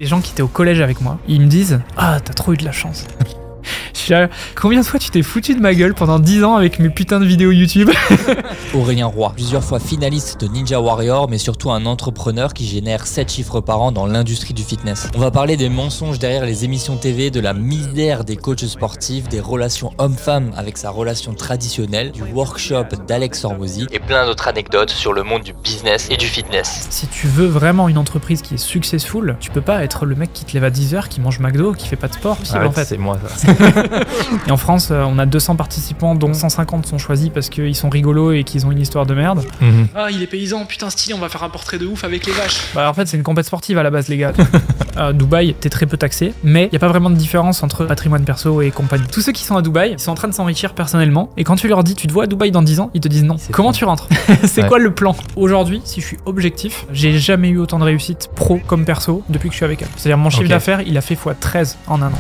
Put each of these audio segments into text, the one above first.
Les gens qui étaient au collège avec moi, ils me disent « Ah, t'as trop eu de la chance ». Je suis là, combien de fois tu t'es foutu de ma gueule pendant 10 ans avec mes putains de vidéos YouTube? Aurélien Roy, plusieurs fois finaliste de Ninja Warrior, mais surtout un entrepreneur qui génère 7 chiffres par an dans l'industrie du fitness. On va parler des mensonges derrière les émissions TV, de la misère des coachs sportifs, des relations hommes-femmes avec sa relation traditionnelle, du workshop d'Alex Hormozy et plein d'autres anecdotes sur le monde du business et du fitness. Si tu veux vraiment une entreprise qui est successful, tu peux pas être le mec qui te lève à 10h, qui mange McDo, qui fait pas de sport. En fait, c'est moi ça. Et en France, on a 200 participants, dont 150 sont choisis parce qu'ils sont rigolos et qu'ils ont une histoire de merde. Ah, il est paysan, putain stylé, on va faire un portrait de ouf avec les vaches. Bah en fait, c'est une compète sportive à la base, les gars. À Dubaï, t'es très peu taxé, mais il y a pas vraiment de différence entre patrimoine perso et compagnie. Tous ceux qui sont à Dubaï, ils sont en train de s'enrichir personnellement, et quand tu leur dis, tu te vois à Dubaï dans 10 ans, ils te disent non. Comment tu rentres? C'est quoi le plan? Aujourd'hui, si je suis objectif, j'ai jamais eu autant de réussite pro comme perso depuis que je suis avec elle. C'est-à-dire mon chiffre d'affaires, il a fait x13 en un an.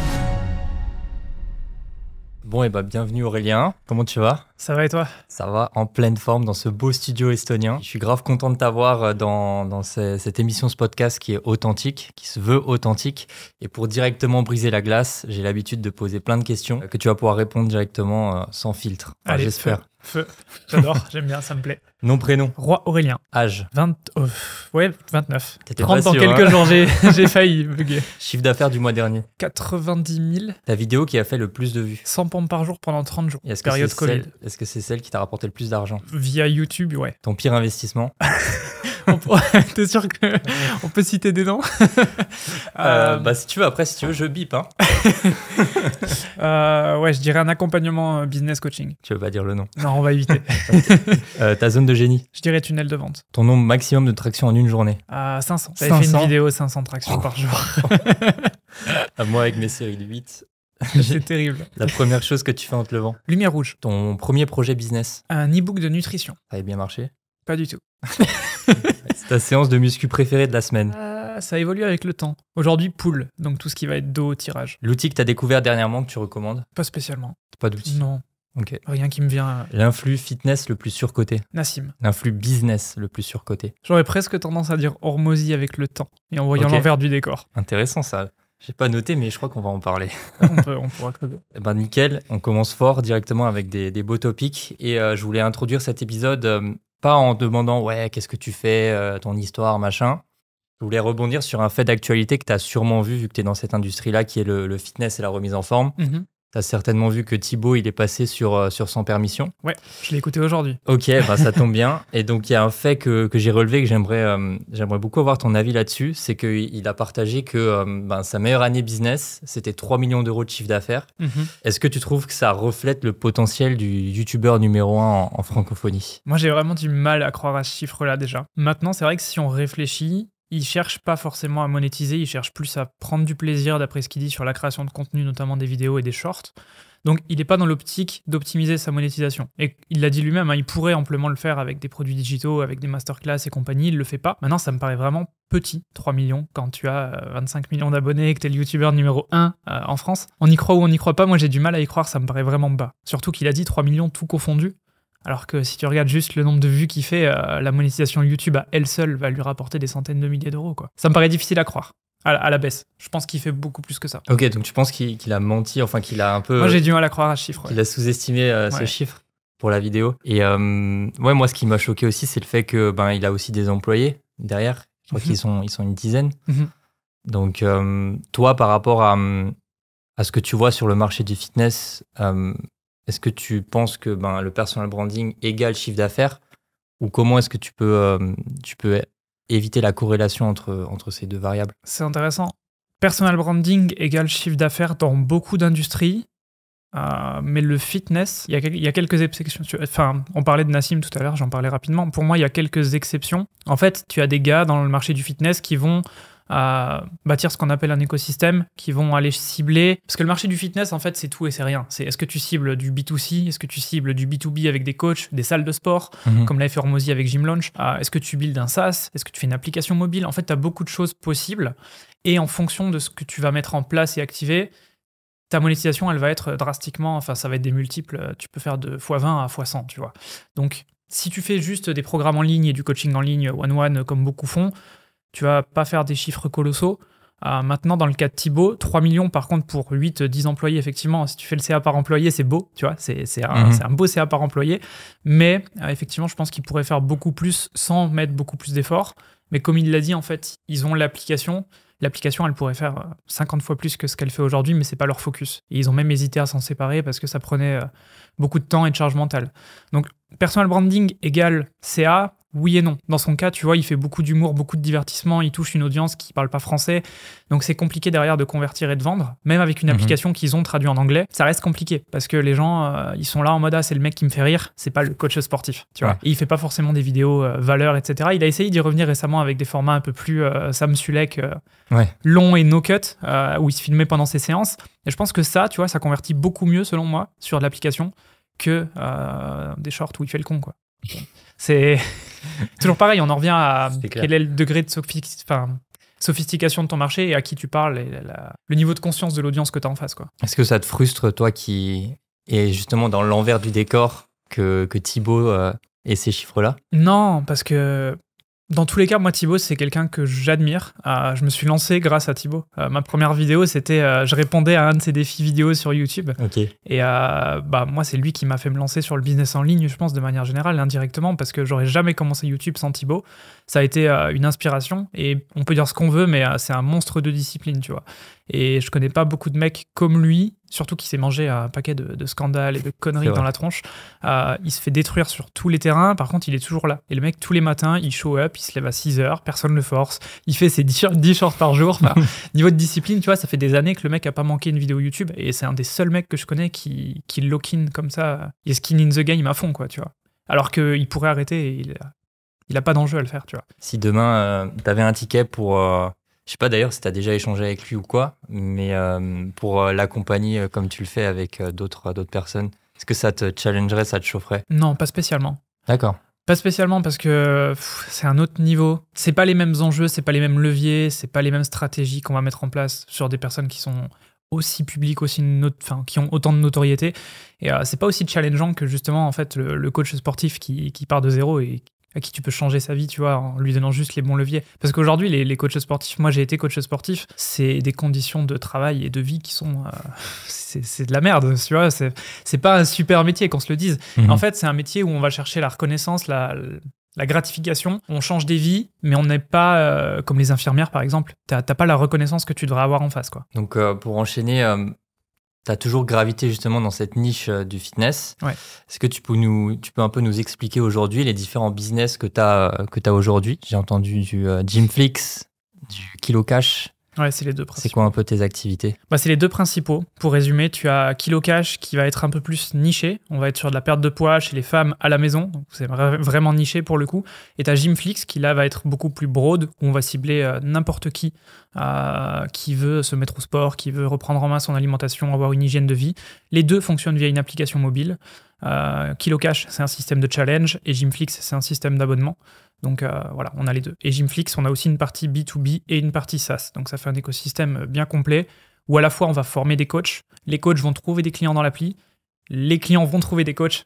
Bon, et bah bienvenue Aurélien, comment tu vas? Ça va et toi? Ça va, en pleine forme dans ce beau studio estonien. Je suis grave content de t'avoir dans cette émission, ce podcast qui est authentique, qui se veut authentique. Et pour directement briser la glace, j'ai l'habitude de poser plein de questions que tu vas pouvoir répondre directement sans filtre. Enfin, allez, j'espère. Feu. J'adore, j'aime bien, ça me plaît. Nom, prénom. Roy Aurélien. Âge. 29. T'étais 30 pas dans sûr, quelques hein. jours, j'ai failli bugger. Chiffre d'affaires du mois dernier. 90 000. Ta vidéo qui a fait le plus de vues. 100 pompes par jour pendant 30 jours. Et est-ce Période Covid. est-ce que c'est celle qui t'a rapporté le plus d'argent? Via YouTube, ouais. Ton pire investissement? T'es sûr qu'on peut citer des noms? Bah si tu veux, après si tu veux, je bip. Hein. Ouais, je dirais un accompagnement business coaching. Tu veux pas dire le nom? Non, on va éviter. Ta zone de génie? Je dirais tunnel de vente. Ton nombre maximum de tractions en une journée? 500. J'avais fait une vidéo 500 tractions par jour. Moi avec mes séries de 8. C'est terrible. La première chose que tu fais en te levant? Lumière rouge. Ton premier projet business? Un e-book de nutrition. Ça avait bien marché? Pas du tout. C'est ta séance de muscu préférée de la semaine? Ça évolue avec le temps. Aujourd'hui, pool, donc tout ce qui va être dos, tirage. L'outil que tu as découvert dernièrement que tu recommandes? Pas spécialement. Pas d'outil? Non. Ok. Rien qui me vient. L'influx fitness le plus surcoté? Nassim. L'influx business le plus surcoté? J'aurais presque tendance à dire Hormozy avec le temps et en voyant l'envers du décor. Intéressant ça. J'ai pas noté, mais je crois qu'on va en parler. On pourra creuser. Ben nickel, on commence fort directement avec des beaux topics. Et je voulais introduire cet épisode pas en demandant ouais, qu'est-ce que tu fais, ton histoire, machin. Je voulais rebondir sur un fait d'actualité que tu as sûrement vu que tu es dans cette industrie-là, qui est le fitness et la remise en forme. Tu as certainement vu que Thibaut, il est passé sur Sans Permission. Ouais, je l'ai écouté aujourd'hui. Ok, bah ça tombe bien. Et donc, il y a un fait que j'ai relevé, que j'aimerais beaucoup avoir ton avis là-dessus. C'est qu'il a partagé que sa meilleure année business, c'était 3 millions d'euros de chiffre d'affaires. Est-ce que tu trouves que ça reflète le potentiel du youtubeur numéro 1 en francophonie? Moi, j'ai vraiment du mal à croire à ce chiffre-là déjà. Maintenant, c'est vrai que si on réfléchit, il cherche pas forcément à monétiser, il cherche plus à prendre du plaisir d'après ce qu'il dit sur la création de contenu, notamment des vidéos et des shorts. Donc il n'est pas dans l'optique d'optimiser sa monétisation. Et il l'a dit lui-même, hein, il pourrait amplement le faire avec des produits digitaux, avec des masterclass et compagnie, il le fait pas. Maintenant, ça me paraît vraiment petit, 3 millions, quand tu as 25 millions d'abonnés et que tu es le youtubeur numéro 1 en France. On y croit ou on n'y croit pas, moi j'ai du mal à y croire, ça me paraît vraiment bas. Surtout qu'il a dit 3 millions tout confondu. Alors que si tu regardes juste le nombre de vues qu'il fait, la monétisation YouTube à elle seule va lui rapporter des centaines de milliers d'euros, quoi. Ça me paraît difficile à croire, à la baisse. Je pense qu'il fait beaucoup plus que ça. Ok, donc tu penses qu'il a menti, enfin qu'il a un peu... Moi j'ai du mal à croire à ce chiffre. Qu'il a sous-estimé ce chiffre pour la vidéo. Et ouais, moi ce qui m'a choqué aussi, c'est le fait que il a aussi des employés derrière. Je crois qu'ils sont une dizaine. Donc toi, par rapport à ce que tu vois sur le marché du fitness... est-ce que tu penses que le personal branding égale chiffre d'affaires, ou comment est-ce que tu peux éviter la corrélation entre ces deux variables? C'est intéressant. Personal branding égale chiffre d'affaires dans beaucoup d'industries, mais le fitness, il y a quelques exceptions. Enfin, on parlait de Nassim tout à l'heure, j'en parlais rapidement. Pour moi, il y a quelques exceptions. En fait, tu as des gars dans le marché du fitness qui vont à bâtir ce qu'on appelle un écosystème, qui vont aller cibler... Parce que le marché du fitness, en fait, c'est tout et c'est rien. Est-ce que tu cibles du B2C? Est-ce que tu cibles du B2B avec des coachs, des salles de sport, comme l'a fait Hormozy avec Gym Launch? Est-ce que tu builds un SaaS? Est-ce que tu fais une application mobile? En fait, tu as beaucoup de choses possibles. Et en fonction de ce que tu vas mettre en place et activer, ta monétisation, elle va être drastiquement... Enfin, ça va être des multiples. Tu peux faire de x20 à x100, tu vois. Donc, si tu fais juste des programmes en ligne et du coaching en ligne one-one, comme beaucoup font, tu vas pas faire des chiffres colossaux. Maintenant, dans le cas de Thibaut, 3 millions par contre pour 8-10 employés, effectivement, si tu fais le CA par employé, c'est beau, tu vois, c'est un beau CA par employé, mais effectivement, je pense qu'il pourrait faire beaucoup plus sans mettre beaucoup plus d'efforts. Mais comme il l'a dit, en fait, ils ont l'application. L'application, elle pourrait faire 50 fois plus que ce qu'elle fait aujourd'hui, mais c'est pas leur focus. Et ils ont même hésité à s'en séparer parce que ça prenait beaucoup de temps et de charge mentale. Donc, personal branding égale CA, oui et non. Dans son cas, tu vois, il fait beaucoup d'humour, beaucoup de divertissement, il touche une audience qui parle pas français, donc c'est compliqué derrière de convertir et de vendre. Même avec une application qu'ils ont traduit en anglais, ça reste compliqué parce que les gens, ils sont là en mode ah, c'est le mec qui me fait rire, c'est pas le coach sportif, tu vois. Et il fait pas forcément des vidéos valeurs, etc. Il a essayé d'y revenir récemment avec des formats un peu plus Sam Sulek, long et no cut, où il se filmait pendant ses séances. Et je pense que ça, tu vois, ça convertit beaucoup mieux selon moi sur l'application que des shorts où il fait le con, quoi. C'est toujours pareil, on en revient à quel est le degré de sophistication de ton marché et à qui tu parles et le niveau de conscience de l'audience que tu as en face, quoi. Est-ce que ça te frustre, toi qui est justement dans l'envers du décor, que Thibaut ait ces chiffres-là? Non, parce que dans tous les cas, moi, Thibaut, c'est quelqu'un que j'admire. Je me suis lancé grâce à Thibaut. Ma première vidéo, c'était je répondais à un de ses défis vidéo sur YouTube. Et moi, c'est lui qui m'a fait me lancer sur le business en ligne, je pense, de manière générale, indirectement, parce que j'aurais jamais commencé YouTube sans Thibaut. Ça a été une inspiration. Et on peut dire ce qu'on veut, mais c'est un monstre de discipline, tu vois. Et je connais pas beaucoup de mecs comme lui, surtout qui s'est mangé un paquet de scandales et de conneries dans la tronche. Il se fait détruire sur tous les terrains, par contre il est toujours là. Et le mec, tous les matins, il show up, il se lève à 6h, personne ne le force, il fait ses 10 shorts par jour. Niveau de discipline, tu vois, ça fait des années que le mec a pas manqué une vidéo YouTube, et c'est un des seuls mecs que je connais qui lock-in comme ça, il est skin in the game à fond, quoi, tu vois. Alors qu'il pourrait arrêter et il a pas d'enjeu à le faire, tu vois. Si demain, t'avais un ticket pour... je sais pas d'ailleurs si tu as déjà échangé avec lui ou quoi, mais pour l'accompagner comme tu le fais avec d'autres personnes, est-ce que ça te challengerait, ça te chaufferait? Non, pas spécialement. D'accord. Pas spécialement parce que c'est un autre niveau. C'est pas les mêmes enjeux, c'est pas les mêmes leviers, c'est pas les mêmes stratégies qu'on va mettre en place sur des personnes qui sont aussi publiques, qui ont autant de notoriété. Et c'est pas aussi challengeant que justement en fait le coach sportif qui part de zéro et à qui tu peux changer sa vie, tu vois, en lui donnant juste les bons leviers. Parce qu'aujourd'hui, les coachs sportifs, moi j'ai été coach sportif, c'est des conditions de travail et de vie qui sont... c'est de la merde, tu vois, c'est pas un super métier, qu'on se le dise. En fait, c'est un métier où on va chercher la reconnaissance, la gratification, on change des vies, mais on n'est pas comme les infirmières, par exemple. T'as pas la reconnaissance que tu devrais avoir en face, quoi. Donc, pour enchaîner... tu as toujours gravité justement dans cette niche du fitness. Est-ce que tu peux un peu nous expliquer aujourd'hui les différents business que tu as aujourd'hui? J'ai entendu du Gymflix, du KiloCash. Ouais, c'est les deux principaux. C'est quoi un peu tes activités? C'est les deux principaux. Pour résumer, tu as KiloCash qui va être un peu plus niché. On va être sur de la perte de poids chez les femmes à la maison. Donc c'est vraiment niché pour le coup. Et tu as Gymflix qui là va être beaucoup plus broad, où on va cibler n'importe qui veut se mettre au sport, qui veut reprendre en main son alimentation, avoir une hygiène de vie. Les deux fonctionnent via une application mobile. KiloCash, c'est un système de challenge, et Gymflix, c'est un système d'abonnement. Donc voilà, on a les deux. Et Gymflix, on a aussi une partie B2B et une partie SaaS. Donc ça fait un écosystème bien complet où à la fois on va former des coachs, les coachs vont trouver des clients dans l'appli, les clients vont trouver des coachs.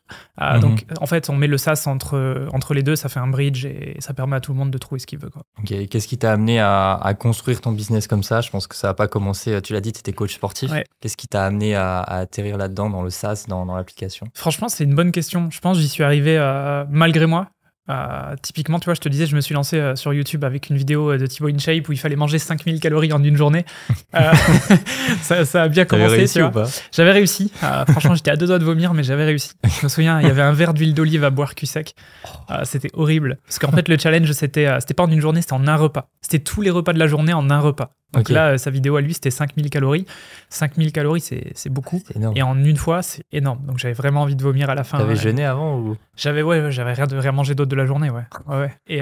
Donc en fait, on met le SaaS entre les deux, ça fait un bridge et ça permet à tout le monde de trouver ce qu'il veut, quoi. Ok, qu'est-ce qui t'a amené à construire ton business comme ça? Je pense que ça n'a pas commencé, tu l'as dit, tu étais coach sportif. Qu'est-ce qui t'a amené à atterrir là-dedans, dans le SaaS, dans l'application? Franchement, c'est une bonne question. Je pense que j'y suis arrivé malgré moi. Typiquement, tu vois, je te disais, je me suis lancé sur YouTube avec une vidéo de Thibaut InShape où il fallait manger 5000 calories en une journée. Ça a bien commencé. T'avais réussi ou pas? J'avais réussi. Franchement, j'étais à 2 doigts de vomir, mais j'avais réussi. Je me souviens, il y avait un verre d'huile d'olive à boire cul sec. C'était horrible. Parce qu'en fait, le challenge, c'était pas en une journée, c'était en un repas. C'était tous les repas de la journée en un repas. Donc là, sa vidéo à lui, c'était 5000 calories. 5000 calories, c'est beaucoup. Et en une fois, c'est énorme. Donc j'avais vraiment envie de vomir à la fin. T'avais jeûné avant ou? J'avais rien mangé d'autre de la journée, ouais. Et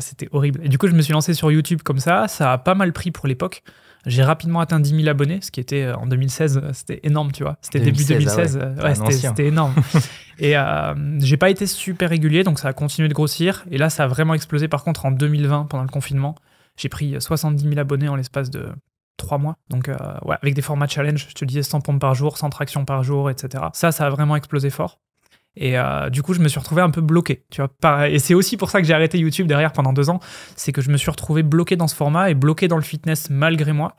c'était horrible. Et du coup, je me suis lancé sur YouTube comme ça. Ça a pas mal pris pour l'époque. J'ai rapidement atteint 10 000 abonnés, ce qui était en 2016, c'était énorme, tu vois. C'était début 2016. C'était énorme. Et j'ai pas été super régulier, donc ça a continué de grossir. Et là, ça a vraiment explosé par contre en 2020, pendant le confinement. J'ai pris 70 000 abonnés en l'espace de 3 mois. Donc, avec des formats challenge, je te disais 100 pompes par jour, 100 tractions par jour, etc. Ça a vraiment explosé fort. Et du coup, je me suis retrouvé un peu bloqué. Tu vois, et c'est aussi pour ça que j'ai arrêté YouTube derrière pendant 2 ans. C'est que je me suis retrouvé bloqué dans ce format et bloqué dans le fitness malgré moi.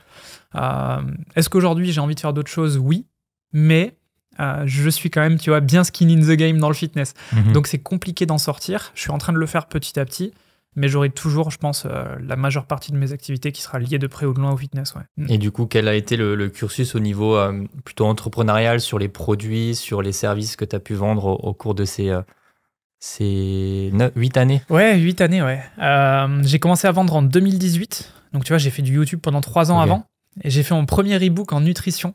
Est-ce qu'aujourd'hui, j'ai envie de faire d'autres choses? Oui. Mais je suis quand même, tu vois, bien skin in the game dans le fitness. Donc, c'est compliqué d'en sortir. Je suis en train de le faire petit à petit. Mais j'aurai toujours, je pense, la majeure partie de mes activités qui sera liée de près ou de loin au fitness. Ouais. Et du coup, quel a été le cursus au niveau plutôt entrepreneurial sur les produits, sur les services que tu as pu vendre au cours de ces 8 années? Ouais, 8 années, ouais. J'ai commencé à vendre en 2018. Donc, tu vois, j'ai fait du YouTube pendant 3 ans avant. Et j'ai fait mon premier e-book en nutrition.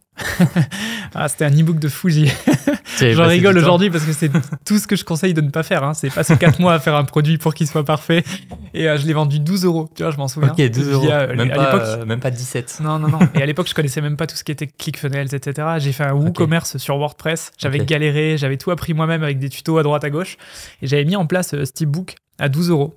C'était un e-book de fou. J'en rigole aujourd'hui parce que c'est tout ce que je conseille de ne pas faire. C'est passer 4 mois à faire un produit pour qu'il soit parfait. Et je l'ai vendu 12 €. Tu vois, je m'en souviens. Ok, 12 €. Même pas 17. Non. Et à l'époque, je connaissais même pas tout ce qui était ClickFunnels, etc. J'ai fait un WooCommerce sur WordPress. J'avais galéré. J'avais tout appris moi-même avec des tutos à droite à gauche. Et j'avais mis en place cet e-book à 12 €.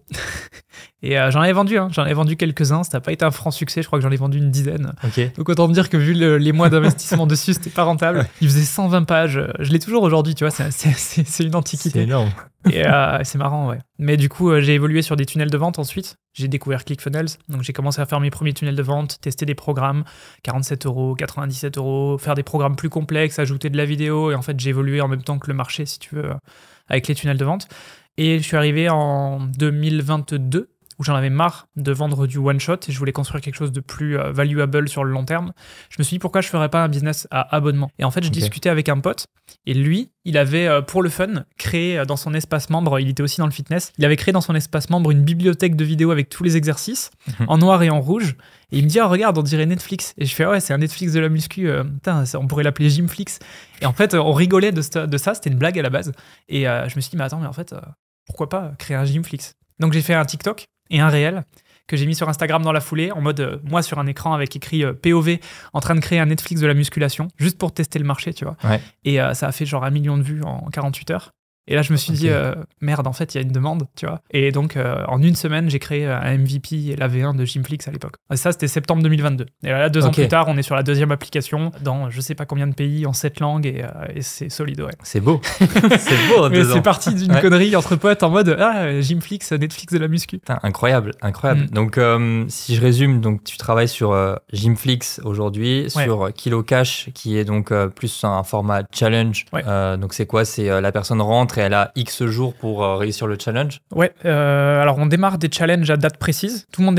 Et j'en avais vendu quelques-uns. Ça n'a pas été un franc succès. Je crois que j'en ai vendu une dizaine. Donc autant me dire que vu les mois d'investissement dessus, c'était pas rentable. Il faisait 120 pages. Je l'ai toujours aujourd'hui, tu vois. C'est une antiquité. C'est énorme. Et c'est marrant, ouais. Mais du coup, j'ai évolué sur des tunnels de vente ensuite. J'ai découvert ClickFunnels. Donc j'ai commencé à faire mes premiers tunnels de vente, tester des programmes, 47 €, 97 €, faire des programmes plus complexes, ajouter de la vidéo. Et en fait, j'ai évolué en même temps que le marché, si tu veux, avec les tunnels de vente. Et je suis arrivé en 2022, où j'en avais marre de vendre du one-shot et je voulais construire quelque chose de plus valuable sur le long terme. Je me suis dit, pourquoi je ne ferais pas un business à abonnement? Et en fait, je discutais avec un pote et lui, il avait, pour le fun, créé dans son espace membre, il était aussi dans le fitness, il avait créé dans son espace membre une bibliothèque de vidéos avec tous les exercices, en noir et en rouge. Et il me dit, regarde, on dirait Netflix. Et je fais, ouais, c'est un Netflix de la muscu. On pourrait l'appeler Gymflix. Et en fait, on rigolait de ça. C'était une blague à la base. Et je me suis dit, mais attends, mais en fait, pourquoi pas créer un Gymflix? Donc j'ai fait un TikTok et un réel que j'ai mis sur Instagram dans la foulée, en mode, moi sur un écran avec écrit POV, en train de créer un Netflix de la musculation, juste pour tester le marché, tu vois. Ouais. Et ça a fait genre 1 million de vues en 48 heures. Et là, je me suis dit, merde, en fait, il y a une demande, tu vois. Et donc, en 1 semaine, j'ai créé un MVP et la V1 de Gymflix à l'époque. Et ça, c'était septembre 2022. Et là, 2 ans plus tard, on est sur la 2e application dans je sais pas combien de pays, en 7 langues, et c'est solide, ouais. C'est beau. C'est beau, mais c'est parti d'une connerie entre potes en mode, Gymflix, Netflix de la muscu. Putain, incroyable. Donc, si je résume, donc, tu travailles sur Gymflix aujourd'hui, sur KiloCash, qui est donc plus un format challenge. Donc, c'est quoi? C'est la personne rentre et elle a X jours pour réussir le challenge? Ouais, alors on démarre des challenges à date précise. Tout le monde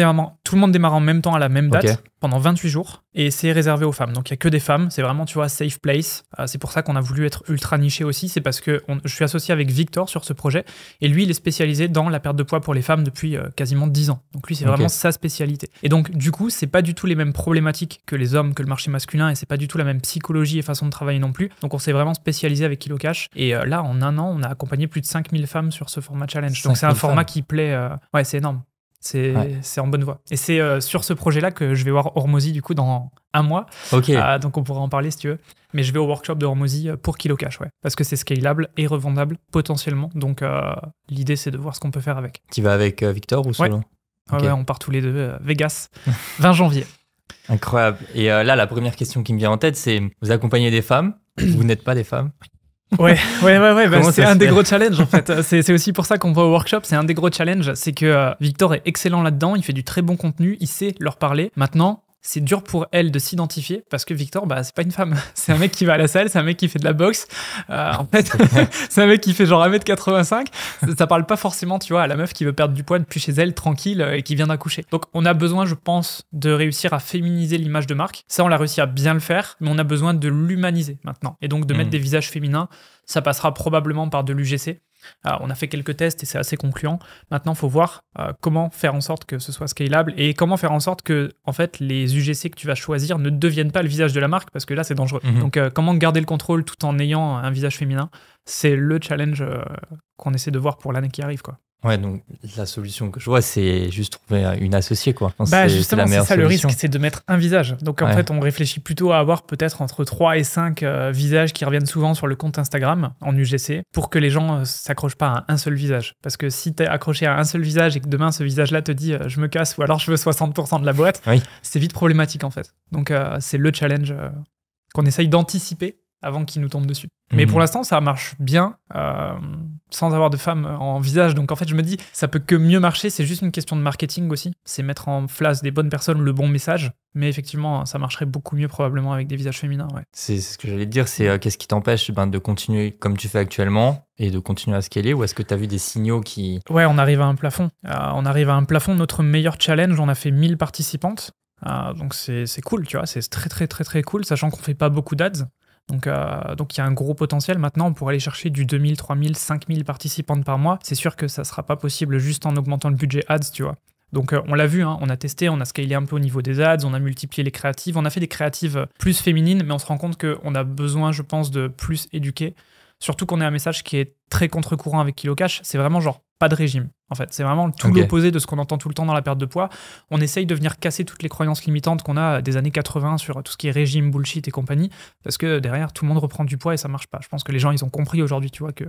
démarre en même temps à la même date, pendant 28 jours. Et c'est réservé aux femmes. Donc il n'y a que des femmes. C'est vraiment, tu vois, safe place. C'est pour ça qu'on a voulu être ultra niché aussi. C'est parce que je suis associé avec Victor sur ce projet. Et lui, il est spécialisé dans la perte de poids pour les femmes depuis quasiment 10 ans. Donc lui, c'est vraiment sa spécialité. Et donc, du coup, c'est pas du tout les mêmes problématiques que les hommes, que le marché masculin. Et c'est pas du tout la même psychologie et façon de travailler non plus. Donc on s'est vraiment spécialisé avec KiloCash. Et là, en 1 an, on a accompagné plus de 5000 femmes sur ce format challenge. Donc c'est un format qui plaît. Ouais, c'est énorme. C'est en bonne voie. Et c'est sur ce projet-là que je vais voir Hormozy du coup dans 1 mois. Donc on pourra en parler si tu veux. Mais je vais au workshop de Hormozy pour KiloCash, parce que c'est scalable et revendable potentiellement. Donc l'idée c'est de voir ce qu'on peut faire avec. Tu vas avec Victor ou solo? Ouais, on part tous les deux. Vegas, 20 janvier. Incroyable. Et là, la première question qui me vient en tête, c'est vous accompagnez des femmes, vous n'êtes pas des femmes? Ouais. C'est un des gros challenges en fait. C'est aussi pour ça qu'on va au workshop. C'est un des gros challenges. C'est que Victor est excellent là-dedans. Il fait du très bon contenu. Il sait leur parler. Maintenant, c'est dur pour elle de s'identifier parce que Victor, c'est pas une femme. C'est un mec qui va à la salle, c'est un mec qui fait de la boxe. En fait, c'est un mec qui fait genre 1m85. Ça parle pas forcément, tu vois, à la meuf qui veut perdre du poids depuis chez elle, tranquille, et qui vient d'accoucher. Donc, on a besoin, je pense, de réussir à féminiser l'image de marque. Ça, on l'a réussi à bien le faire, mais on a besoin de l'humaniser maintenant. Et donc, de mettre des visages féminins. Ça passera probablement par de l'UGC. On a fait quelques tests et c'est assez concluant. Maintenant, il faut voir comment faire en sorte que ce soit scalable et comment faire en sorte que en fait, les UGC que tu vas choisir ne deviennent pas le visage de la marque parce que là, c'est dangereux. Donc, comment garder le contrôle tout en ayant un visage féminin, c'est le challenge qu'on essaie de voir pour l'année qui arrive, quoi. Ouais, donc la solution que je vois, c'est juste trouver une associée, quoi. Justement, c'est ça le risque, c'est de mettre un visage. Donc en fait, on réfléchit plutôt à avoir peut-être entre 3 et 5 visages qui reviennent souvent sur le compte Instagram en UGC pour que les gens s'accrochent pas à un seul visage. Parce que si t'es accroché à un seul visage et que demain ce visage-là te dit je me casse ou alors je veux 60% de la boîte, c'est vite problématique en fait. Donc c'est le challenge qu'on essaye d'anticiper avant qu'ils nous tombent dessus. Mais pour l'instant, ça marche bien, sans avoir de femmes en visage. Donc en fait, je me dis, ça peut que mieux marcher. C'est juste une question de marketing aussi. C'est mettre en place des bonnes personnes, le bon message. Mais effectivement, ça marcherait beaucoup mieux probablement avec des visages féminins. Ouais. C'est ce que j'allais te dire. C'est qu'est-ce qui t'empêche de continuer comme tu fais actuellement et de continuer à scaler, ou est-ce que tu as vu des signaux qui... Ouais, on arrive à un plafond. Notre meilleur challenge, on a fait 1000 participantes. Donc c'est cool, tu vois. C'est très, très, très, très cool, sachant qu'on fait pas beaucoup d'ads. Donc il y a un gros potentiel maintenant pour aller chercher du 2000, 3000, 5000 participantes par mois. C'est sûr que ça sera pas possible juste en augmentant le budget ads, tu vois. Donc on l'a vu, hein, on a testé, on a scalé un peu au niveau des ads, on a multiplié les créatives, on a fait des créatives plus féminines, mais on se rend compte qu'on a besoin, je pense, de plus éduquer. Surtout qu'on a un message qui est très contre-courant avec KiloCash, c'est vraiment genre pas de régime. En fait, c'est vraiment tout l'opposé de ce qu'on entend tout le temps dans la perte de poids. On essaye de venir casser toutes les croyances limitantes qu'on a des années 80 sur tout ce qui est régime, bullshit et compagnie, parce que derrière, tout le monde reprend du poids et ça marche pas. Je pense que les gens, ils ont compris aujourd'hui, tu vois, que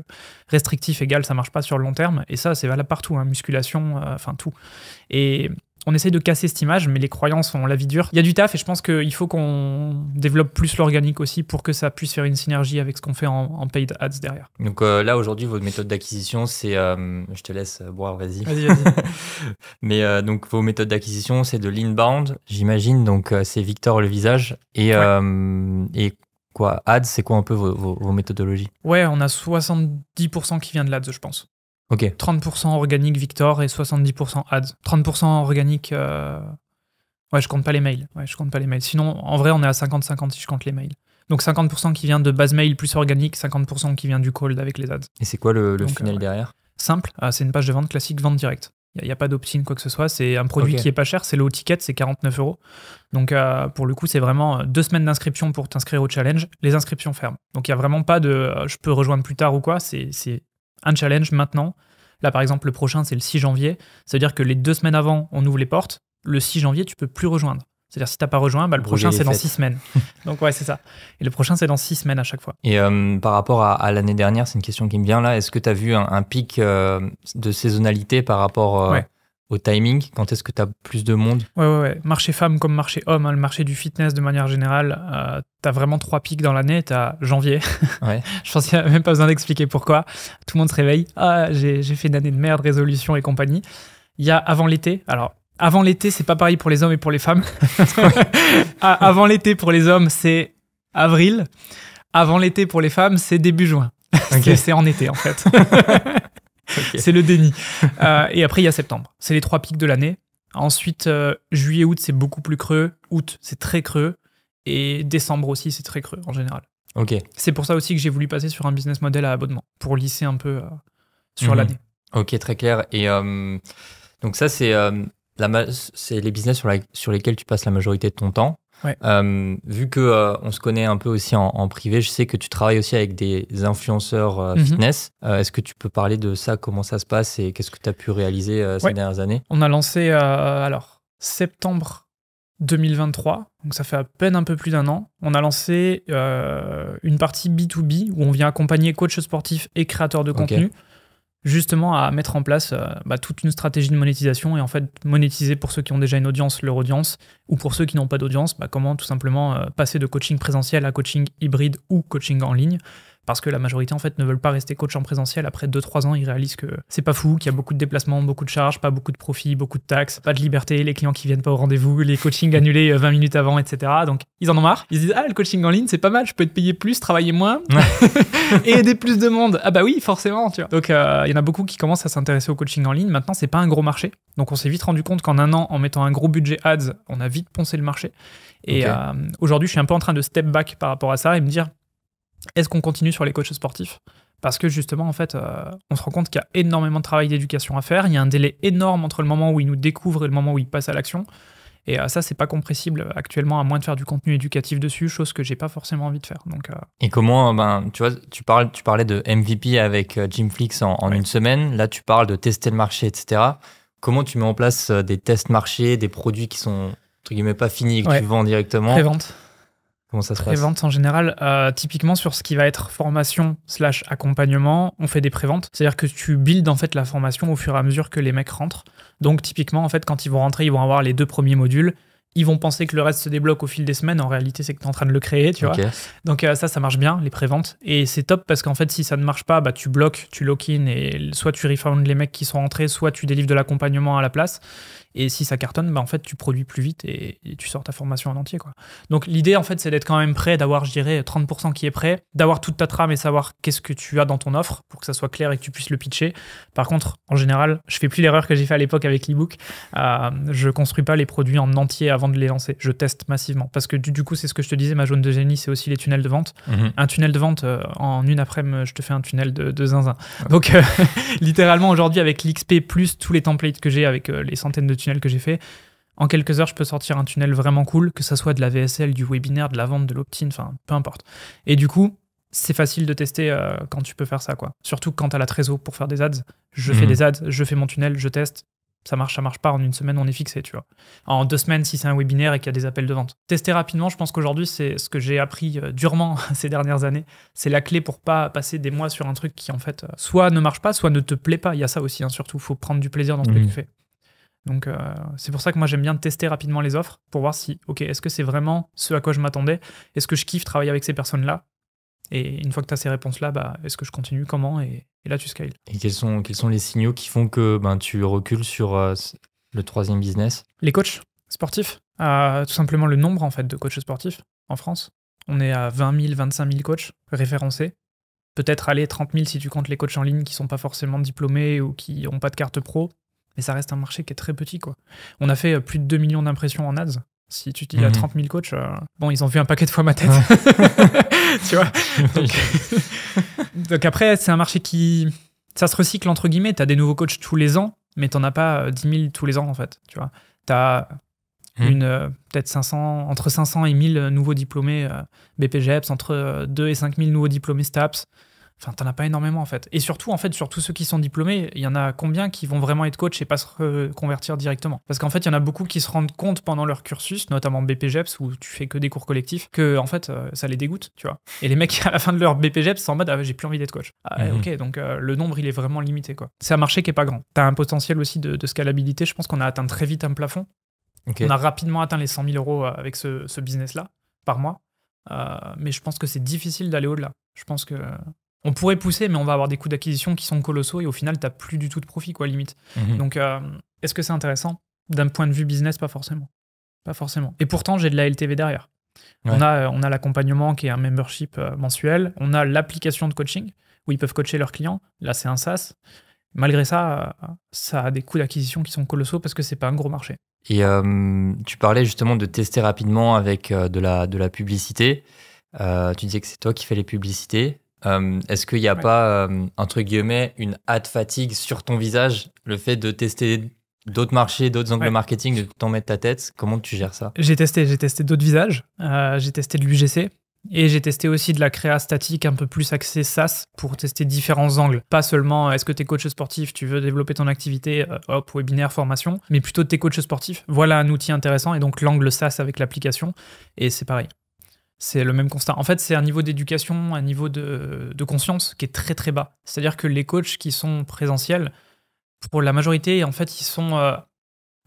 restrictif égale, ça marche pas sur le long terme. Et ça, c'est valable partout, hein, musculation, enfin tout. Et on essaye de casser cette image, mais les croyances ont la vie dure. Il y a du taf et je pense qu'il faut qu'on développe plus l'organique aussi pour que ça puisse faire une synergie avec ce qu'on fait en paid ads derrière. Donc là, aujourd'hui, votre méthode d'acquisition, c'est... je te laisse boire, vas-y. Vas-y. Mais donc, vos méthodes d'acquisition, c'est de l'inbound, j'imagine. Donc, c'est Victor le visage. Et quoi, ads, c'est quoi un peu vos méthodologies? Ouais, on a 70% qui vient de l'ads, je pense. Ok. 30% organique Victor et 70% ads. 30% organique... Ouais, je compte pas les mails. Sinon, en vrai, on est à 50-50 si je compte les mails. Donc 50% qui vient de base mail plus organique, 50% qui vient du cold avec les ads. Et c'est quoi le funnel derrière? Simple, c'est une page de vente classique, vente directe. Il n'y a pas d'opt-in, quoi que ce soit. C'est un produit qui est pas cher, c'est low ticket, c'est 49 €. Donc pour le coup, c'est vraiment 2 semaines d'inscription pour t'inscrire au challenge. Les inscriptions ferment. Donc il n'y a vraiment pas de je peux rejoindre plus tard ou quoi. C'est un challenge maintenant. Là, par exemple, le prochain, c'est le 6 janvier. Ça veut dire que les 2 semaines avant, on ouvre les portes. Le 6 janvier, tu peux plus rejoindre. C'est-à-dire, si tu n'as pas rejoint, le prochain, c'est dans 6 semaines. Donc, ouais, c'est ça. Et le prochain, c'est dans 6 semaines à chaque fois. Et par rapport à l'année dernière, c'est une question qui me vient là. Est-ce que tu as vu un pic de saisonnalité par rapport au timing? Quand est-ce que tu as plus de monde? Ouais. Marché femme comme marché homme, hein, le marché du fitness de manière générale, tu as vraiment 3 pics dans l'année. Tu as janvier. Ouais. Je pense qu'il n'y a même pas besoin d'expliquer pourquoi. Tout le monde se réveille. J'ai fait une année de merde, résolution et compagnie. Il y a avant l'été. Alors, avant l'été, c'est pas pareil pour les hommes et pour les femmes. Avant l'été, pour les hommes, c'est avril. Avant l'été, pour les femmes, c'est début juin. Okay. C'est en été, en fait. Okay. C'est le déni. Et après, il y a septembre. C'est les 3 pics de l'année. Ensuite, juillet, août, c'est beaucoup plus creux. Août, c'est très creux. Et décembre aussi, c'est très creux, en général. Ok. C'est pour ça aussi que j'ai voulu passer sur un business model à abonnement, pour lisser un peu sur l'année. Ok, très clair. Et donc ça, c'est les business sur lesquels tu passes la majorité de ton temps. Ouais. Vu que on se connaît un peu aussi en privé, je sais que tu travailles aussi avec des influenceurs fitness. Est-ce que tu peux parler de ça, comment ça se passe et qu'est-ce que tu as pu réaliser ces dernières années? On a lancé septembre 2023, donc ça fait à peine un peu plus d'1 an. On a lancé une partie B2B où on vient accompagner coachs sportifs et créateurs de contenu. Justement à mettre en place toute une stratégie de monétisation et en fait monétiser pour ceux qui ont déjà une audience, leur audience, ou pour ceux qui n'ont pas d'audience, comment tout simplement passer de coaching présentiel à coaching hybride ou coaching en ligne. Parce que la majorité en fait ne veulent pas rester coach en présentiel. Après 2-3 ans, ils réalisent que c'est pas fou, qu'il y a beaucoup de déplacements, beaucoup de charges, pas beaucoup de profits, beaucoup de taxes, pas de liberté, les clients qui viennent pas au rendez-vous, les coachings annulés 20 minutes avant, etc. Donc ils en ont marre. Ils se disent le coaching en ligne c'est pas mal, je peux te payer plus, travailler moins et aider plus de monde. Ah bah oui, forcément, tu vois. Donc il y en a beaucoup qui commencent à s'intéresser au coaching en ligne. Maintenant, c'est pas un gros marché. Donc on s'est vite rendu compte qu'en 1 an, en mettant un gros budget ads, on a vite poncé le marché. Et aujourd'hui, je suis un peu en train de step back par rapport à ça et me dire est-ce qu'on continue sur les coachs sportifs? Parce que justement, en fait, on se rend compte qu'il y a énormément de travail d'éducation à faire. Il y a un délai énorme entre le moment où ils nous découvrent et le moment où ils passent à l'action. Et ça, c'est pas compressible actuellement, à moins de faire du contenu éducatif dessus, chose que j'ai pas forcément envie de faire. Donc, Et comment, tu vois, tu parlais de MVP avec Gymflix en une semaine. Là, tu parles de tester le marché, etc. Comment tu mets en place des tests marché, des produits qui sont, entre guillemets, pas finis et que tu vends directement? Pré-vente. Comment ça se passe? Pré-vente en général, typiquement sur ce qui va être formation/accompagnement, on fait des pré-ventes. C'est-à-dire que tu builds en fait la formation au fur et à mesure que les mecs rentrent. Donc typiquement, en fait, quand ils vont rentrer, ils vont avoir les 2 premiers modules. ils vont penser que le reste se débloque au fil des semaines. En réalité, c'est que tu es en train de le créer, tu vois. Donc ça marche bien, les préventes. Et c'est top parce qu'en fait, si ça ne marche pas, tu bloques, tu lock-in et soit tu refound les mecs qui sont rentrés, soit tu délivres de l'accompagnement à la place. Et si ça cartonne, en fait, tu produis plus vite et tu sors ta formation en entier, quoi. Donc l'idée, en fait, c'est d'être quand même prêt, d'avoir, je dirais, 30% qui est prêt, d'avoir toute ta trame et savoir qu'est-ce que tu as dans ton offre pour que ça soit clair et que tu puisses le pitcher. Par contre, en général, je fais plus l'erreur que j'ai fait à l'époque avec l'ebook. Je construis pas les produits en entier avant de les lancer. Je teste massivement. Parce que du coup, c'est ce que je te disais, ma jaune de génie, c'est aussi les tunnels de vente. Un tunnel de vente, en une après-midi, je te fais un tunnel de zinzin. Donc, littéralement, aujourd'hui, avec l'XP plus tous les templates que j'ai, avec les centaines de tunnels que j'ai fait, en quelques heures, je peux sortir un tunnel vraiment cool, que ça soit de la VSL, du webinaire, de la vente, de l'opt-in, enfin, peu importe. Et du coup, c'est facile de tester quand tu peux faire ça, quoi. Surtout quand tu as la trésor pour faire des ads. Je fais des ads, je fais mon tunnel, je teste. Ça marche pas. En une semaine, on est fixé, tu vois. En 2 semaines, si c'est un webinaire et qu'il y a des appels de vente. Tester rapidement, je pense qu'aujourd'hui, c'est ce que j'ai appris durement ces dernières années. C'est la clé pour pas passer des mois sur un truc qui, en fait, soit ne marche pas, soit ne te plaît pas. Il y a ça aussi, hein, surtout. Il faut prendre du plaisir dans ce que tu fais. Donc, c'est pour ça que moi, j'aime bien tester rapidement les offres pour voir si, ok, est-ce que c'est vraiment ce à quoi je m'attendais? Est-ce que je kiffe travailler avec ces personnes-là? Et une fois que tu as ces réponses-là, est-ce que je continue? Comment? Et là, tu scales. Et quels sont les signaux qui font que tu recules sur le 3e business? Les coachs sportifs. Tout simplement le nombre, en fait, de coachs sportifs en France. On est à 20 000, 25 000 coachs référencés. Peut-être aller 30 000 si tu comptes les coachs en ligne qui sont pas forcément diplômés ou qui n'ont pas de carte pro. Mais ça reste un marché qui est très petit, quoi. On a fait plus de 2 millions d'impressions en ads. Si tu dis à 30 000 coachs, ils ont vu un paquet de fois ma tête. Tu vois. Donc après, c'est un marché qui... Ça se recycle, entre guillemets. Tu as des nouveaux coachs tous les ans, mais tu n'en as pas 10 000 tous les ans, en fait. Tu vois. Tu as peut-être entre 500 et 1000 nouveaux diplômés BPGEPS, entre 2 et 5 000 nouveaux diplômés STAPS. Enfin, t'en as pas énormément, en fait. Et surtout, en fait, sur tous ceux qui sont diplômés, il y en a combien qui vont vraiment être coach et pas se reconvertir directement? Parce qu'en fait, il y en a beaucoup qui se rendent compte pendant leur cursus, notamment BPGEPS, où tu fais que des cours collectifs, que, en fait, ça les dégoûte, tu vois. Et les mecs, à la fin de leur BPGEPS, sont en mode, j'ai plus envie d'être coach. Ok, donc le nombre, il est vraiment limité, quoi. C'est un marché qui est pas grand. T'as un potentiel aussi de scalabilité. Je pense qu'on a atteint très vite un plafond. On a rapidement atteint les 100 000 euros avec ce business-là, par mois. Mais je pense que c'est difficile d'aller au-delà. Je pense que... On pourrait pousser, mais on va avoir des coûts d'acquisition qui sont colossaux et au final, tu n'as plus du tout de profit, quoi, limite. Donc, est-ce que c'est intéressant? D'un point de vue business, pas forcément. Pas forcément. Et pourtant, j'ai de la LTV derrière. Ouais. On a l'accompagnement qui est un membership mensuel. On a l'application de coaching où ils peuvent coacher leurs clients. Là, c'est un SaaS. Malgré ça, ça a des coûts d'acquisition qui sont colossaux parce que c'est pas un gros marché. Et tu parlais justement de tester rapidement avec de la publicité. Tu disais que c'est toi qui fais les publicités. Est-ce qu'il n'y a pas, entre guillemets, une ad fatigue sur ton visage, le fait de tester d'autres marchés, d'autres angles marketing, de t'en mettre ta tête? Comment tu gères ça? J'ai testé d'autres visages. J'ai testé de l'UGC et j'ai testé aussi de la créa statique un peu plus axée SaaS pour tester différents angles. Pas seulement est-ce que tu es coach sportif, tu veux développer ton activité, webinaire, formation, mais plutôt tes coachs sportifs. Voilà un outil intéressant et donc l'angle SaaS avec l'application et c'est pareil. C'est le même constat. En fait, c'est un niveau d'éducation, un niveau de conscience qui est très très bas. C'est-à-dire que les coachs qui sont présentiels, pour la majorité, en fait, ils sont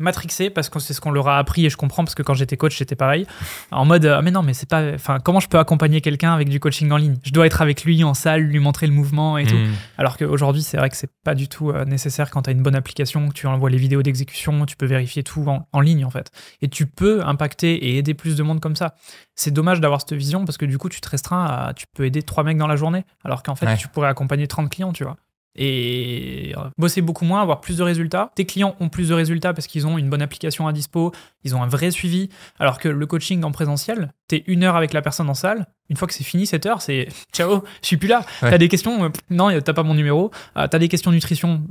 matrixés parce que c'est ce qu'on leur a appris et je comprends parce que quand j'étais coach, c'était pareil. En mode, mais non, mais c'est pas... Enfin, comment je peux accompagner quelqu'un avec du coaching en ligne? Je dois être avec lui en salle, lui montrer le mouvement et tout. Alors qu'aujourd'hui, c'est vrai que c'est pas du tout nécessaire quand tu as une bonne application, que tu envoies les vidéos d'exécution, tu peux vérifier tout en ligne, en fait. Et tu peux impacter et aider plus de monde comme ça. C'est dommage d'avoir cette vision parce que du coup, tu te restreins à... Tu peux aider 3 mecs dans la journée alors qu'en fait, tu pourrais accompagner 30 clients, tu vois. Et bosser beaucoup moins, avoir plus de résultats. Tes clients ont plus de résultats parce qu'ils ont une bonne application à dispo, ils ont un vrai suivi. Alors que le coaching en présentiel, t'es 1 heure avec la personne en salle. Une fois que c'est fini, cette heure, c'est ciao, je suis plus là. T'as des questions? Non, t'as pas mon numéro. T'as des questions nutrition?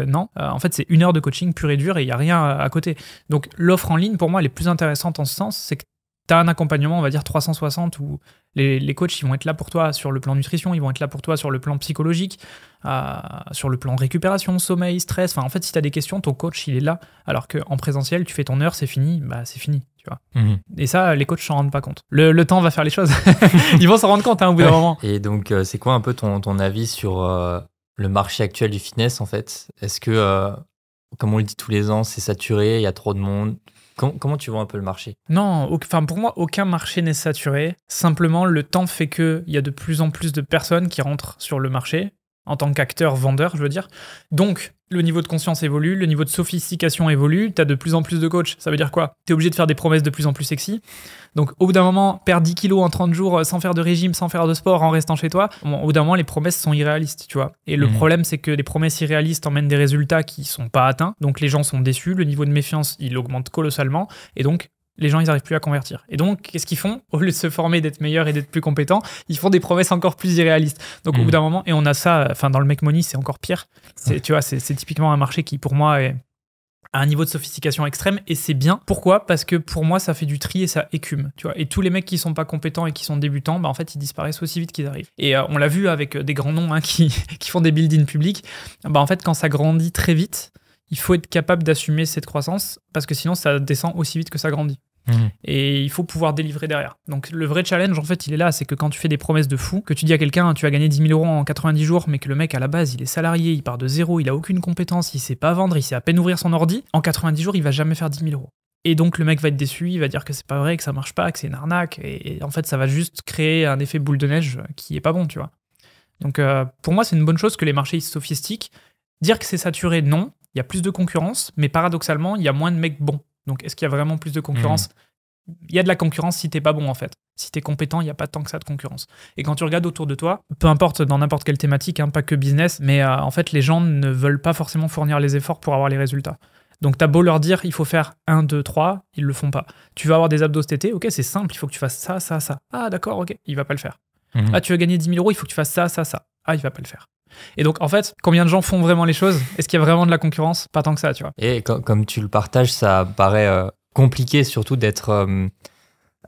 Non. En fait, c'est 1 heure de coaching pur et dur et il n'y a rien à côté. Donc, l'offre en ligne, pour moi, elle est plus intéressante en ce sens. C'est que t'as un accompagnement, on va dire 360, où les coachs, ils vont être là pour toi sur le plan nutrition, ils vont être là pour toi sur le plan psychologique, sur le plan récupération, sommeil, stress. Enfin, en fait, si t'as des questions, ton coach, il est là. Alors qu'en présentiel, tu fais ton heure, c'est fini, c'est fini, tu vois. Et ça, les coachs s'en rendent pas compte. Le temps va faire les choses. Ils vont s'en rendre compte au bout d'un moment. Et donc, c'est quoi un peu ton avis sur le marché actuel du fitness, en fait? Est-ce que, comme on le dit tous les ans, c'est saturé, il y a trop de monde? Comment tu vois un peu le marché? Non, enfin pour moi, aucun marché n'est saturé. Simplement, le temps fait qu'il y a de plus en plus de personnes qui rentrent sur le marché en tant qu'acteur, vendeur, je veux dire. Donc, le niveau de conscience évolue, le niveau de sophistication évolue, tu as de plus en plus de coachs. Ça veut dire quoi? Tu es obligé de faire des promesses de plus en plus sexy. Donc, au bout d'un moment, perdre 10 kilos en 30 jours sans faire de régime, sans faire de sport, en restant chez toi, bon, au bout d'un moment, les promesses sont irréalistes, tu vois. Et le problème, c'est que les promesses irréalistes emmènent des résultats qui sont pas atteints. Donc, les gens sont déçus, le niveau de méfiance, il augmente colossalement. Et donc, les gens, ils n'arrivent plus à convertir. Et donc, qu'est-ce qu'ils font? Au lieu de se former, d'être meilleurs et d'être plus compétents, ils font des promesses encore plus irréalistes. Donc, au bout d'un moment, et on a ça, enfin, dans le Make Money, c'est encore pire. Tu vois, c'est typiquement un marché qui, pour moi, est à un niveau de sophistication extrême, et c'est bien. Pourquoi? Parce que pour moi, ça fait du tri et ça écume. Tu vois, et tous les mecs qui sont pas compétents et qui sont débutants, bah, en fait, ils disparaissent aussi vite qu'ils arrivent. Et on l'a vu avec des grands noms qui font des build-in publics. Bah, en fait, quand ça grandit très vite, il faut être capable d'assumer cette croissance, parce que sinon, ça descend aussi vite que ça grandit. Et il faut pouvoir délivrer derrière. Donc le vrai challenge, en fait, il est là, c'est que quand tu fais des promesses de fou, que tu dis à quelqu'un, tu vas gagner 10 000 euros en 90 jours, mais que le mec, à la base, il est salarié, il part de zéro, il a aucune compétence, il sait pas vendre, il sait à peine ouvrir son ordi, en 90 jours, il va jamais faire 10 000 euros. Et donc le mec va être déçu, il va dire que c'est pas vrai, que ça marche pas, que c'est une arnaque, et en fait, ça va juste créer un effet boule de neige qui est pas bon, tu vois. Donc pour moi, c'est une bonne chose que les marchés se sophistiquent. Dire que c'est saturé, non, il y a plus de concurrence, mais paradoxalement, il y a moins de mecs bons. Donc est-ce qu'il y a vraiment plus de concurrence? Il y a de la concurrence si t'es pas bon, en fait. Si t'es compétent, il n'y a pas tant que ça de concurrence. Et quand tu regardes autour de toi, peu importe dans n'importe quelle thématique, hein, pas que business, mais en fait, les gens ne veulent pas forcément fournir les efforts pour avoir les résultats. Donc t'as beau leur dire, il faut faire 1, 2, 3, ils le font pas. Tu vas avoir des abdos cet été, ok, c'est simple, il faut que tu fasses ça, ça, ça. Ah d'accord, ok, il va pas le faire. Ah, tu veux gagner 10 000 euros, il faut que tu fasses ça, ça, ça. Ah, il va pas le faire. Et donc, en fait, combien de gens font vraiment les choses? Est-ce qu'il y a vraiment de la concurrence? Pas tant que ça, tu vois. Et comme tu le partages, ça paraît compliqué surtout d'être...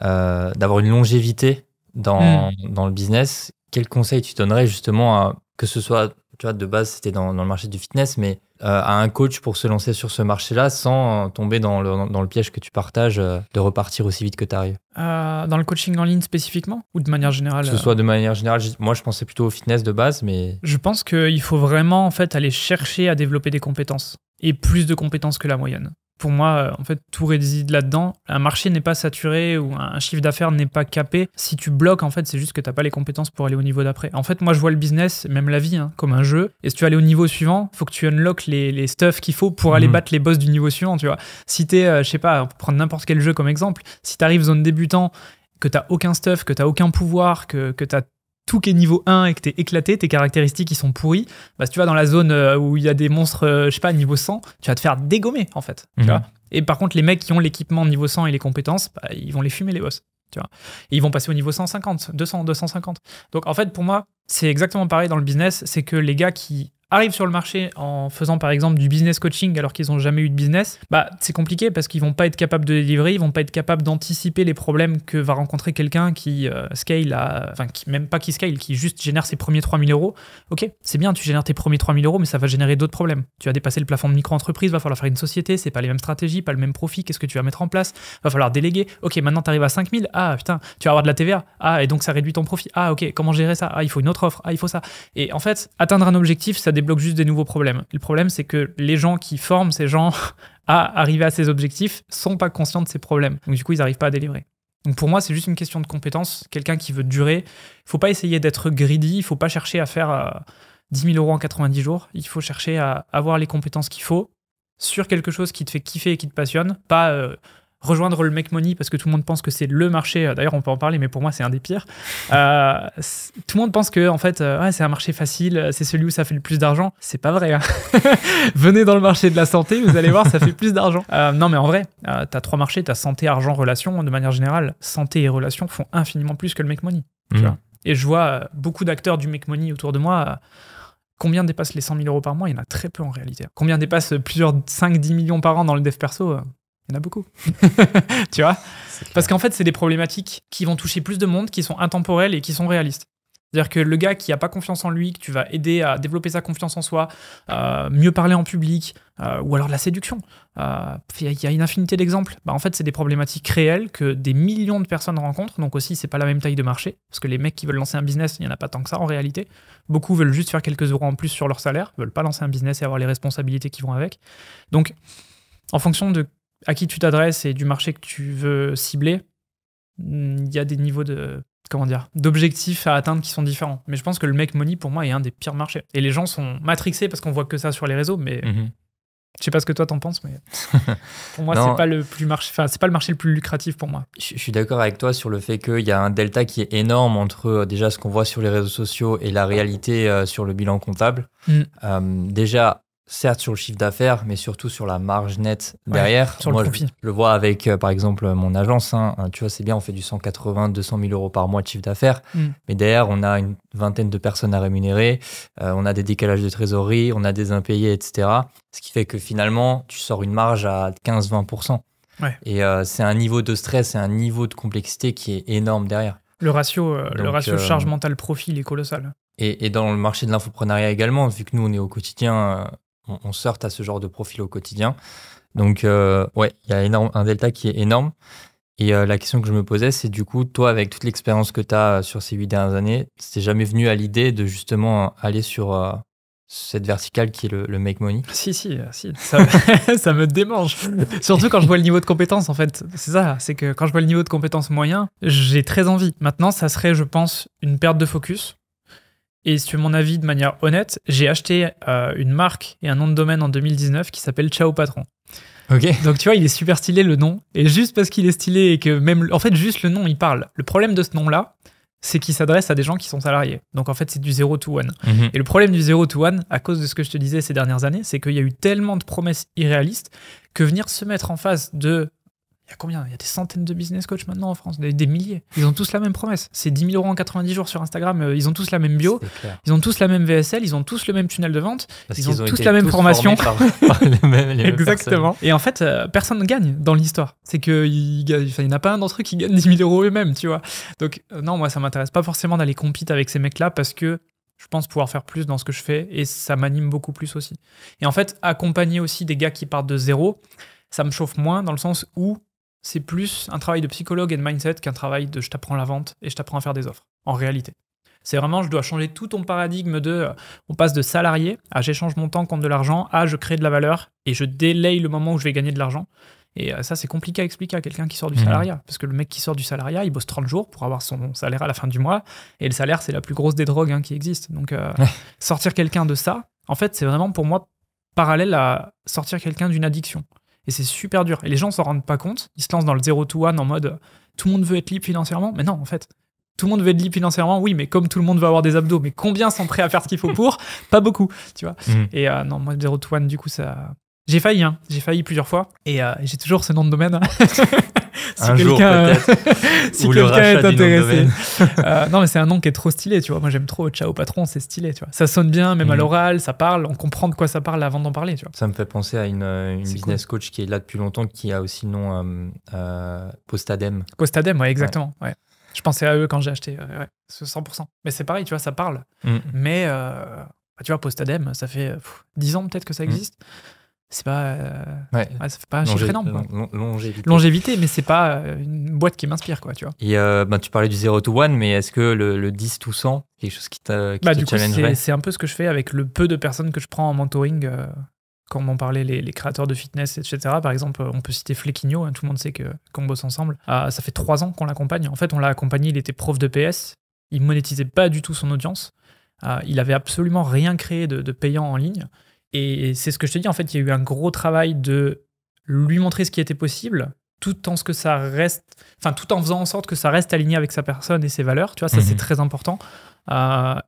d'avoir une longévité dans le business. Quel conseil tu donnerais justement que ce soit, tu vois, de base c'était dans le marché du fitness, mais à un coach pour se lancer sur ce marché-là sans tomber dans le piège que tu partages de repartir aussi vite que tu arrives? Dans le coaching en ligne spécifiquement ou de manière générale? Que ce soit de manière générale, moi je pensais plutôt au fitness de base, mais... Je pense qu'il faut vraiment en fait aller chercher à développer des compétences et plus de compétences que la moyenne. Pour moi, en fait, tout réside là-dedans. Un marché n'est pas saturé ou un chiffre d'affaires n'est pas capé. Si tu bloques, en fait, c'est juste que tu n'as pas les compétences pour aller au niveau d'après. En fait, moi, je vois le business, même la vie, hein, comme un jeu. Et si tu veux aller au niveau suivant, il faut que tu unlock les stuff qu'il faut pour aller battre les boss du niveau suivant, tu vois. Si tu es, je sais pas, pour prendre n'importe quel jeu comme exemple, si tu arrives zone débutant, que tu n'as aucun stuff, que tu n'as aucun pouvoir, que tu as tout qui est niveau 1 et que t'es éclaté, tes caractéristiques qui sont pourries, bah si tu vas dans la zone où il y a des monstres, je sais pas, niveau 100, tu vas te faire dégommer en fait. Tu vois. Et par contre, les mecs qui ont l'équipement niveau 100 et les compétences, bah, ils vont les fumer les boss. Tu vois. Et ils vont passer au niveau 150, 200, 250. Donc en fait, pour moi, c'est exactement pareil dans le business, c'est que les gars qui arrivent sur le marché en faisant par exemple du business coaching alors qu'ils n'ont jamais eu de business, bah c'est compliqué parce qu'ils vont pas être capables de délivrer, ils vont pas être capables d'anticiper les problèmes que va rencontrer quelqu'un qui scale même pas qui scale, qui juste génère ses premiers 3 000 euros. Ok, c'est bien, tu génères tes premiers 3 000 euros, mais ça va générer d'autres problèmes. Tu vas dépasser le plafond de micro-entreprise, va falloir faire une société, c'est pas les mêmes stratégies, pas le même profit, qu'est-ce que tu vas mettre en place? Va falloir déléguer. Ok, maintenant tu arrives à 5 000, ah putain, tu vas avoir de la TVA, ah et donc ça réduit ton profit, ah ok, comment gérer ça? Ah il faut une autre offre, ah il faut ça. Et en fait, atteindre un objectif, ça débloque juste des nouveaux problèmes. Le problème, c'est que les gens qui forment ces gens à arriver à ces objectifs sont pas conscients de ces problèmes. Donc du coup, ils n'arrivent pas à délivrer. Donc pour moi, c'est juste une question de compétence. Quelqu'un qui veut durer, il faut pas essayer d'être greedy, il faut pas chercher à faire 10 000 euros en 90 jours. Il faut chercher à avoir les compétences qu'il faut sur quelque chose qui te fait kiffer et qui te passionne, pas... rejoindre le Make Money parce que tout le monde pense que c'est le marché. D'ailleurs, on peut en parler, mais pour moi, c'est un des pires. Tout le monde pense que en fait, ouais, c'est un marché facile, c'est celui où ça fait le plus d'argent. C'est pas vrai. Hein. Venez dans le marché de la santé, vous allez voir, ça fait plus d'argent. Non, mais en vrai, t'as 3 marchés, t'as santé, argent, relation. De manière générale, santé et relations font infiniment plus que le Make Money. Tu vois. Et je vois beaucoup d'acteurs du Make Money autour de moi. Combien dépassent les 100 000 euros par mois? Il y en a très peu en réalité. Combien dépassent plusieurs 5-10 millions par an dans le dev perso? Il y en a beaucoup. Tu vois? Parce qu'en fait, c'est des problématiques qui vont toucher plus de monde, qui sont intemporelles et qui sont réalistes. C'est-à-dire que le gars qui n'a pas confiance en lui, que tu vas aider à développer sa confiance en soi, mieux parler en public, ou alors de la séduction. Il y a une infinité d'exemples. Bah, en fait, c'est des problématiques réelles que des millions de personnes rencontrent. Donc aussi, c'est pas la même taille de marché. Parce que les mecs qui veulent lancer un business, il n'y en a pas tant que ça en réalité. Beaucoup veulent juste faire quelques euros en plus sur leur salaire, veulent pas lancer un business et avoir les responsabilités qui vont avec. Donc, en fonction de à qui tu t'adresses et du marché que tu veux cibler, il y a des niveaux d'objectifs à atteindre qui sont différents. Mais je pense que le make money, pour moi, est un des pires marchés. Et les gens sont matrixés parce qu'on voit que ça sur les réseaux, mais je sais pas ce que toi t'en penses, mais pour moi, c'est pas le marché le plus lucratif pour moi. Je suis d'accord avec toi sur le fait qu'il y a un delta qui est énorme entre déjà ce qu'on voit sur les réseaux sociaux et la réalité sur le bilan comptable. Déjà, certes sur le chiffre d'affaires, mais surtout sur la marge nette derrière. Sur le profit. Je le vois avec, par exemple, mon agence. Tu vois, c'est bien, on fait du 180, 200 000 euros par mois de chiffre d'affaires. Mais derrière, on a une vingtaine de personnes à rémunérer. On a des décalages de trésorerie, on a des impayés, etc. Ce qui fait que finalement, tu sors une marge à 15-20%. Et c'est un niveau de stress, c'est un niveau de complexité qui est énorme derrière. Le ratio charge mentale profit, il est colossal. Et dans le marché de l'infopreneuriat également, vu que nous, on est au quotidien... on sorte à ce genre de profil au quotidien. Donc, il y a un delta qui est énorme. Et la question que je me posais, c'est du coup, toi, avec toute l'expérience que tu as sur ces 8 dernières années, t'es jamais venu à l'idée de justement aller sur cette verticale qui est le make money? Si. Ça, ça me démange. Surtout quand je vois le niveau de compétence, en fait. C'est ça, c'est que quand je vois le niveau de compétence moyen, j'ai très envie. Maintenant, ça serait, je pense, une perte de focus. Et si tu veux mon avis de manière honnête, j'ai acheté une marque et un nom de domaine en 2019 qui s'appelle Ciao Patron. Ok. Donc tu vois, il est super stylé le nom. Et juste parce qu'il est stylé et que même... En fait, juste le nom, il parle. Le problème de ce nom-là, c'est qu'il s'adresse à des gens qui sont salariés. Donc en fait, c'est du 0 to 1. Et le problème du 0 to 1, à cause de ce que je te disais ces dernières années, c'est qu'il y a eu tellement de promesses irréalistes que venir se mettre en face de... Il y a combien? Il y a des centaines de business coachs maintenant en France, des milliers. Ils ont tous la même promesse. C'est 10 000 € en 90 jours sur Instagram. Ils ont tous la même bio. Ils ont tous la même VSL. Ils ont tous le même tunnel de vente. Ils ont tous la même formation. Par les Exactement. Et en fait, personne ne gagne dans l'histoire. C'est qu'il n'y en a pas un d'entre eux qui gagne 10 000 € eux-mêmes, tu vois. Donc, non, moi, ça m'intéresse pas forcément d'aller compete avec ces mecs-là parce que je pense pouvoir faire plus dans ce que je fais et ça m'anime beaucoup plus aussi. Et en fait, accompagner aussi des gars qui partent de zéro, ça me chauffe moins dans le sens où c'est plus un travail de psychologue et de mindset qu'un travail de je t'apprends la vente et je t'apprends à faire des offres, en réalité. C'est vraiment, je dois changer tout ton paradigme de on passe de salarié à j'échange mon temps contre de l'argent à je crée de la valeur et je délaye le moment où je vais gagner de l'argent. Et ça, c'est compliqué à expliquer à quelqu'un qui sort du salariat. Parce que le mec qui sort du salariat, il bosse 30 jours pour avoir son salaire à la fin du mois. Et le salaire, c'est la plus grosse des drogues qui existe. Donc, sortir quelqu'un de ça, en fait, c'est vraiment pour moi parallèle à sortir quelqu'un d'une addiction. Et c'est super dur. Et les gens s'en rendent pas compte. Ils se lancent dans le 0 to 1 en mode tout le monde veut être libre financièrement. Mais non, en fait, tout le monde veut être libre financièrement, oui, mais comme tout le monde veut avoir des abdos. Mais combien sont prêts à faire ce qu'il faut pour? Pas beaucoup, tu vois. Et non, moi, 0 to 1, du coup, ça... J'ai failli plusieurs fois. Et j'ai toujours ce nom de domaine. Si quelqu'un est intéressé. Non, mais c'est un nom qui est trop stylé, tu vois. Moi, j'aime trop Ciao Patron, c'est stylé, tu vois. Ça sonne bien, même à l'oral, ça parle, on comprend de quoi ça parle avant d'en parler, tu vois. Ça me fait penser à une business coach qui est là depuis longtemps, qui a aussi le nom Postadem. Postadem, ouais, exactement. Ouais. Je pensais à eux quand j'ai acheté, 100%. Mais c'est pareil, tu vois, ça parle. Mais, tu vois, Postadem, ça fait 10 ans peut-être que ça existe. C'est pas ça fait pas un chiffre énorme, quoi. Longévité, mais c'est pas une boîte qui m'inspire, quoi, tu vois. Et tu parlais du 0 to 1, mais est-ce que le 10 to 100, quelque chose qui te challengerait? C'est un peu ce que je fais avec le peu de personnes que je prends en mentoring. Quand on m'en parlait, les créateurs de fitness, etc. Par exemple, on peut citer Flequinho, tout le monde sait qu'on bosse ensemble. Ça fait 3 ans qu'on l'accompagne. En fait, on l'a accompagné, il était prof de PS, il monétisait pas du tout son audience, il avait absolument rien créé de payant en ligne. Et c'est ce que je te dis, en fait, il y a eu un gros travail de lui montrer ce qui était possible, tout en faisant en sorte que ça reste aligné avec sa personne et ses valeurs, tu vois, ça c'est très important,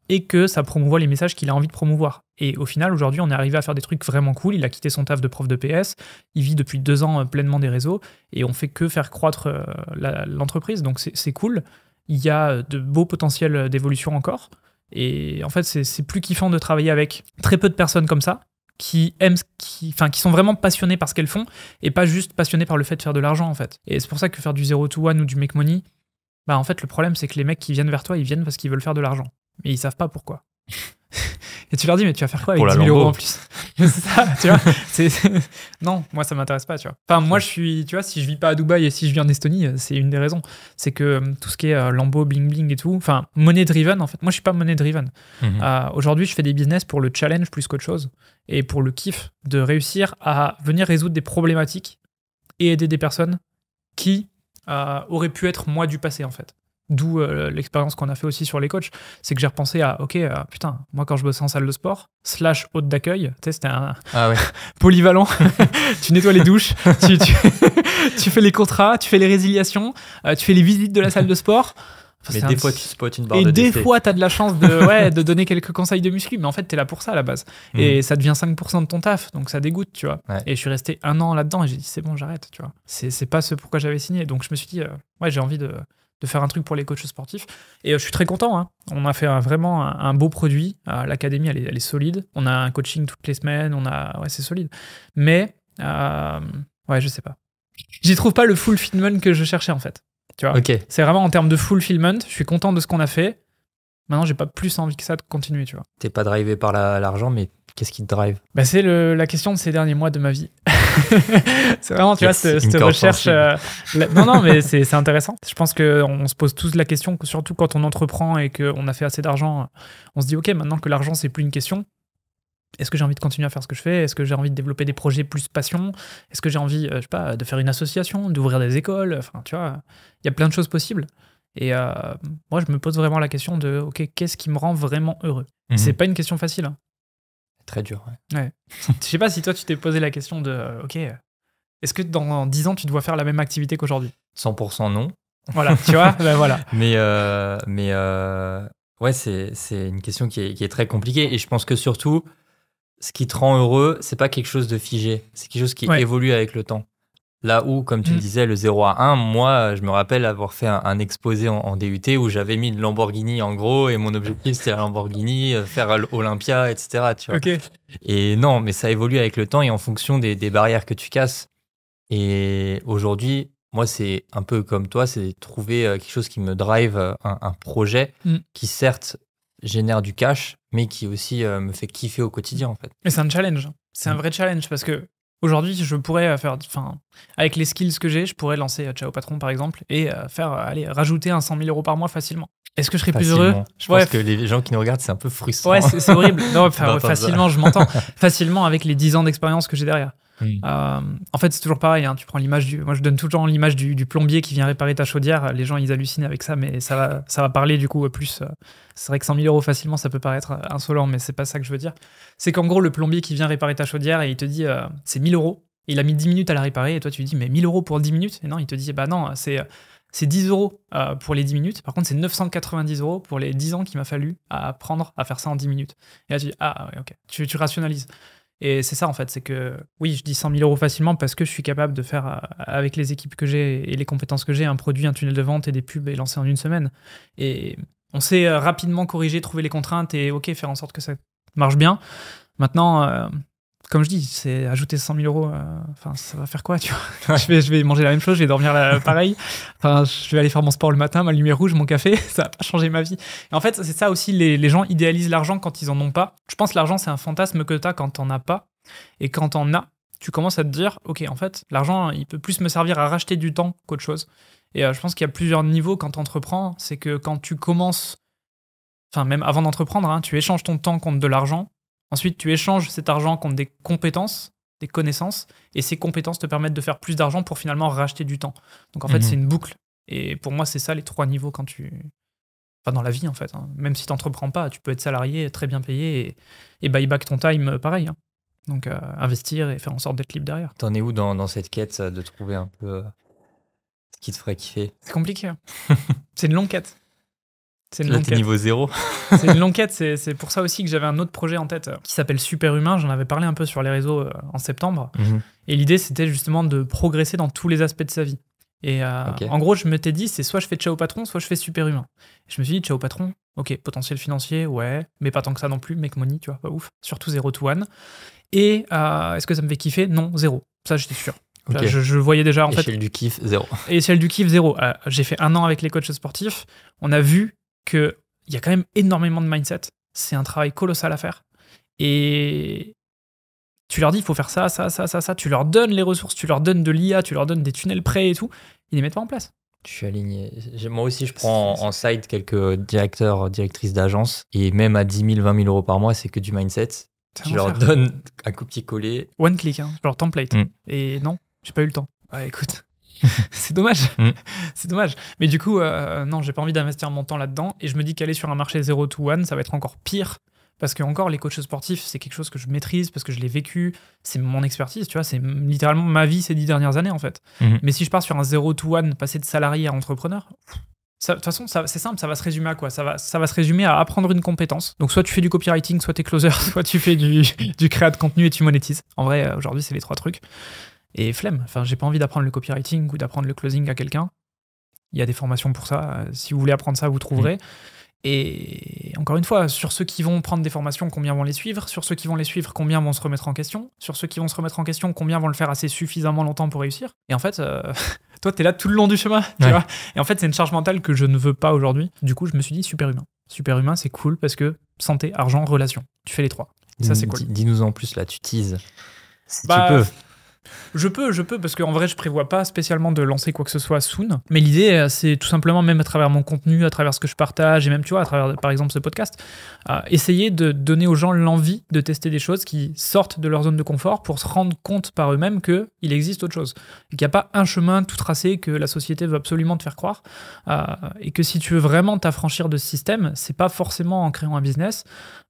et que ça promouvoit les messages qu'il a envie de promouvoir. Et au final, aujourd'hui, on est arrivé à faire des trucs vraiment cool. Il a quitté son taf de prof de PS, il vit depuis 2 ans pleinement des réseaux, et on fait que faire croître l'entreprise, donc c'est cool. Il y a de beaux potentiels d'évolution encore. Et en fait, c'est plus kiffant de travailler avec très peu de personnes comme ça, qui sont vraiment passionnées par ce qu'elles font, et pas juste passionnées par le fait de faire de l'argent, en fait. Et c'est pour ça que faire du 0 to 1 ou du make money, en fait, le problème, c'est que les mecs qui viennent vers toi, ils viennent parce qu'ils veulent faire de l'argent. Mais ils savent pas pourquoi. Et tu leur dis, mais tu vas faire quoi avec 10 000 € en plus? C'est ça, tu vois. Non, moi, ça m'intéresse pas, tu vois. Enfin, moi, tu vois, si je vis pas à Dubaï et si je vis en Estonie, c'est une des raisons. C'est que tout ce qui est Lambo, bling bling et tout, enfin, money driven, en fait. Moi, je suis pas money driven. Aujourd'hui, je fais des business pour le challenge plus qu'autre chose et pour le kiff de réussir à venir résoudre des problématiques et aider des personnes qui auraient pu être moi du passé, en fait. D'où l'expérience qu'on a fait aussi sur les coachs, c'est que j'ai repensé à, putain, moi quand je bossais en salle de sport, / hôte d'accueil, tu sais, c'était un polyvalent, tu nettoies les douches, tu fais les contrats, tu fais les résiliations, tu fais les visites de la salle de sport. Mais des fois, tu spots une barre de DC. Et des DC. fois, t'as de la chance de donner quelques conseils de muscu, mais en fait, t'es là pour ça à la base. Et ça devient 5% de ton taf, donc ça dégoûte, tu vois. Ouais. Et je suis resté 1 an là-dedans et j'ai dit, c'est bon, j'arrête, tu vois. C'est pas ce pourquoi j'avais signé. Donc je me suis dit, j'ai envie de faire un truc pour les coachs sportifs. Et je suis très content. Hein. On a fait vraiment un beau produit. L'académie, elle est solide. On a un coaching toutes les semaines. C'est solide. Mais, je sais pas. J'y trouve pas le fulfillment que je cherchais, en fait. Tu vois, c'est vraiment en termes de fulfillment. Je suis content de ce qu'on a fait. Maintenant, j'ai pas plus envie que ça de continuer, tu vois. T'es pas drivé par l'argent, mais qu'est-ce qui te drive? C'est la question de ces derniers mois de ma vie. C'est vraiment, tu vois, cette recherche. Non, mais c'est intéressant. Je pense qu'on se pose tous la question, surtout quand on entreprend et qu'on a fait assez d'argent. On se dit, OK, maintenant que l'argent, c'est plus une question, est-ce que j'ai envie de continuer à faire ce que je fais? Est-ce que j'ai envie de développer des projets plus passion? Est-ce que j'ai envie, je sais pas, de faire une association, d'ouvrir des écoles? Enfin, tu vois, il y a plein de choses possibles. Et moi, je me pose vraiment la question de, OK, qu'est-ce qui me rend vraiment heureux? C'est pas une question facile. Hein. Très dur, ouais. Je sais pas si toi, tu t'es posé la question de, OK, est-ce que dans 10 ans, tu dois faire la même activité qu'aujourd'hui? 100% non. Voilà, tu vois, voilà. Mais c'est une question qui est très compliquée. Et je pense que surtout, ce qui te rend heureux, c'est pas quelque chose de figé. C'est quelque chose qui évolue avec le temps. Là où, comme tu le disais, le 0 à 1, moi, je me rappelle avoir fait un exposé en DUT où j'avais mis une Lamborghini en gros et mon objectif, c'était la Lamborghini, faire l'Olympia, etc. Tu vois. Okay. Et non, mais ça évolue avec le temps et en fonction des barrières que tu casses. Et aujourd'hui, moi, c'est un peu comme toi, c'est trouver quelque chose qui me drive, un projet qui, certes, génère du cash, mais qui aussi me fait kiffer au quotidien, en fait. Mais c'est un challenge. C'est un vrai challenge parce que aujourd'hui, je pourrais avec les skills que j'ai, je pourrais lancer Ciao Patron par exemple et rajouter un 100 000 € par mois facilement. Est-ce que je serais plus heureux? Je pense que les gens qui nous regardent, c'est un peu frustrant. Ouais, c'est horrible. Non, facilement, je m'entends. Facilement avec les 10 ans d'expérience que j'ai derrière. En fait, c'est toujours pareil. Hein. Tu prends l'image moi, je donne tout le temps l'image du plombier qui vient réparer ta chaudière. Les gens, ils hallucinent avec ça, mais ça va parler du coup plus. C'est vrai que 100 000 € facilement, ça peut paraître insolent, mais c'est pas ça que je veux dire. C'est qu'en gros, le plombier qui vient réparer ta chaudière et il te dit c'est 1 000 €. Il a mis 10 minutes à la réparer et toi, tu lui dis mais 1 000 € pour 10 minutes? Et non, il te dit bah non, c'est 10 € pour les 10 minutes. Par contre, c'est 990 € pour les 10 ans qu'il m'a fallu à apprendre à faire ça en 10 minutes. Et là, tu dis ah ouais, ok, tu rationalises. Et c'est ça, en fait, c'est que, oui, je dis 100 000 € facilement parce que je suis capable de faire, avec les équipes que j'ai et les compétences que j'ai, un produit, un tunnel de vente et des pubs et lancer en 1 semaine. Et on sait rapidement corriger, trouver les contraintes et, OK, faire en sorte que ça marche bien. Maintenant, comme je dis, c'est ajouter 100 000 €, ça va faire quoi, tu vois? Je vais manger la même chose, je vais dormir pareil. Je vais aller faire mon sport le matin, ma lumière rouge, mon café, ça va pas changer ma vie. Et en fait, c'est ça aussi, les gens idéalisent l'argent quand ils en ont pas. Je pense que l'argent, c'est un fantasme que tu as quand t'en as pas. Et quand t'en as, tu commences à te dire, OK, en fait, l'argent, il peut plus me servir à racheter du temps qu'autre chose. Et je pense qu'il y a plusieurs niveaux quand t'entreprends. C'est que quand tu commences, même avant d'entreprendre, hein, tu échanges ton temps contre de l'argent. Ensuite, tu échanges cet argent contre des compétences, des connaissances, et ces compétences te permettent de faire plus d'argent pour finalement racheter du temps. Donc en fait, c'est une boucle. Et pour moi, c'est ça les 3 niveaux quand dans la vie, en fait. Hein. Même si tu n'entreprends pas, tu peux être salarié, très bien payé, et buy back ton time, pareil. Hein. Donc investir et faire en sorte d'être libre derrière. T'en es où dans cette quête de trouver un peu ce qui te ferait kiffer? C'est compliqué. Hein. C'est une longue quête. Là, t'es niveau 0. C'est une longue quête. C'est pour ça aussi que j'avais un autre projet en tête qui s'appelle Superhumain. J'en avais parlé un peu sur les réseaux en septembre. Et l'idée, c'était justement de progresser dans tous les aspects de sa vie. Et en gros, je m'étais dit, c'est soit je fais Ciao Patron, soit je fais Superhumain. Et je me suis dit, Ciao Patron, ok, potentiel financier, ouais, mais pas tant que ça non plus, make money, tu vois, pas ouf. Surtout 0 to 1. Et est-ce que ça me fait kiffer? Non, 0. Ça, j'étais sûr. Okay. Je voyais déjà, en fait... Échelle du kiff, 0. Échelle du kiff, 0. J'ai fait 1 an avec les coachs sportifs. On a vu qu'il y a quand même énormément de mindset. C'est un travail colossal à faire. Et tu leur dis, il faut faire ça. Tu leur donnes les ressources, tu leur donnes de l'IA, tu leur donnes des tunnels prêts et tout. Ils les mettent pas en place. Je suis aligné. Moi aussi, je prends en side quelques directeurs, directrices d'agence. Et même à 10 000, 20 000 € par mois, c'est que du mindset. Tu leur donnes un copier-coller. One click, hein, genre template. Et non, j'ai pas eu le temps. Ouais, écoute, c'est dommage. C'est dommage. Mais du coup, non, j'ai pas envie d'investir mon temps là-dedans. Et je me dis qu'aller sur un marché 0 to 1, ça va être encore pire. Parce que encore, les coachs sportifs, c'est quelque chose que je maîtrise, parce que je l'ai vécu. C'est mon expertise, tu vois. C'est littéralement ma vie ces 10 dernières années, en fait. Mais si je pars sur un 0 to 1, passer de salarié à entrepreneur... De toute façon, c'est simple, ça va se résumer à quoi? Ça va se résumer à apprendre une compétence. Donc soit tu fais du copywriting, soit t'es closer, soit tu fais du créa de contenu et tu monétises. En vrai, aujourd'hui, c'est les 3 trucs. Et flemme, enfin, j'ai pas envie d'apprendre le copywriting ou d'apprendre le closing à quelqu'un. Il y a des formations pour ça. Si vous voulez apprendre ça, vous trouverez. Et encore une fois, sur ceux qui vont prendre des formations, combien vont les suivre? Sur ceux qui vont les suivre, combien vont se remettre en question? Sur ceux qui vont se remettre en question, combien vont le faire assez suffisamment longtemps pour réussir? Et en fait, toi, t'es là tout le long du chemin, tu vois. Et en fait, c'est une charge mentale que je ne veux pas aujourd'hui. Du coup, je me suis dit super humain. Super humain, c'est cool parce que santé, argent, relation. Tu fais les 3. Ça, c'est cool. Dis-nous en plus, là, tu teases. Si tu peux. Je peux, parce qu'en vrai, je prévois pas spécialement de lancer quoi que ce soit soon. Mais l'idée, c'est tout simplement, même à travers mon contenu, à travers ce que je partage, et même, tu vois, à travers, par exemple, ce podcast, essayer de donner aux gens l'envie de tester des choses qui sortent de leur zone de confort pour se rendre compte par eux-mêmes qu'il existe autre chose. Et qu'il n'y a pas un chemin tout tracé que la société veut absolument te faire croire. Et que si tu veux vraiment t'affranchir de ce système, c'est pas forcément en créant un business,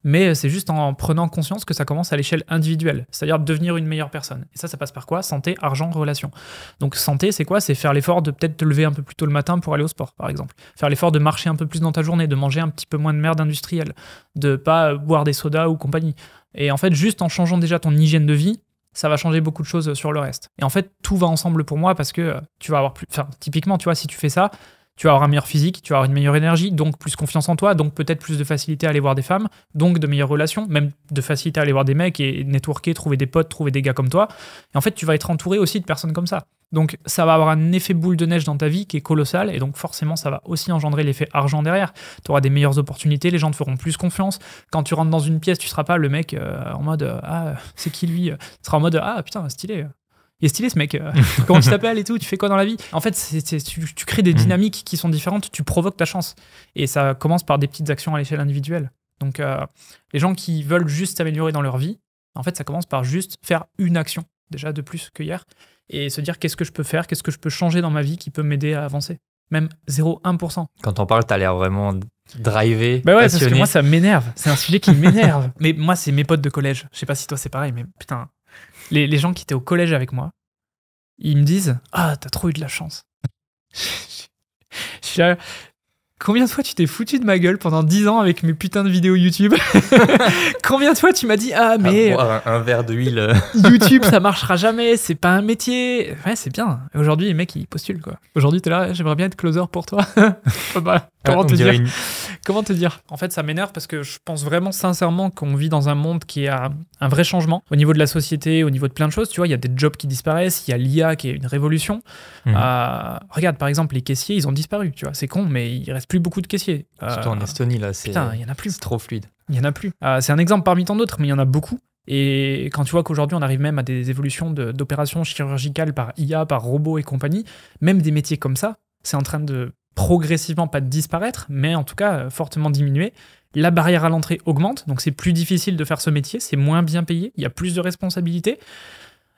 mais c'est juste en prenant conscience que ça commence à l'échelle individuelle, c'est-à-dire devenir une meilleure personne. Et ça passe par quoi? Santé, argent, relation. Donc santé, c'est quoi? C'est faire l'effort de peut-être te lever un peu plus tôt le matin pour aller au sport, par exemple. Faire l'effort de marcher un peu plus dans ta journée, de manger un petit peu moins de merde industrielle, de pas boire des sodas ou compagnie. Et en fait, juste en changeant déjà ton hygiène de vie, ça va changer beaucoup de choses sur le reste. Et en fait, tout va ensemble pour moi parce que tu vas avoir plus... Enfin, typiquement, tu vois, si tu fais ça, tu vas avoir un meilleur physique, tu vas avoir une meilleure énergie, donc plus confiance en toi, donc peut-être plus de facilité à aller voir des femmes, donc de meilleures relations, même de facilité à aller voir des mecs et networker, trouver des potes, trouver des gars comme toi. Et en fait, tu vas être entouré aussi de personnes comme ça. Donc ça va avoir un effet boule de neige dans ta vie qui est colossal, et donc forcément, ça va aussi engendrer l'effet argent derrière. Tu auras des meilleures opportunités, les gens te feront plus confiance. Quand tu rentres dans une pièce, tu seras pas le mec en mode « Ah, c'est qui lui ?» Tu seras en mode « Ah, putain, stylé !» Il est stylé ce mec, comment tu t'appelles et tout, tu fais quoi dans la vie? En fait, tu crées des dynamiques qui sont différentes, tu provoques ta chance. Et ça commence par des petites actions à l'échelle individuelle. Donc les gens qui veulent juste s'améliorer dans leur vie, en fait, ça commence par juste faire une action, déjà de plus que hier, et se dire qu'est-ce que je peux faire, qu'est-ce que je peux changer dans ma vie qui peut m'aider à avancer. Même 0,1%. Quand t'en parles, t'as l'air vraiment drivé, bah ouais, passionné. Parce que moi, ça m'énerve. C'est un sujet qui m'énerve. Mais moi, c'est mes potes de collège. Je sais pas si toi, c'est pareil, mais putain... Les gens qui étaient au collège avec moi, ils me disent « Ah, t'as trop eu de la chance. » Je suis là, combien de fois tu t'es foutu de ma gueule pendant 10 ans avec mes putains de vidéos YouTube? Combien de fois tu m'as dit « Ah, mais... un verre d'huile. YouTube, ça marchera jamais, c'est pas un métier. » Ouais, c'est bien. Aujourd'hui, les mecs, ils postulent, quoi. Aujourd'hui, t'es là, j'aimerais bien être closer pour toi. Comment te dire Comment te dire? En fait, ça m'énerve parce que je pense vraiment sincèrement qu'on vit dans un monde qui a un vrai changement au niveau de la société, au niveau de plein de choses. Tu vois, il y a des jobs qui disparaissent, il y a l'IA qui est une révolution. Regarde, par exemple, les caissiers, ils ont disparu. Tu vois, c'est con, mais il reste plus beaucoup de caissiers. Surtout en Estonie, là, putain, il y en a plus. C'est trop fluide. Il y en a plus. C'est un exemple parmi tant d'autres, mais il y en a beaucoup. Et quand tu vois qu'aujourd'hui, on arrive même à des évolutions d'opérations chirurgicales par IA, par robots et compagnie, même des métiers comme ça, c'est en train de progressivement pas de disparaître, mais en tout cas fortement diminuer. La barrière à l'entrée augmente, donc c'est plus difficile de faire ce métier, c'est moins bien payé, il y a plus de responsabilités.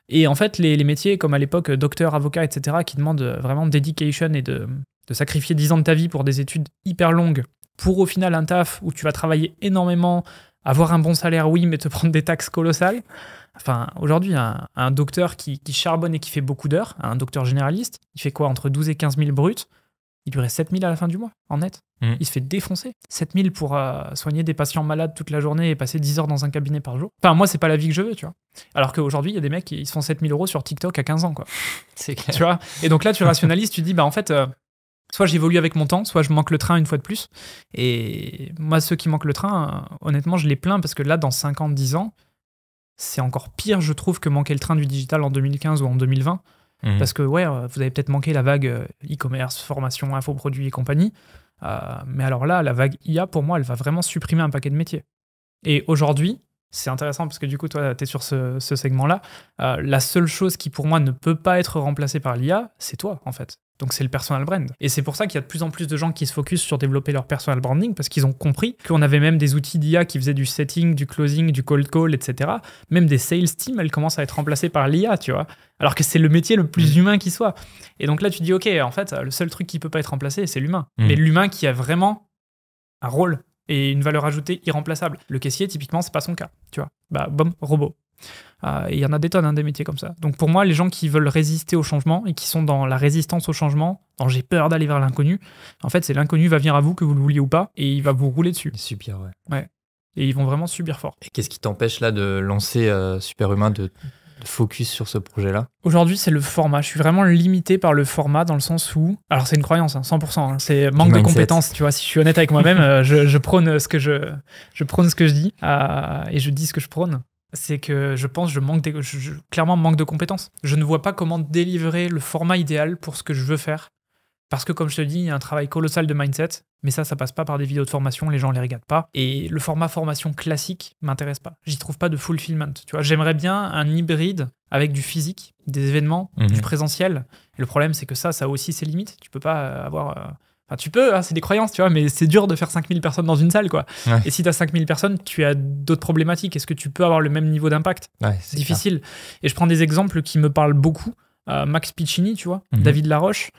Et en fait, les métiers comme à l'époque docteur, avocat, etc., qui demandent vraiment dedication et de sacrifier 10 ans de ta vie pour des études hyper longues, pour au final un taf où tu vas travailler énormément, avoir un bon salaire, oui, mais te prendre des taxes colossales. Enfin, aujourd'hui, un docteur qui charbonne et qui fait beaucoup d'heures, un docteur généraliste, il fait quoi, entre 12 et 15 000 bruts? Il lui reste 7 000 à la fin du mois, en net. Il se fait défoncer. 7 000 pour soigner des patients malades toute la journée et passer 10 heures dans un cabinet par jour. Enfin, moi, c'est pas la vie que je veux, tu vois. Alors qu'aujourd'hui, il y a des mecs qui se font 7 000 € sur TikTok à 15 ans, quoi. C'est clair. Tu vois. Et donc là, tu rationalises, tu dis, bah en fait, soit j'évolue avec mon temps, soit je manque le train une fois de plus. Et moi, ceux qui manquent le train, honnêtement, je les plains parce que là, dans 5 ans, 10 ans, c'est encore pire, je trouve, que manquer le train du digital en 2015 ou en 2020. Parce que, ouais, vous avez peut-être manqué la vague e-commerce, formation, infoproduits et compagnie. Mais alors là, la vague IA, pour moi, elle va vraiment supprimer un paquet de métiers. Et aujourd'hui, c'est intéressant parce que du coup, toi, tu es sur ce segment-là. La seule chose qui, pour moi, ne peut pas être remplacée par l'IA, c'est toi, en fait. Donc c'est le personal brand. Et c'est pour ça qu'il y a de plus en plus de gens qui se focusent sur développer leur personal branding, parce qu'ils ont compris qu'on avait même des outils d'IA qui faisaient du setting, du closing, du cold call, etc. Même des sales teams, elles commencent à être remplacées par l'IA, tu vois. Alors que c'est le métier le plus humain qui soit. Et donc là, tu dis, ok, en fait, le seul truc qui peut pas être remplacé, c'est l'humain. Mais l'humain qui a vraiment un rôle et une valeur ajoutée irremplaçable. Le caissier, typiquement, c'est pas son cas, tu vois. Bah, boum, robot. Et il y en a des tonnes, des métiers comme ça. Donc pour moi, les gens qui veulent résister au changement et qui sont dans la résistance au changement, dans j'ai peur d'aller vers l'inconnu, en fait, c'est l'inconnu va venir à vous, que vous le vouliez ou pas, et il va vous rouler dessus. Subir, ouais. Et ils vont vraiment subir fort. Et qu'est-ce qui t'empêche là de lancer Superhumain, de focus sur ce projet-là? Aujourd'hui, c'est le format. Je suis vraiment limité par le format dans le sens où... Alors, c'est une croyance, 100%. C'est manque de compétences, tu vois. Si je suis honnête avec moi-même, je prône ce que je prône ce que je dis et je dis ce que je prône. C'est que je pense je clairement manque de compétences. Je ne vois pas comment délivrer le format idéal pour ce que je veux faire. Parce que, comme je te dis, il y a un travail colossal de mindset, mais ça passe pas par des vidéos de formation, les gens les regardent pas. Et le format formation classique m'intéresse pas. J'y trouve pas de fulfillment. Tu vois, j'aimerais bien un hybride avec du physique, des événements, du présentiel. Et le problème, c'est que ça a aussi ses limites. Tu peux pas avoir... Enfin, tu peux, hein, c'est des croyances, tu vois, mais c'est dur de faire 5000 personnes dans une salle, quoi. Ouais. Et si tu as 5000 personnes, tu as d'autres problématiques. Est-ce que tu peux avoir le même niveau d'impact? C'est difficile. Clair. Et je prends des exemples qui me parlent beaucoup. Max Piccini, tu vois, David Laroche,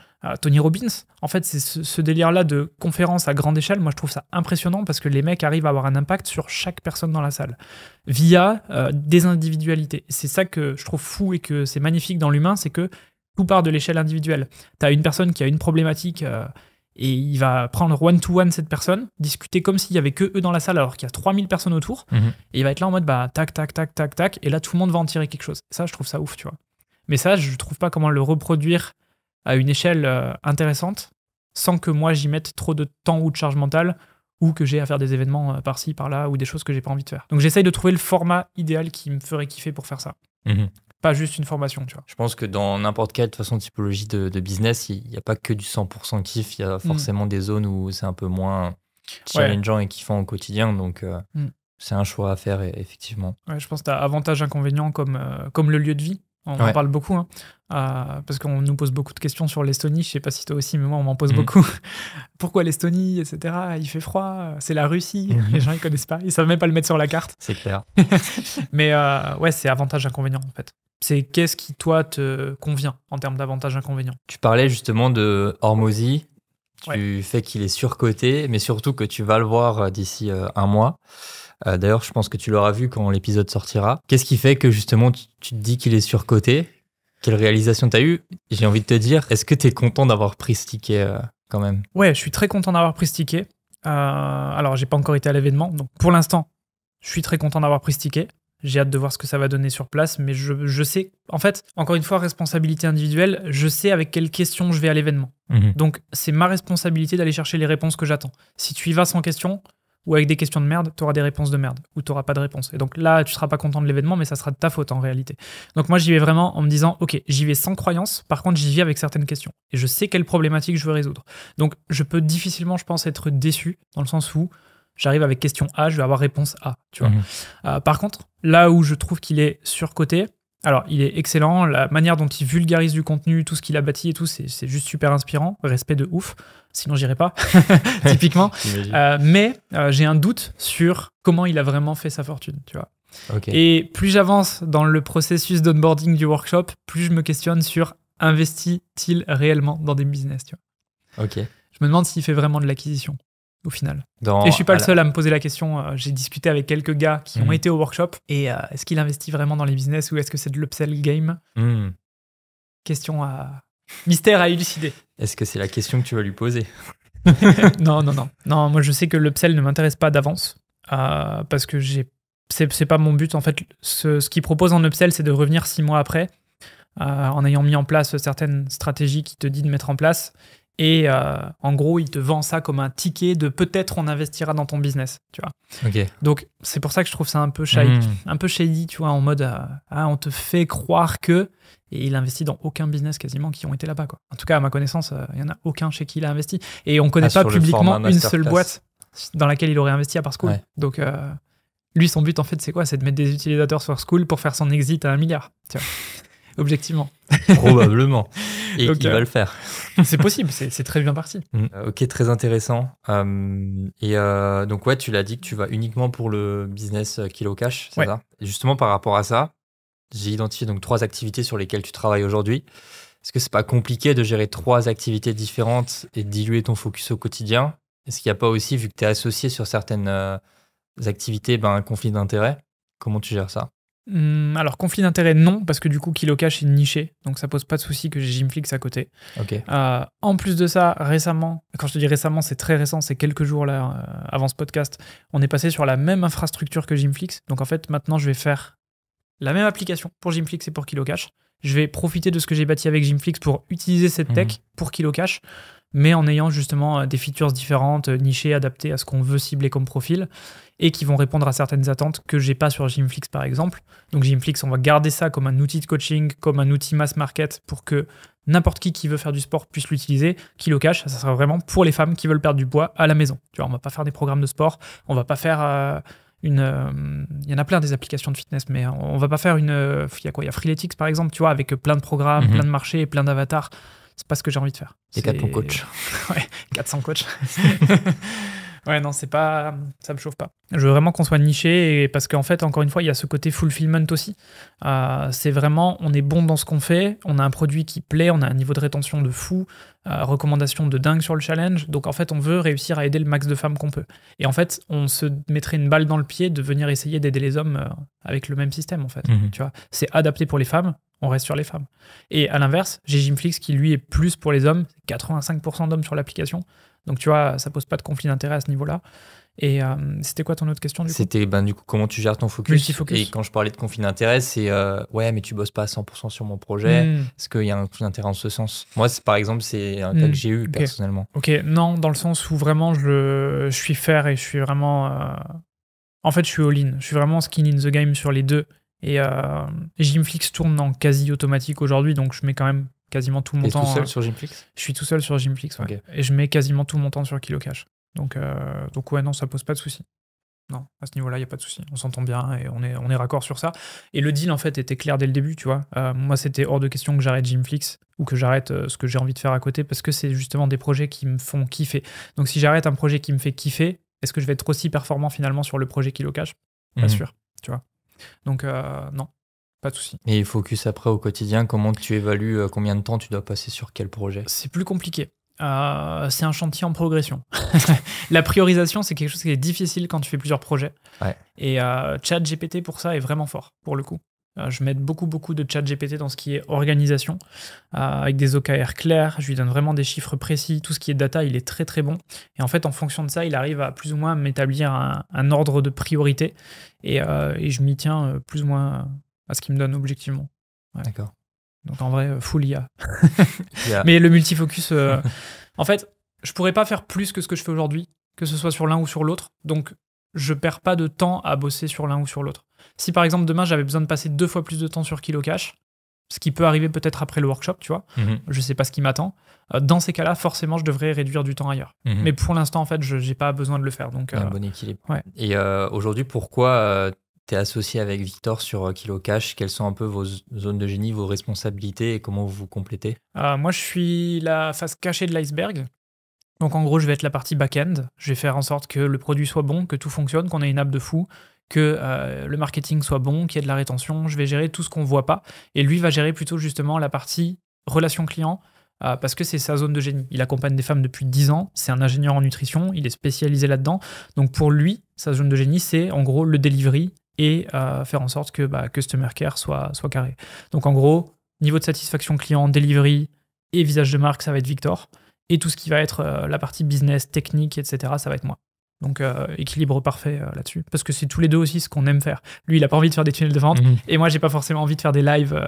Tony Robbins. En fait, c'est ce délire-là de conférence à grande échelle. Moi, je trouve ça impressionnant parce que les mecs arrivent à avoir un impact sur chaque personne dans la salle via des individualités. C'est ça que je trouve fou et que c'est magnifique dans l'humain, c'est que tout part de l'échelle individuelle. Tu as une personne qui a une problématique et il va prendre one-to-one cette personne, discuter comme s'il y avait que eux dans la salle alors qu'il y a 3000 personnes autour, et il va être là en mode tac, tac, tac, tac, tac, et là, tout le monde va en tirer quelque chose. Et ça, je trouve ça ouf, tu vois. Mais ça, je trouve pas comment le reproduire à une échelle intéressante sans que moi j'y mette trop de temps ou de charge mentale ou que j'ai à faire des événements par-ci, par-là ou des choses que j'ai pas envie de faire. Donc j'essaye de trouver le format idéal qui me ferait kiffer pour faire ça. Pas juste une formation, tu vois. Je pense que dans n'importe quelle façon typologie de business, il n'y a pas que du 100% kiff, il y a forcément des zones où c'est un peu moins challengeant et kiffant au quotidien. Donc c'est un choix à faire, effectivement. Ouais, je pense que tu as avantages, inconvénients comme le lieu de vie. On en parle beaucoup, parce qu'on nous pose beaucoup de questions sur l'Estonie. Je sais pas si toi aussi, mais moi, on m'en pose beaucoup. Pourquoi l'Estonie, etc. Il fait froid, c'est la Russie. Les gens, ils connaissent pas. Ils savent même pas le mettre sur la carte. C'est clair. Mais ouais, c'est avantage, inconvénient, en fait. C'est qu'est-ce qui, toi, te convient en termes d'avantages, inconvénients. Tu parlais justement de Hormozi, du fait qu'il est surcoté, mais surtout que tu vas le voir d'ici un mois. D'ailleurs, je pense que tu l'auras vu quand l'épisode sortira. Qu'est-ce qui fait que justement tu te dis qu'il est surcoté? Quelle réalisation tu as eue? J'ai envie de te dire, est-ce que tu es content d'avoir pris ce ticket quand même? Ouais, je suis très content d'avoir pris ce ticket. Alors, j'ai pas encore été à l'événement, donc pour l'instant, je suis très content d'avoir pris ce ticket. J'ai hâte de voir ce que ça va donner sur place, mais je sais, en fait, encore une fois, responsabilité individuelle, je sais avec quelles questions je vais à l'événement. Donc, c'est ma responsabilité d'aller chercher les réponses que j'attends. Si tu y vas sans question, ou avec des questions de merde, tu auras des réponses de merde, ou tu n'auras pas de réponse. Et donc là, tu ne seras pas content de l'événement, mais ça sera de ta faute en réalité. Donc moi, j'y vais vraiment en me disant, ok, j'y vais sans croyance, par contre, j'y vais avec certaines questions. Et je sais quelles problématiques je veux résoudre. Donc je peux difficilement, je pense, être déçu, dans le sens où j'arrive avec question A, je vais avoir réponse A, tu vois. Par contre, là où je trouve qu'il est surcoté, alors il est excellent, la manière dont il vulgarise du contenu, tout ce qu'il a bâti et tout, c'est juste super inspirant, respect de ouf, sinon j'irai pas, typiquement. Mais j'ai un doute sur comment il a vraiment fait sa fortune, tu vois. Et plus j'avance dans le processus d'onboarding du workshop, plus je me questionne sur investit-il réellement dans des business, tu vois. Je me demande s'il fait vraiment de l'acquisition. Au final. Et je suis pas le seul à me poser la question. J'ai discuté avec quelques gars qui ont été au workshop. Et est-ce qu'il investit vraiment dans les business ou est-ce que c'est de l'upsell game? Question mystère à élucider. Est-ce que c'est la question que tu vas lui poser? Non, moi je sais que l'upsell ne m'intéresse pas d'avance parce que c'est pas mon but. En fait, ce qu'il propose en upsell, c'est de revenir 6 mois après en ayant mis en place certaines stratégies qu'il te dit de mettre en place. Et en gros, il te vend ça comme un ticket de peut-être on investira dans ton business, tu vois. Donc, c'est pour ça que je trouve ça un peu shady, tu vois, en mode on te fait croire que... Et il investit dans aucun business quasiment qui ont été là-bas, quoi. En tout cas, à ma connaissance, il n'y en a aucun chez qui il a investi. Et on ne connaît pas publiquement une seule boîte dans laquelle il aurait investi à part Skool. Donc, lui, son but, en fait, c'est quoi? C'est de mettre des utilisateurs sur Skool pour faire son exit à 1 milliard, tu vois. Objectivement. Probablement. Et Donc, il va le faire. C'est possible, c'est très bien parti. Ok, très intéressant. Donc ouais, tu l'as dit que tu vas uniquement pour le business Kilo Cash, c'est ça? Et justement, par rapport à ça, j'ai identifié donc 3 activités sur lesquelles tu travailles aujourd'hui. Est-ce que c'est pas compliqué de gérer 3 activités différentes et de diluer ton focus au quotidien? Est-ce qu'il n'y a pas aussi, vu que tu es associé sur certaines activités, un conflit d'intérêts? Comment tu gères ça? Alors, conflit d'intérêt, non, parce que du coup, Kilo Cash est niché, donc ça pose pas de souci que j'ai Gymflix à côté. Ok. En plus de ça, récemment, quand je te dis récemment, c'est très récent, c'est quelques jours là, avant ce podcast, on est passé sur la même infrastructure que Gymflix. Donc en fait, maintenant, je vais faire la même application pour Gymflix et pour Kilo Cash. Je vais profiter de ce que j'ai bâti avec Gymflix pour utiliser cette tech pour Kilo Cash, mais en ayant justement des features différentes, nichées, adaptées à ce qu'on veut cibler comme profil, et qui vont répondre à certaines attentes que j'ai pas sur Gymflix par exemple. Donc Gymflix, on va garder ça comme un outil de coaching, comme un outil mass market pour que n'importe qui veut faire du sport puisse l'utiliser. Kilo Cash, ça sera vraiment pour les femmes qui veulent perdre du poids à la maison. Tu vois, on va pas faire des programmes de sport, on va pas faire il y en a plein des applications de fitness, mais on va pas faire il y a quoi? Il y a Freeletics par exemple, tu vois, avec plein de programmes, plein de marchés et plein d'avatars. C'est pas ce que j'ai envie de faire. C'est 400 coachs. Ouais, 400 coachs. Ouais, non, c'est pas, ça me chauffe pas. Je veux vraiment qu'on soit niché, et parce qu'en fait, encore une fois, il y a ce côté fulfillment aussi. C'est vraiment, on est bon dans ce qu'on fait, on a un produit qui plaît, on a un niveau de rétention de fou, recommandation de dingue sur le challenge. Donc en fait, on veut réussir à aider le max de femmes qu'on peut. Et en fait, on se mettrait une balle dans le pied de venir essayer d'aider les hommes avec le même système, en fait. Tu vois, c'est adapté pour les femmes, on reste sur les femmes. Et à l'inverse, j'ai Gymflix qui lui est plus pour les hommes, 85% d'hommes sur l'application. Donc tu vois, ça pose pas de conflit d'intérêt à ce niveau-là. Et c'était quoi ton autre question du coup? C'était du coup comment tu gères ton focus. Multifocus. Et quand je parlais de conflit d'intérêt, c'est ouais, mais tu bosses pas à 100% sur mon projet. Est-ce qu'il y a un conflit d'intérêt en ce sens? Moi, par exemple, c'est un cas que j'ai eu personnellement. Ok, non, dans le sens où vraiment je suis fair et je suis vraiment. En fait, je suis all-in. Je suis vraiment skin in the game sur les deux. Et Gymflix tourne en quasi automatique aujourd'hui, donc je mets quand même quasiment tout mon temps. T'es tout seul sur Gymflix? Je suis tout seul sur Gymflix, ouais. Okay. Et je mets quasiment tout mon temps sur Kilo Cash. Donc ouais, non, ça pose pas de souci. Non, à ce niveau-là, il n'y a pas de souci. On s'entend bien et on est raccord sur ça. Et le deal, en fait, était clair dès le début, tu vois. Moi, c'était hors de question que j'arrête Gymflix ou que j'arrête ce que j'ai envie de faire à côté, parce que c'est justement des projets qui me font kiffer. Donc si j'arrête un projet qui me fait kiffer, est-ce que je vais être aussi performant finalement sur le projet Kilo Cash? Pas sûr, tu vois. Donc non, pas de souci. Et focus après au quotidien, comment tu évalues combien de temps tu dois passer sur quel projet? C'est plus compliqué. C'est un chantier en progression. La priorisation, c'est quelque chose qui est difficile quand tu fais plusieurs projets. Ouais. Et ChatGPT, pour ça, est vraiment fort, pour le coup. Je mets beaucoup de ChatGPT dans ce qui est organisation, avec des OKR clairs. Je lui donne vraiment des chiffres précis. Tout ce qui est data, il est très très bon. Et en fait, en fonction de ça, il arrive à plus ou moins m'établir un ordre de priorité. Et je m'y tiens plus ou moins à ce qu'il me donne objectivement. Ouais. D'accord. Donc en vrai, full IA. Mais le multifocus, en fait, je pourrais pas faire plus que ce que je fais aujourd'hui, que ce soit sur l'un ou sur l'autre. Donc je perds pas de temps à bosser sur l'un ou sur l'autre. Si par exemple demain j'avais besoin de passer 2 fois plus de temps sur Kilo Cash, ce qui peut arriver peut-être après le workshop, tu vois, je sais pas ce qui m'attend, dans ces cas-là, forcément je devrais réduire du temps ailleurs. Mais pour l'instant, en fait, j'ai pas besoin de le faire. Donc, un bon équilibre. Ouais. Et aujourd'hui, pourquoi tu es associé avec Victor sur Kilo Cash? Quelles sont un peu vos zones de génie, vos responsabilités et comment vous vous complétez? Moi, je suis la face cachée de l'iceberg. Donc en gros, je vais être la partie back-end. Je vais faire en sorte que le produit soit bon, que tout fonctionne, qu'on ait une app de fou, que le marketing soit bon, qu'il y ait de la rétention. Je vais gérer tout ce qu'on ne voit pas. Et lui va gérer plutôt justement la partie relation client, parce que c'est sa zone de génie. Il accompagne des femmes depuis 10 ans. C'est un ingénieur en nutrition. Il est spécialisé là-dedans. Donc pour lui, sa zone de génie, c'est en gros le delivery et faire en sorte que Customer Care soit carré. Donc en gros, niveau de satisfaction client, delivery et visage de marque, ça va être Victor. Et tout ce qui va être la partie business, technique, etc., ça va être moi. Donc équilibre parfait là-dessus. Parce que c'est tous les deux aussi ce qu'on aime faire. Lui, il n'a pas envie de faire des tunnels de vente. Et moi, j'ai pas forcément envie de faire des lives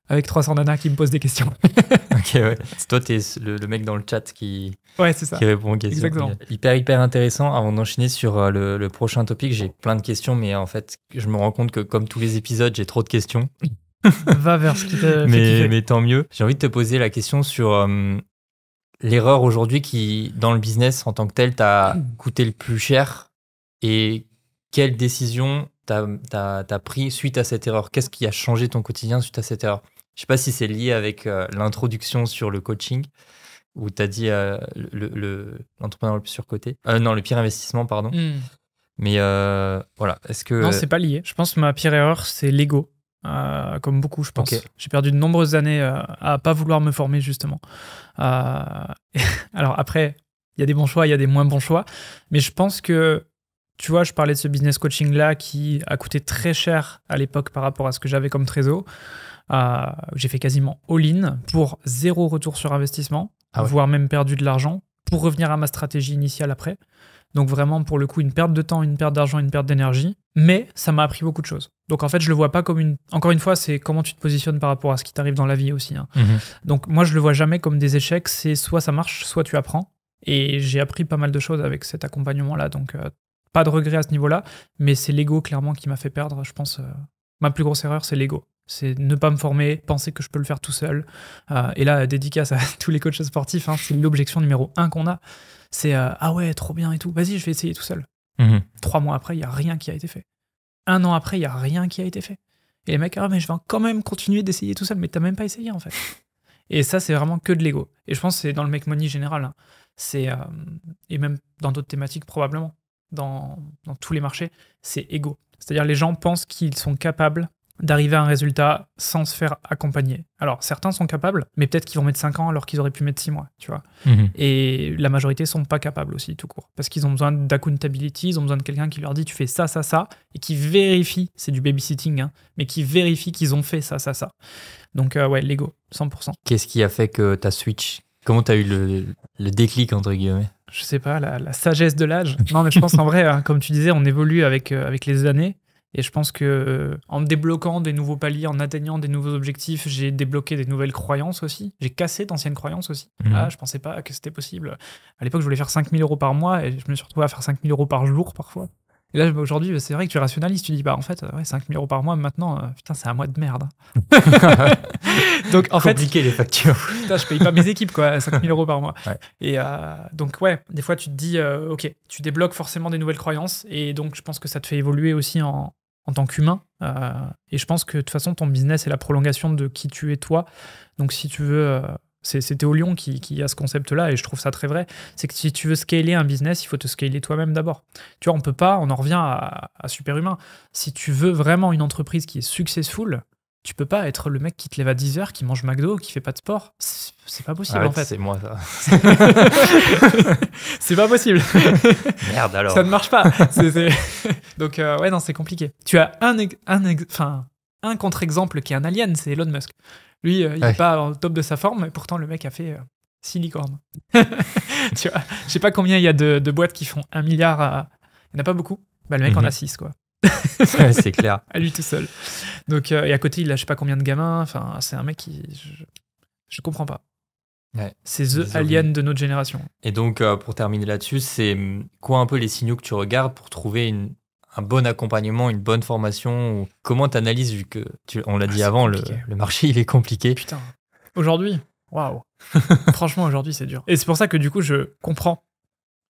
avec 300 nanas qui me posent des questions. Ok, ouais. Toi, t'es le mec dans le chat qui répond aux questions. Exactement. Hyper intéressant. Avant d'enchaîner sur le prochain topic, j'ai plein de questions, mais en fait, je me rends compte que comme tous les épisodes, j'ai trop de questions. Va vers ce qui te fait kiffer. Mais tant mieux. J'ai envie de te poser la question sur l'erreur aujourd'hui qui, dans le business en tant que tel, t'a coûté le plus cher, et quelle décision t'as pris suite à cette erreur? Qu'est-ce qui a changé ton quotidien suite à cette erreur? Je sais pas si c'est lié avec l'introduction sur le coaching, où tu as dit l'entrepreneur le plus surcoté. Non, le pire investissement, pardon. Mais voilà, est-ce que... Non, c'est pas lié. Je pense que ma pire erreur, c'est l'ego. Comme beaucoup, je pense. J'ai perdu de nombreuses années à pas vouloir me former, justement. Alors après, il y a des bons choix, il y a des moins bons choix. Mais je pense que, tu vois, je parlais de ce business coaching-là qui a coûté très cher à l'époque par rapport à ce que j'avais comme trésor. J'ai fait quasiment all-in pour 0 retour sur investissement, voire même perdu de l'argent, pour revenir à ma stratégie initiale après. Donc vraiment, pour le coup, une perte de temps, une perte d'argent, une perte d'énergie. Mais ça m'a appris beaucoup de choses. Donc en fait, je le vois pas comme une... Encore une fois, c'est comment tu te positionnes par rapport à ce qui t'arrive dans la vie aussi. Hein. Donc moi, je le vois jamais comme des échecs. C'est soit ça marche, soit tu apprends. Et j'ai appris pas mal de choses avec cet accompagnement-là. Donc pas de regret à ce niveau-là. Mais c'est l'ego, clairement, qui m'a fait perdre. Je pense, ma plus grosse erreur, c'est l'ego. C'est ne pas me former, penser que je peux le faire tout seul. Et là, dédicace à tous les coachs sportifs, hein, c'est l'objection numéro 1 qu'on a. C'est ah ouais, trop bien et tout, vas-y, je vais essayer tout seul. 3 mois après, il n'y a rien qui a été fait. 1 an après, il n'y a rien qui a été fait. Et les mecs, mais je vais quand même continuer d'essayer tout seul, mais t'as même pas essayé en fait. Et ça, c'est vraiment que de l'ego. Et je pense que c'est dans le make money général. Hein. Et même dans d'autres thématiques, probablement, dans tous les marchés, c'est ego. C'est-à-dire les gens pensent qu'ils sont capables d'arriver à un résultat sans se faire accompagner. Alors, certains sont capables, mais peut-être qu'ils vont mettre 5 ans alors qu'ils auraient pu mettre 6 mois, tu vois. Et la majorité sont pas capables aussi, tout court. Parce qu'ils ont besoin d'accountability, ils ont besoin de quelqu'un qui leur dit « tu fais ça, ça, ça », et qui vérifie, c'est du babysitting, hein, mais qui vérifie qu'ils ont fait ça, ça, ça. Donc, ouais, l'ego, 100%. Qu'est-ce qui a fait que tu as switch ? Comment tu as eu le déclic, entre guillemets ? Je sais pas, la sagesse de l'âge. Non, mais je pense en vrai, hein, comme tu disais, on évolue avec les années. Et je pense que en débloquant des nouveaux paliers, en atteignant des nouveaux objectifs, j'ai débloqué des nouvelles croyances aussi. J'ai cassé d'anciennes croyances aussi. Je pensais pas que c'était possible. À l'époque, je voulais faire 5 000 € par mois et je me suis retrouvé à faire 5 000 € par jour parfois. Et là, aujourd'hui, c'est vrai que tu rationalises. Tu dis, en fait, ouais, 5 000 € par mois maintenant, putain, c'est un mois de merde. Donc, en fait. Compliqué les factures. Putain, je paye pas mes équipes, quoi, 5 000 € par mois. Ouais. Et donc, ouais, des fois, tu te dis, ok, tu débloques forcément des nouvelles croyances. Et donc, je pense que ça te fait évoluer aussi en tant qu'humain. Et je pense que de toute façon, ton business est la prolongation de qui tu es toi. Donc, si tu veux. C'est Théo Lyon qui a ce concept-là, et je trouve ça très vrai. C'est que si tu veux scaler un business, il faut te scaler toi-même d'abord. Tu vois, on peut pas, on en revient à Superhumain. Si tu veux vraiment une entreprise qui est successful, tu peux pas être le mec qui te lève à 10h, qui mange McDo, qui fait pas de sport. C'est pas possible, en fait. C'est moi, ça. C'est pas possible. Merde, alors. Ça ne marche pas. Donc, ouais, non, c'est compliqué. Tu as un contre-exemple qui est un alien, c'est Elon Musk. Lui, il n'est pas au top de sa forme, mais pourtant, le mec a fait 6 licornes. Tu vois, je sais pas combien il y a de boîtes qui font 1 milliard. Il n'y en a pas beaucoup. Bah, le mec en a 6, quoi. Ouais, c'est clair. À lui tout seul. Donc, et à côté, il a je sais pas combien de gamins. Enfin, c'est un mec qui... Je comprends pas. Ouais. C'est The Alien de notre génération. Et donc, pour terminer là-dessus, c'est quoi un peu les signaux que tu regardes pour trouver un bon accompagnement, une bonne formation? Comment tu analyses, vu que, on l'a dit avant, le marché, il est compliqué? Putain. Aujourd'hui, waouh. Franchement, aujourd'hui, c'est dur. Et c'est pour ça que, du coup, je comprends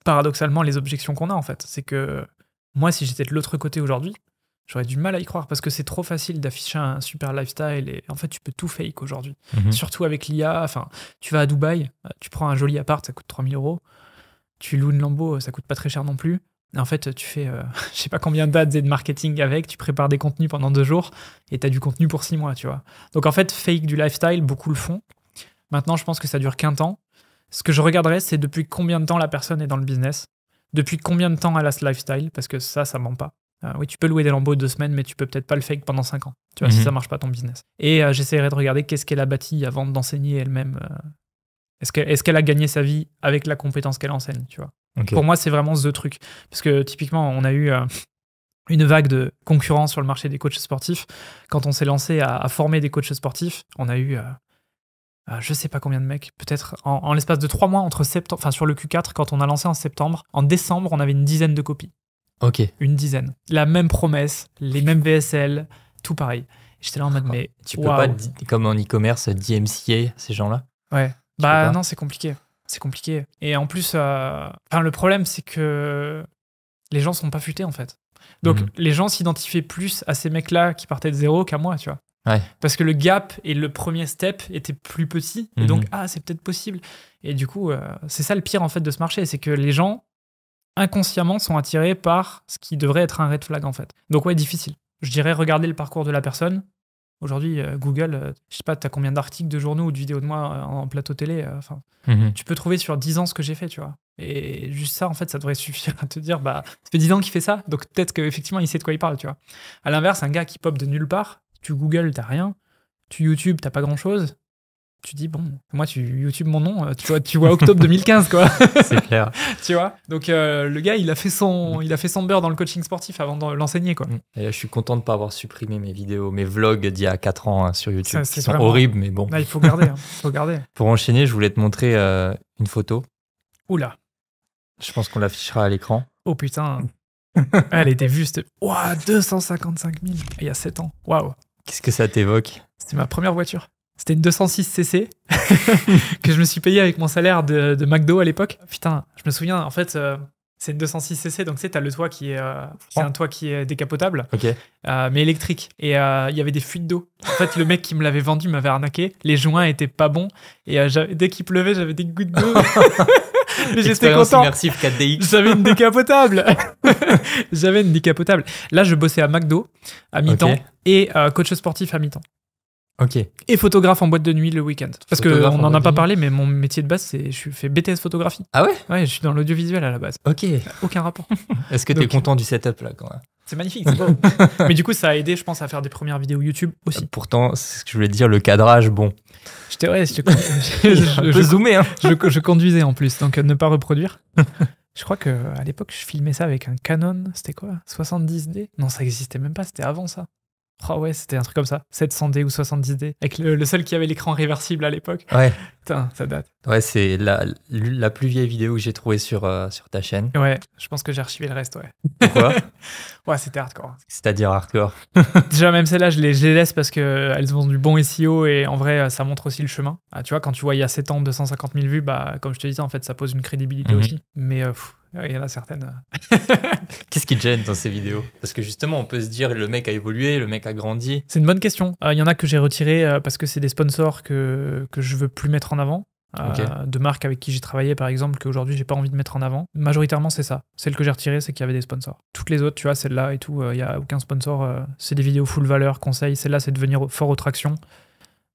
paradoxalement les objections qu'on a, en fait. C'est que moi, si j'étais de l'autre côté aujourd'hui, j'aurais du mal à y croire parce que c'est trop facile d'afficher un super lifestyle et en fait, tu peux tout fake aujourd'hui. Surtout avec l'IA. Enfin, tu vas à Dubaï, tu prends un joli appart, ça coûte 3 000 €. Tu loues une Lambo, ça coûte pas très cher non plus. En fait, tu fais je sais pas combien d'ads et de marketing avec, tu prépares des contenus pendant 2 jours et tu as du contenu pour 6 mois, tu vois. Donc en fait, fake du lifestyle, beaucoup le font. Maintenant, je pense que ça dure qu'un temps. Ce que je regarderais, c'est depuis combien de temps la personne est dans le business, depuis combien de temps elle a ce lifestyle, parce que ça ment pas. Oui, tu peux louer des Lambeaux 2 semaines, mais tu peux peut-être pas le fake pendant 5 ans, tu vois, si ça marche pas ton business. Et j'essaierai de regarder qu'est-ce qu'elle a bâti avant d'enseigner elle-même. Est-ce qu'elle a gagné sa vie avec la compétence qu'elle enseigne, tu vois. Okay. Pour moi, c'est vraiment ce truc. Parce que typiquement, on a eu une vague de concurrence sur le marché des coachs sportifs. Quand on s'est lancé à former des coachs sportifs, on a eu je sais pas combien de mecs, peut-être en l'espace de 3 mois, entre septembre, enfin sur le Q4, quand on a lancé en septembre, en décembre, on avait une dizaine de copies. Ok. Une dizaine. La même promesse, les mêmes VSL, tout pareil. J'étais là en mode, mais tu peux pas, comme en e-commerce, DMCA, ces gens-là? Ouais. Bah non, c'est compliqué. C'est compliqué. Et en plus, le problème, c'est que les gens sont pas futés, en fait. Donc, les gens s'identifiaient plus à ces mecs-là qui partaient de zéro qu'à moi, tu vois. Ouais. Parce que le gap et le premier step étaient plus petits. Et donc, c'est peut-être possible. Et du coup, c'est ça le pire en fait de ce marché, c'est que les gens, inconsciemment, sont attirés par ce qui devrait être un red flag en fait. Donc ouais, difficile. Je dirais regarder le parcours de la personne. Aujourd'hui, Google, je sais pas, t'as combien d'articles de journaux ou de vidéos de moi en plateau télé. Tu peux trouver sur 10 ans ce que j'ai fait, tu vois. Et juste ça, en fait, ça devrait suffire à te dire, ça fait 10 ans qu'il fait ça, donc peut-être qu'effectivement, il sait de quoi il parle, tu vois. À l'inverse, un gars qui pop de nulle part, tu Google, t'as rien. Tu YouTube, t'as pas grand-chose. Tu dis, bon, moi, tu YouTube mon nom, tu vois octobre 2015, quoi. C'est clair. Tu vois. Donc, le gars, il a fait son beurre dans le coaching sportif avant de l'enseigner, quoi. Et je suis content de ne pas avoir supprimé mes vidéos, mes vlogs d'il y a 4 ans sur YouTube. Ça, qui sont horribles, mais bon. Là, il faut garder. Pour enchaîner, je voulais te montrer une photo. Oula. Je pense qu'on l'affichera à l'écran. Oh putain. Elle était vue, c'était 255 000 il y a 7 ans. Waouh. Qu'est-ce que ça t'évoque? C'était ma première voiture. C'était une 206cc que je me suis payé avec mon salaire de McDo à l'époque. Putain, je me souviens, en fait, c'est une 206cc, donc tu sais, t'as le toit qui est, c'est un toit qui est décapotable, mais électrique. Et il y avait des fuites d'eau. En fait, le mec qui me l'avait vendu m'avait arnaqué. Les joints étaient pas bons. Et dès qu'il pleuvait, j'avais des gouttes d'eau. Mais j'étais content. Immersive 4DX. J'avais une décapotable. Là, je bossais à McDo à mi-temps et coach sportif à mi-temps. Ok. Et photographe en boîte de nuit le week-end. Parce qu'on n'en a pas parlé, mais mon métier de base, c'est je fais BTS photographie. Ah ouais? Ouais, je suis dans l'audiovisuel à la base. Ok. Aucun rapport. Est-ce que tu es content du setup là quand même? C'est magnifique, c'est beau. Mais du coup, ça a aidé, je pense, à faire des premières vidéos YouTube aussi. Pourtant, c'est ce que je voulais dire, le cadrage, bon. Je zoomais, hein. Je conduisais en plus, donc ne pas reproduire. Je crois qu'à l'époque, je filmais ça avec un Canon, c'était quoi? 70D? Non, ça existait même pas, c'était avant ça. Oh ouais, c'était un truc comme ça, 700D ou 70D, avec le seul qui avait l'écran réversible à l'époque. Ouais. Putain, ça date. Ouais, c'est la plus vieille vidéo que j'ai trouvée sur ta chaîne. Ouais, je pense que j'ai archivé le reste, ouais. Pourquoi? Ouais, c'était hardcore. C'est-à-dire hardcore. Déjà, même celles-là, je les laisse parce qu'elles ont du bon SEO et en vrai, ça montre aussi le chemin. Ah, tu vois, quand tu vois il y a 7 ans 250 000 vues, comme je te disais, en fait, ça pose une crédibilité aussi. Mais il y en a certaines. Qu'est-ce qui te gêne dans ces vidéos? Parce que justement, on peut se dire, le mec a évolué, le mec a grandi. C'est une bonne question. Il y en a que j'ai retiré parce que c'est des sponsors que je veux plus mettre en avant. De marques avec qui j'ai travaillé par exemple qu'aujourd'hui j'ai pas envie de mettre en avant. Majoritairement c'est ça. Celle que j'ai retirée c'est qu'il y avait des sponsors. Toutes les autres tu vois celle-là et tout il y a aucun sponsor. C'est des vidéos full valeur, conseils. Celle-là c'est devenir fort aux tractions.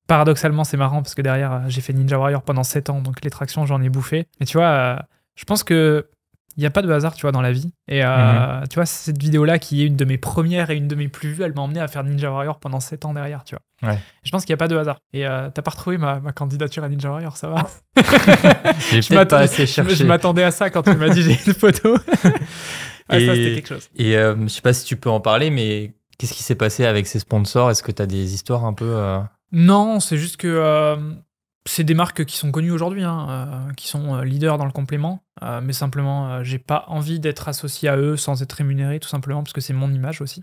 Paradoxalement c'est marrant parce que derrière j'ai fait Ninja Warrior pendant 7 ans donc les tractions j'en ai bouffé. Mais tu vois je pense que il n'y a pas de hasard, tu vois, dans la vie. Et tu vois, cette vidéo-là, qui est une de mes premières et une de mes plus vues, elle m'a emmené à faire Ninja Warrior pendant 7 ans derrière, tu vois. Ouais. Je pense qu'il n'y a pas de hasard. Et t'as pas retrouvé ma candidature à Ninja Warrior, ça va? J'ai peut-être pas assez cherché. Je m'attendais à ça quand tu m'as dit j'ai une photo. Ça, c'était quelque chose. Et je sais pas si tu peux en parler, mais qu'est-ce qui s'est passé avec ces sponsors? Est-ce que tu as des histoires un peu... Non, c'est juste que... c'est des marques qui sont connues aujourd'hui, qui sont leaders dans le complément, mais simplement, j'ai pas envie d'être associé à eux sans être rémunéré, tout simplement, parce que c'est mon image aussi.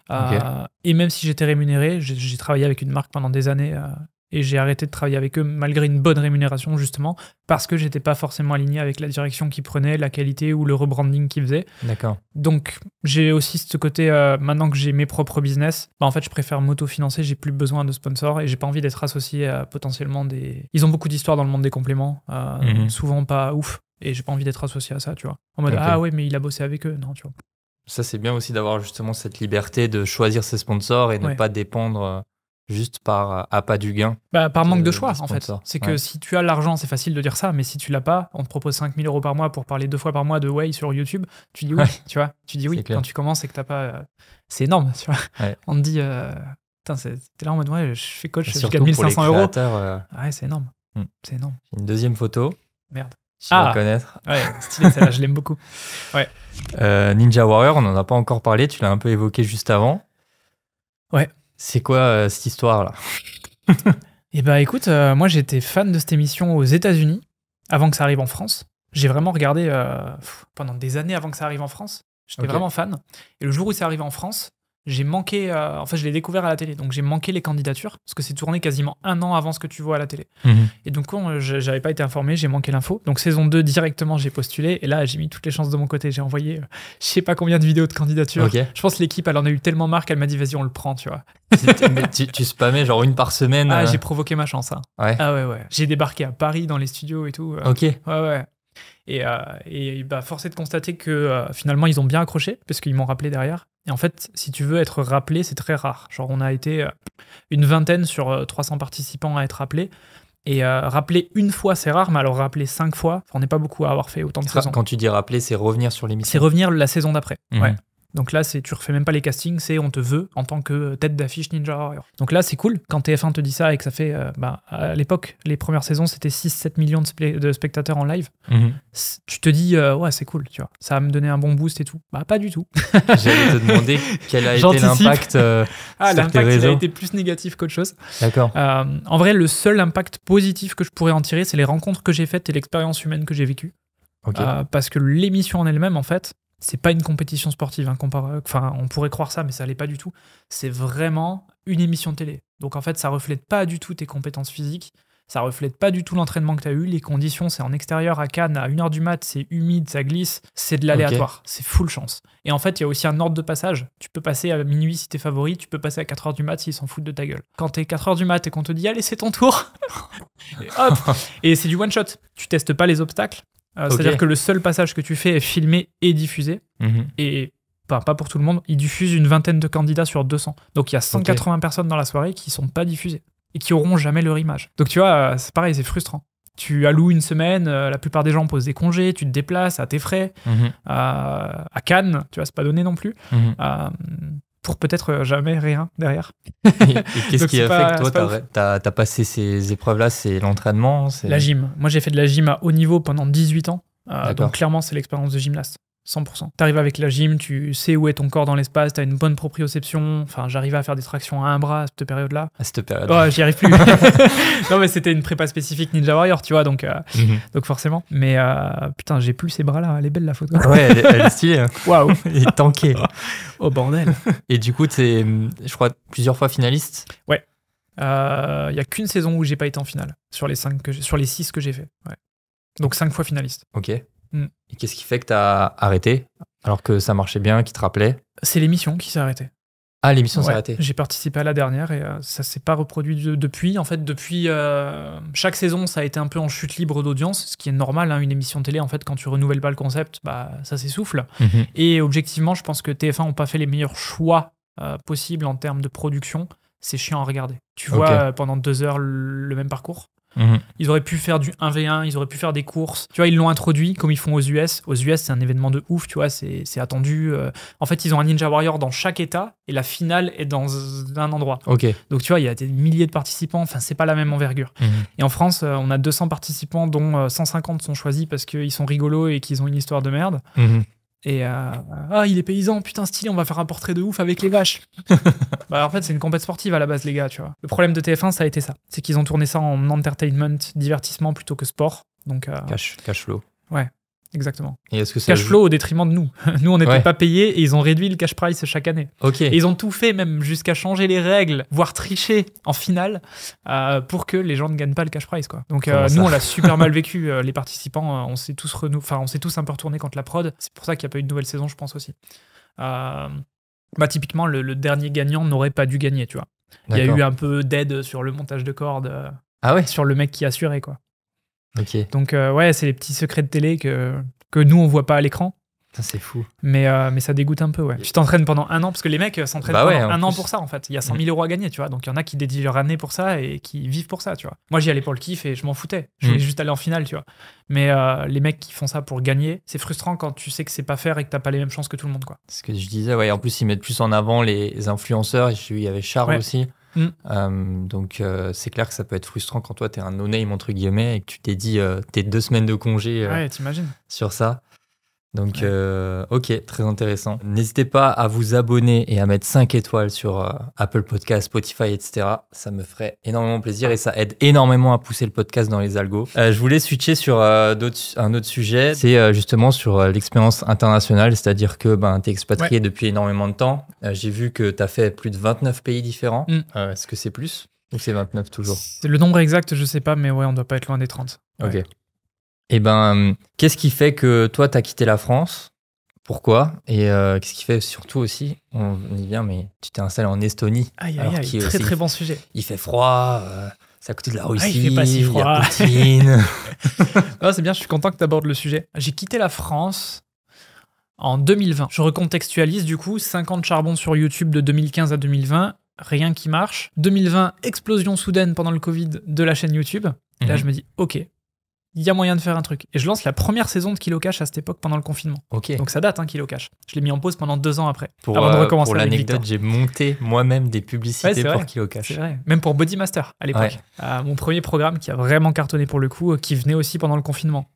Et même si j'étais rémunéré, j'ai travaillé avec une marque pendant des années, et j'ai arrêté de travailler avec eux malgré une bonne rémunération, justement, parce que j'étais pas forcément aligné avec la direction qu'ils prenaient, la qualité ou le rebranding qu'ils faisaient. D'accord. Donc, j'ai aussi ce côté, maintenant que j'ai mes propres business, en fait, je préfère m'auto-financer, j'ai plus besoin de sponsors et j'ai pas envie d'être associé à potentiellement des... Ils ont beaucoup d'histoires dans le monde des compléments, souvent pas ouf, et j'ai pas envie d'être associé à ça, tu vois. En mode, ah ouais, mais il a bossé avec eux, non, tu vois. Ça, c'est bien aussi d'avoir justement cette liberté de choisir ses sponsors et ne pas dépendre... juste par appât du gain. Par manque de choix, en fait. C'est que si tu as l'argent, c'est facile de dire ça, mais si tu l'as pas, on te propose 5 000 € par mois pour parler 2 fois par mois de Way sur YouTube, tu dis oui, tu vois. Tu dis oui quand tu commences et que t'as pas... C'est énorme, tu vois. Ouais. On te dit... Putain, t'es là en mode, ouais, je fais coach, je gagne 1 500 €. Ouais, c'est énorme. C'est énorme. Une deuxième photo. Merde. Tu vas connaître. Ouais, stylé, celle-là, je l'aime beaucoup. Ouais. Ninja Warrior, on n'en a pas encore parlé, tu l'as un peu évoqué juste avant. Ouais. C'est quoi cette histoire-là? Eh ben écoute, moi j'étais fan de cette émission aux États-Unis avant que ça arrive en France. J'ai vraiment regardé pendant des années avant que ça arrive en France. J'étais vraiment fan. Et le jour où c'est arrivé en France, j'ai manqué, je l'ai découvert à la télé, donc j'ai manqué les candidatures, parce que c'est tourné quasiment 1 an avant ce que tu vois à la télé. Et donc, j'avais pas été informé, j'ai manqué l'info. Donc, saison 2, directement, j'ai postulé, et là, j'ai mis toutes les chances de mon côté. J'ai envoyé, je sais pas combien de vidéos de candidature. Okay. Je pense que l'équipe, elle en a eu tellement marre qu'elle m'a dit, vas-y, on le prend, tu vois. Mais tu spammais genre une par semaine. Ah, j'ai provoqué ma chance, hein. Ouais. Ah ouais. J'ai débarqué à Paris dans les studios et tout. Ok. Ouais. Et force est de constater que finalement, ils ont bien accroché, parce qu'ils m'ont rappelé derrière. Et en fait, si tu veux être rappelé, c'est très rare. Genre, on a été une vingtaine sur 300 participants à être rappelés. Et rappeler une fois, c'est rare, mais alors rappeler 5 fois, on n'est pas beaucoup à avoir fait autant de saisons. Quand tu dis rappeler, c'est revenir sur l'émission. C'est revenir la saison d'après. Ouais. Donc là, tu refais même pas les castings, c'est on te veut en tant que tête d'affiche Ninja Warrior. Donc là, c'est cool quand TF1 te dit ça et que ça fait, à l'époque, les premières saisons, c'était 6-7 millions de spectateurs en live. Tu te dis, ouais, c'est cool, tu vois. Ça va me donner un bon boost et tout. Bah, pas du tout. J'allais te demander quel a été l'impact sur l'impact, tes réseaux. il a été plus négatif qu'autre chose. D'accord. En vrai, le seul impact positif que je pourrais en tirer, c'est les rencontres que j'ai faites et l'expérience humaine que j'ai vécue. Okay. Parce que l'émission en elle-même, en fait, c'est pas une compétition sportive, hein, on pourrait croire ça, mais ça l'est pas du tout. C'est vraiment une émission de télé. Donc en fait, ça reflète pas du tout tes compétences physiques, ça reflète pas du tout l'entraînement que tu as eu. Les conditions, c'est en extérieur à Cannes, à 1h du mat, c'est humide, ça glisse, c'est de l'aléatoire, c'est full chance. Et en fait, il y a aussi un ordre de passage. Tu peux passer à minuit si t'es favori, tu peux passer à 4h du mat s'ils s'en foutent de ta gueule. Quand t'es 4h du mat et qu'on te dit, allez, c'est ton tour, et hop, et c'est du one shot. Tu testes pas les obstacles. C'est-à-dire que le seul passage que tu fais est filmé et diffusé. Et pas pour tout le monde. Ils diffusent une vingtaine de candidats sur 200. Donc il y a 180 personnes dans la soirée qui sont pas diffusées et qui auront jamais leur image. Donc tu vois, c'est pareil, c'est frustrant. Tu alloues une semaine, la plupart des gens posent des congés, tu te déplaces à tes frais. À Cannes, tu vois, c'est pas donné non plus. Pour peut-être jamais rien derrière. Et qu'est-ce qui a fait que toi, t'as passé ces épreuves-là? C'est l'entraînement? La gym. Moi, j'ai fait de la gym à haut niveau pendant 18 ans. Donc clairement, c'est l'expérience de gymnaste. 100%. T'arrives avec la gym, tu sais où est ton corps dans l'espace, t'as une bonne proprioception. Enfin, j'arrivais à faire des tractions à un bras à cette période-là. À cette période-là. Ouais, j'y arrive plus. Non, mais c'était une prépa spécifique Ninja Warrior, tu vois, donc forcément. Mais putain, j'ai plus ces bras-là. Elle est belle, la photo. Ouais, elle est stylée. Hein. Waouh. Elle est tankée. Oh, bordel. Et du coup, t'es, je crois, plusieurs fois finaliste. Ouais. Il y a qu'une saison où j'ai pas été en finale, sur les 6 que j'ai fait. Ouais. Donc 5 fois finaliste. Ok. Et qu'est-ce qui fait que t'as arrêté alors que ça marchait bien, qui te rappelait? C'est l'émission qui s'est arrêtée. Ah, l'émission s'est arrêtée. J'ai participé à la dernière et ça s'est pas reproduit depuis. En fait, depuis chaque saison, ça a été un peu en chute libre d'audience, ce qui est normal, hein, une émission de télé, en fait, quand tu renouvelles pas le concept, ça s'essouffle. Et objectivement, je pense que TF1 n'ont pas fait les meilleurs choix possibles en termes de production. C'est chiant à regarder. Tu vois pendant 2 heures le même parcours. Ils auraient pu faire du 1v1, ils auraient pu faire des courses. Tu vois, ils l'ont introduit comme ils font aux US. Aux US, c'est un événement de ouf, tu vois, c'est attendu. En fait, ils ont un Ninja Warrior dans chaque état et la finale est dans un endroit. Donc, tu vois, il y a des milliers de participants. Enfin, c'est pas la même envergure. Et en France, on a 200 participants dont 150 sont choisis parce qu'ils sont rigolos et qu'ils ont une histoire de merde. Et il est paysan, putain stylé, on va faire un portrait de ouf avec les vaches. En fait, c'est une compète sportive à la base, les gars, tu vois. Le problème de TF1, ça a été ça. C'est qu'ils ont tourné ça en entertainment, divertissement plutôt que sport. Donc, cash flow. Ouais, exactement. Et est-ce que ça cash flow au détriment de nous. Nous, on n'était pas payés et ils ont réduit le cash price chaque année. Et ils ont tout fait, même jusqu'à changer les règles, voire tricher en finale pour que les gens ne gagnent pas le cash price, quoi. Donc nous, on l'a super mal vécu. Les participants, on s'est tous un peu retournés contre la prod. C'est pour ça qu'il n'y a pas eu de nouvelle saison, je pense aussi. Typiquement, le dernier gagnant n'aurait pas dû gagner, tu vois. Il y a eu un peu d'aide sur le montage de cordes, sur le mec qui assurait, quoi. Donc c'est les petits secrets de télé que nous on voit pas à l'écran. C'est fou. Mais ça dégoûte un peu, ouais. Tu t'entraînes pendant 1 an, parce que les mecs s'entraînent pendant 1 an pour ça, en fait. Il y a 100 000 € à gagner, tu vois. Donc il y en a qui dédient leur année pour ça et qui vivent pour ça, tu vois. Moi, j'y allais pour le kiff et je m'en foutais. Je voulais juste aller en finale, tu vois. Mais les mecs qui font ça pour gagner, c'est frustrant quand tu sais que c'est pas faire et que t'as pas les mêmes chances que tout le monde, quoi. C'est ce que je disais, ouais. En plus, ils mettent plus en avant les influenceurs. Il y avait Charles aussi. Donc c'est clair que ça peut être frustrant quand toi t'es un no-name entre guillemets et que tu t'es dit tes 2 semaines de congé t'imagines sur ça. Donc, ok, très intéressant. N'hésitez pas à vous abonner et à mettre 5 étoiles sur Apple Podcasts, Spotify, etc. Ça me ferait énormément plaisir et ça aide énormément à pousser le podcast dans les algos. Je voulais switcher sur un autre sujet. C'est justement sur l'expérience internationale, c'est-à-dire que tu es expatrié depuis énormément de temps. J'ai vu que tu as fait plus de 29 pays différents. Est-ce que c'est plus ou c'est 29 toujours? Le nombre exact, je sais pas, mais ouais, on doit pas être loin des 30. Ok. Et qu'est-ce qui fait que toi, tu as quitté la France? Pourquoi? Et qu'est-ce qui fait surtout aussi, on y vient, mais tu t'es installé en Estonie. Très bon sujet. Il fait froid, c'est à côté de la Russie, il fait pas si froid. Il y a Poutine. C'est bien, je suis content que tu abordes le sujet. J'ai quitté la France en 2020. Je recontextualise du coup, 50 charbons sur YouTube de 2015 à 2020, rien qui marche. 2020, explosion soudaine pendant le Covid de la chaîne YouTube. Et là, je me dis, ok, il y a moyen de faire un truc. Et je lance la première saison de Kilo Cash à cette époque pendant le confinement. Okay. Donc ça date, Kilo Cash. Je l'ai mis en pause pendant 2 ans après, avant de recommencer. Pour l'anecdote, j'ai monté moi-même des publicités pour Kilo Cash. C'est vrai. Même pour Bodymaster à l'époque. Mon premier programme qui a vraiment cartonné pour le coup, qui venait aussi pendant le confinement.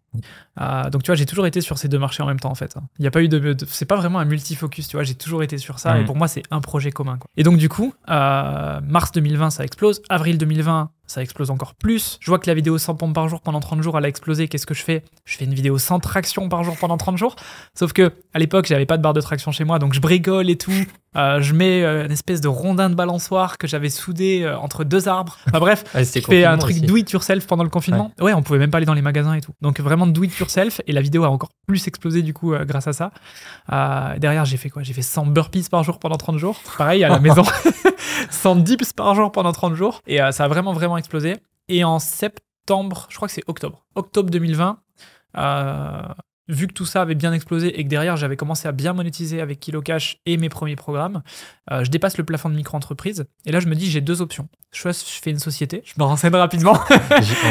Donc tu vois, j'ai toujours été sur ces 2 marchés en même temps en fait. Il y a pas eu c'est pas vraiment un multifocus, tu vois, j'ai toujours été sur ça et pour moi c'est un projet commun, quoi. Et donc du coup, mars 2020 ça explose, avril 2020 ça explose encore plus. Je vois que la vidéo 100 pompes par jour pendant 30 jours elle a explosé. Qu'est-ce que je fais? Je fais une vidéo 100 tractions par jour pendant 30 jours. Sauf que à l'époque j'avais pas de barre de traction chez moi, donc je bricole et tout. Je mets une espèce de rondin de balançoire que j'avais soudé entre 2 arbres. Enfin bref, je fais un truc do it yourself pendant le confinement. Ouais, on pouvait même pas aller dans les magasins et tout. Donc vraiment do it yourself et la vidéo a encore plus explosé du coup grâce à ça. Derrière j'ai fait quoi? J'ai fait 100 burpees par jour pendant 30 jours. Pareil à la maison. 100 dips par jour pendant 30 jours. Et ça a vraiment explosé. Et en septembre, je crois que c'est octobre 2020, vu que tout ça avait bien explosé et que derrière j'avais commencé à bien monétiser avec Kilo Cash et mes premiers programmes, je dépasse le plafond de micro-entreprise et là je me dis j'ai 2 options. Soit je fais une société, je me renseigne rapidement.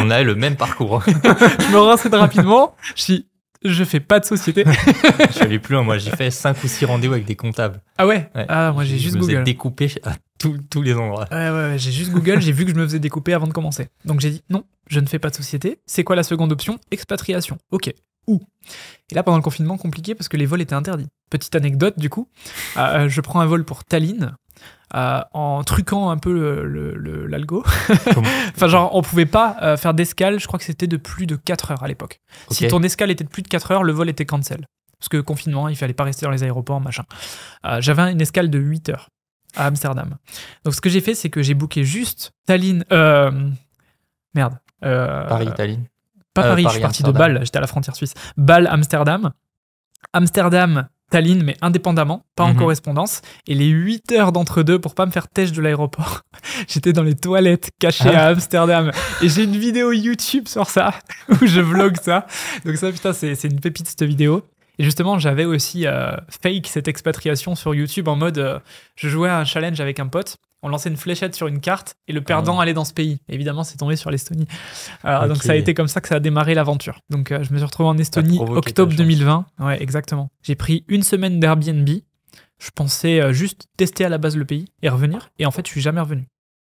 On a le même parcours. Je me renseigne rapidement, je fais pas de société. Je suis allé plus loin, moi j'ai fait 5 ou 6 rendez-vous avec des comptables. Ah ouais? Moi j'ai juste Google. Je me faisais découper à tous les endroits. Ouais, j'ai juste Google, j'ai vu que je me faisais découper avant de commencer. Donc j'ai dit non, je ne fais pas de société. C'est quoi la seconde option? Expatriation. Ok. Où? Et là, pendant le confinement, compliqué parce que les vols étaient interdits. Petite anecdote, du coup, je prends un vol pour Tallinn en truquant un peu l'algo. Enfin, genre, on pouvait pas faire d'escale, je crois que c'était de plus de 4 heures à l'époque. Okay. Si ton escale était de plus de 4 heures, le vol était cancel. Parce que confinement, il fallait pas rester dans les aéroports, machin. J'avais une escale de 8 heures à Amsterdam. Donc, ce que j'ai fait, c'est que j'ai booké juste Tallinn... Paris, Tallinn. Pas Paris, je suis parti de Bâle, j'étais à la frontière suisse. Bâle, Amsterdam. Amsterdam, Tallinn, mais indépendamment, pas en correspondance. Et les 8 heures d'entre deux, pour pas me faire têche de l'aéroport, j'étais dans les toilettes cachées à Amsterdam. Et j'ai une vidéo YouTube sur ça, où je vlog ça. Donc ça, putain, c'est une pépite, cette vidéo. Et justement, j'avais aussi fake cette expatriation sur YouTube en mode, je jouais à un challenge avec un pote. On lançait une fléchette sur une carte et le perdant allait dans ce pays. Évidemment, c'est tombé sur l'Estonie. Donc ça a été comme ça que ça a démarré l'aventure. Donc je me suis retrouvé en Estonie octobre 2020. Ouais, exactement. J'ai pris 1 semaine d'Airbnb. Je pensais juste tester à la base le pays et revenir. Et en fait, je suis jamais revenu.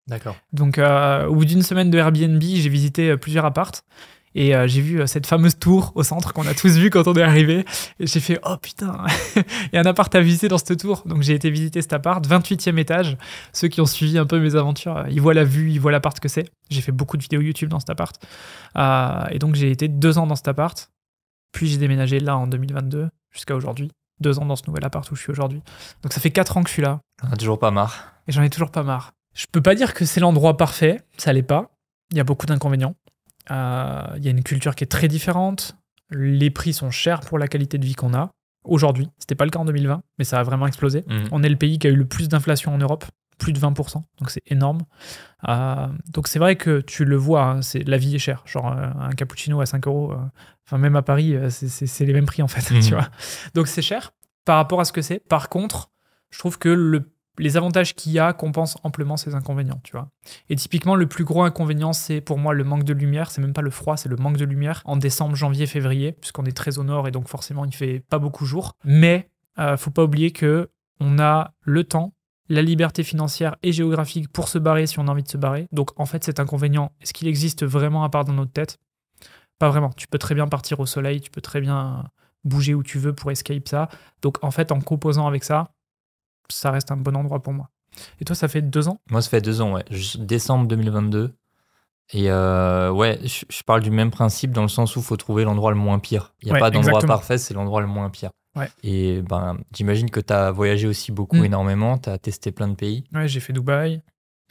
D'accord. Donc au bout d'1 semaine de Airbnb, j'ai visité plusieurs apparts. Et j'ai vu cette fameuse tour au centre qu'on a tous vu quand on est arrivé. Et j'ai fait, oh putain, il y a un appart à visiter dans cette tour. Donc j'ai été visiter cet appart, 28e étage. Ceux qui ont suivi un peu mes aventures, ils voient la vue, ils voient l'appart que c'est. J'ai fait beaucoup de vidéos YouTube dans cet appart. Et donc j'ai été 2 ans dans cet appart. Puis j'ai déménagé là en 2022 jusqu'à aujourd'hui. 2 ans dans ce nouvel appart où je suis aujourd'hui. Donc ça fait 4 ans que je suis là. T'en as toujours pas marre. Et j'en ai toujours pas marre. Je peux pas dire que c'est l'endroit parfait, ça l'est pas. Il y a beaucoup d'inconvénients. Il y a une culture qui est très différente. Les prix sont chers pour la qualité de vie qu'on a. Aujourd'hui, c'était pas le cas en 2020, mais ça a vraiment explosé. On est le pays qui a eu le plus d'inflation en Europe, plus de 20%, donc c'est énorme. Donc c'est vrai que tu le vois, la vie est chère. Genre un cappuccino à 5 €, enfin même à Paris, c'est les mêmes prix en fait. Tu vois. Donc c'est cher par rapport à ce que c'est. Par contre, je trouve que les avantages qu'il y a compensent amplement ces inconvénients, tu vois. Et typiquement, le plus gros inconvénient, c'est pour moi le manque de lumière. C'est même pas le froid, c'est le manque de lumière en décembre, janvier, février, puisqu'on est très au nord et donc forcément, il fait pas beaucoup jour. Mais faut pas oublier que on a le temps, la liberté financière et géographique pour se barrer si on a envie de se barrer. Donc en fait, cet inconvénient, est-ce qu'il existe vraiment à part dans notre tête? Pas vraiment. Tu peux très bien partir au soleil, tu peux très bien bouger où tu veux pour escape ça. Donc en fait, en composant avec ça, ça reste un bon endroit pour moi. Et toi, ça fait 2 ans? Moi, ça fait 2 ans, ouais. Décembre 2022. Et ouais, je parle du même principe dans le sens où il faut trouver l'endroit le moins pire. Il n'y a pas d'endroit parfait, c'est l'endroit le moins pire. Ouais. Et ben, j'imagine que tu as voyagé aussi beaucoup, énormément. Tu as testé plein de pays. Ouais, j'ai fait Dubaï.